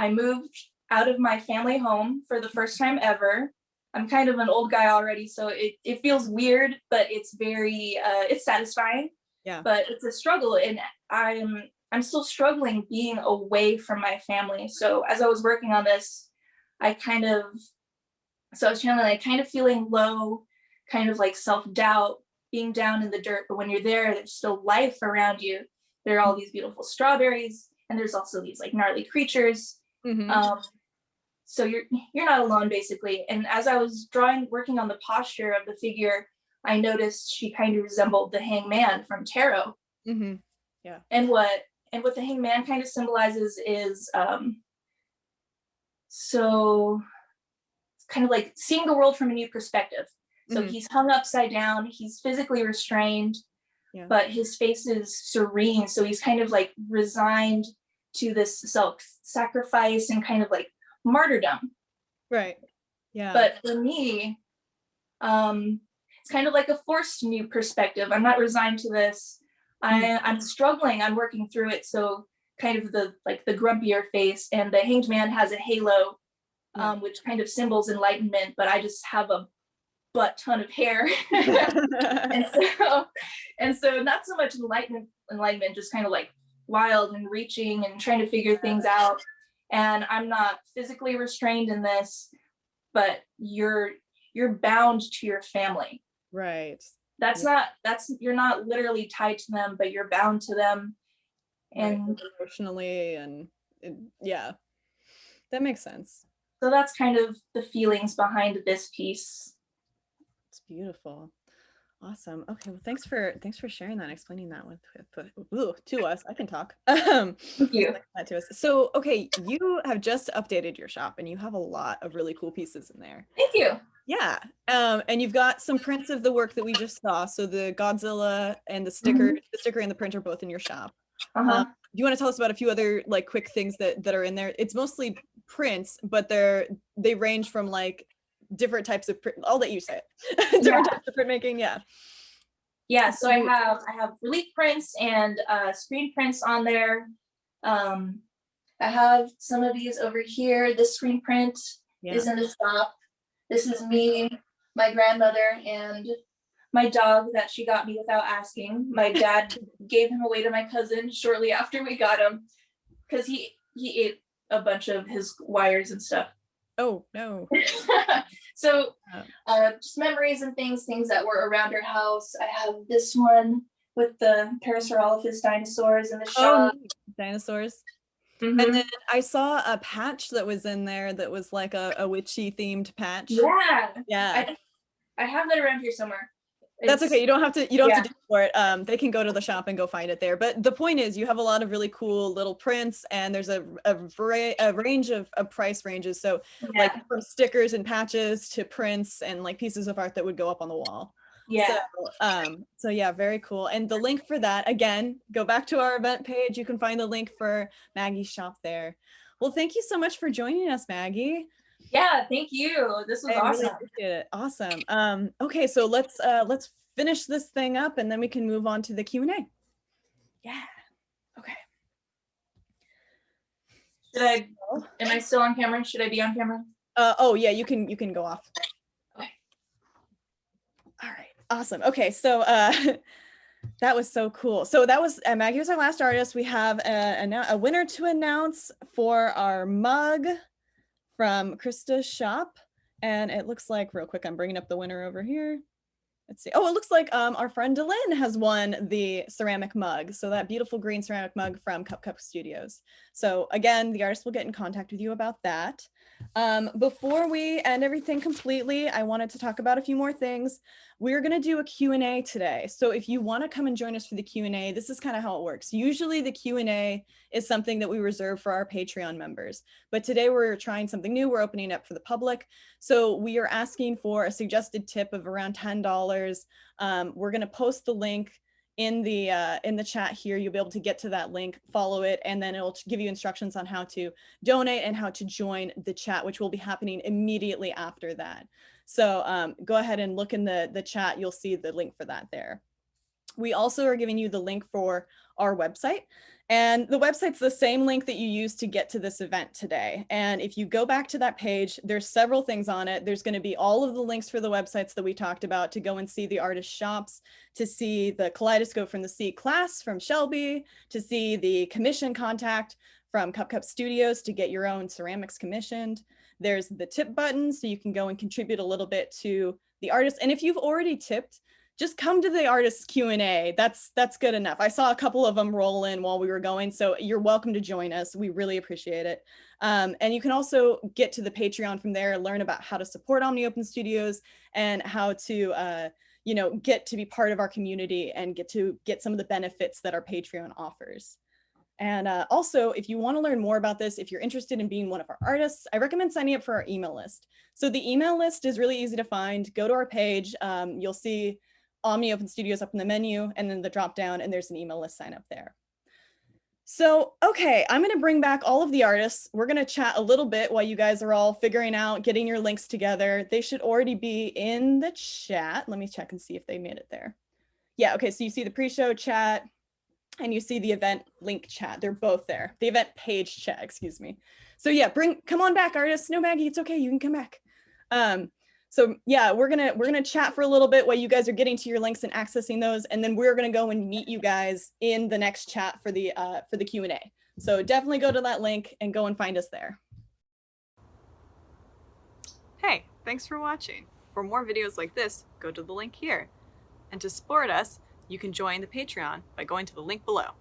Speaker 6: moved out of my family home for the first time ever. I'm kind of an old guy already, so it feels weird, but it's very it's satisfying. Yeah. But it's a struggle, and I'm still struggling being away from my family. So as I was working on this, I was kind of feeling low, kind of like self-doubt, being down in the dirt. But when you're there, there's still life around you. There are all these beautiful strawberries, and there's also these like gnarly creatures. So you're not alone, basically. And as I was working on the posture of the figure, I noticed she kind of resembled the hangman from tarot.
Speaker 1: Mm-hmm. Yeah.
Speaker 6: And what the hangman kind of symbolizes is so kind of like seeing the world from a new perspective. So he's hung upside down, he's physically restrained, but his face is serene. So he's kind of like resigned to this self-sacrifice and kind of like martyrdom.
Speaker 1: Right. Yeah.
Speaker 6: But for me, it's kind of like a forced new perspective. I'm not resigned to this. I'm struggling, I'm working through it. So kind of the grumpier face, and the hanged man has a halo, which kind of symbols enlightenment, but I just have a butt ton of hair. and so not so much enlightenment, just kind of like wild and reaching and trying to figure things out. And I'm not physically restrained in this, but you're bound to your family.
Speaker 1: Right.
Speaker 6: You're not literally tied to them, but you're bound to them. And
Speaker 1: right. Emotionally, and yeah, that makes sense.
Speaker 6: So that's kind of the feelings behind this piece.
Speaker 1: It's beautiful. Awesome. Okay, well, thanks for sharing that and explaining that to us. I can talk.
Speaker 6: Thank you.
Speaker 1: That to us. So, okay, you have just updated your shop, and you have a lot of really cool pieces in there.
Speaker 6: Thank you.
Speaker 1: Yeah, and you've got some prints of the work that we just saw. So the Godzilla and the sticker, the sticker and the print are both in your shop. Do you want to tell us about a few other like quick things that are in there? It's mostly prints, but they range from like different types of print. I'll let you say it. Different types of printmaking.
Speaker 6: Yeah. So I have relief prints and screen prints on there. I have some of these over here. This screen print is in the shop. This is me, my grandmother, and my dog that she got me without asking. My dad gave him away to my cousin shortly after we got him because he ate a bunch of his wires and stuff.
Speaker 1: Oh, no.
Speaker 6: So just memories and things that were around our house. I have this one with the Parasaurolophus dinosaurs in the shop.
Speaker 1: Oh, dinosaurs. And then I saw a patch that was in there that was like a witchy themed patch.
Speaker 6: Yeah. I have that around here somewhere.
Speaker 1: That's okay. You don't have to do it for it. They can go to the shop and go find it there. But the point is, you have a lot of really cool little prints, and there's a range of price ranges. So like from stickers and patches to prints and like pieces of art that would go up on the wall.
Speaker 6: Yeah.
Speaker 1: So yeah, very cool. And the link for that, again, go back to our event page. You can find the link for Maggie's shop there. Well, thank you so much for joining us, Maggie.
Speaker 6: Yeah, thank you. This was awesome.
Speaker 1: Really appreciate it. Awesome. Okay, so let's finish this thing up, and then we can move on to the Q&A. Yeah. Okay.
Speaker 6: Am I still on camera? Should I be on camera?
Speaker 1: Oh yeah, you can go off.
Speaker 6: Okay.
Speaker 1: All right. Awesome. Okay, so that was so cool. So that was Maggie was our last artist. We have a winner to announce for our mug from Krista's shop, and it looks like, real quick, I'm bringing up the winner over here. Let's see. Oh, it looks like our friend Delyn has won the ceramic mug. So that beautiful green ceramic mug from Cup Studios. So again, the artist will get in contact with you about that. Before we end everything completely, I wanted to talk about a few more things. We're going to do a Q&A today. So if you want to come and join us for the Q&A, this is kind of how it works. Usually the Q&A is something that we reserve for our Patreon members. But today we're trying something new. We're opening up for the public. So we are asking for a suggested tip of around $10. We're going to post the link in the chat here. You'll be able to get to that link, follow it, and then it'll give you instructions on how to donate and how to join the chat, which will be happening immediately after that. So go ahead and look in the chat. You'll see the link for that there. We also are giving you the link for our website. And the website's the same link that you used to get to this event today. And if you go back to that page, there's several things on it. There's going to be all of the links for the websites that we talked about to go and see the artist shops, to see the Kaleidoscope from the C class from Shelby, to see the commission contact from Cup Studios to get your own ceramics commissioned. There's the tip button, so you can go and contribute a little bit to the artist. And if you've already tipped, just come to the artist's Q&A. That's good enough. I saw a couple of them roll in while we were going, so you're welcome to join us. We really appreciate it. And you can also get to the Patreon from there, learn about how to support Omni Open Studios and how to you know, get to be part of our community and get some of the benefits that our Patreon offers. And also, if you want to learn more about this, if you're interested in being one of our artists, I recommend signing up for our email list. So the email list is really easy to find. Go to our page. You'll see Omni Open Studios up in the menu, and then the drop down, and there's an email list sign up there. So, okay, I'm going to bring back all of the artists. We're going to chat a little bit while you guys are all figuring out, getting your links together. They should already be in the chat. Let me check and see if they made it there. Yeah, okay, so you see the pre-show chat and you see the event link chat. They're both there. The event page chat, excuse me. So yeah, come on back, artists. No, Maggie, it's okay, you can come back. So yeah, we're gonna chat for a little bit while you guys are getting to your links and accessing those, and then we're gonna go and meet you guys in the next chat for the Q&A. So definitely go to that link and go and find us there.
Speaker 7: Hey, thanks for watching. For more videos like this, go to the link here. And to support us, you can join the Patreon by going to the link below.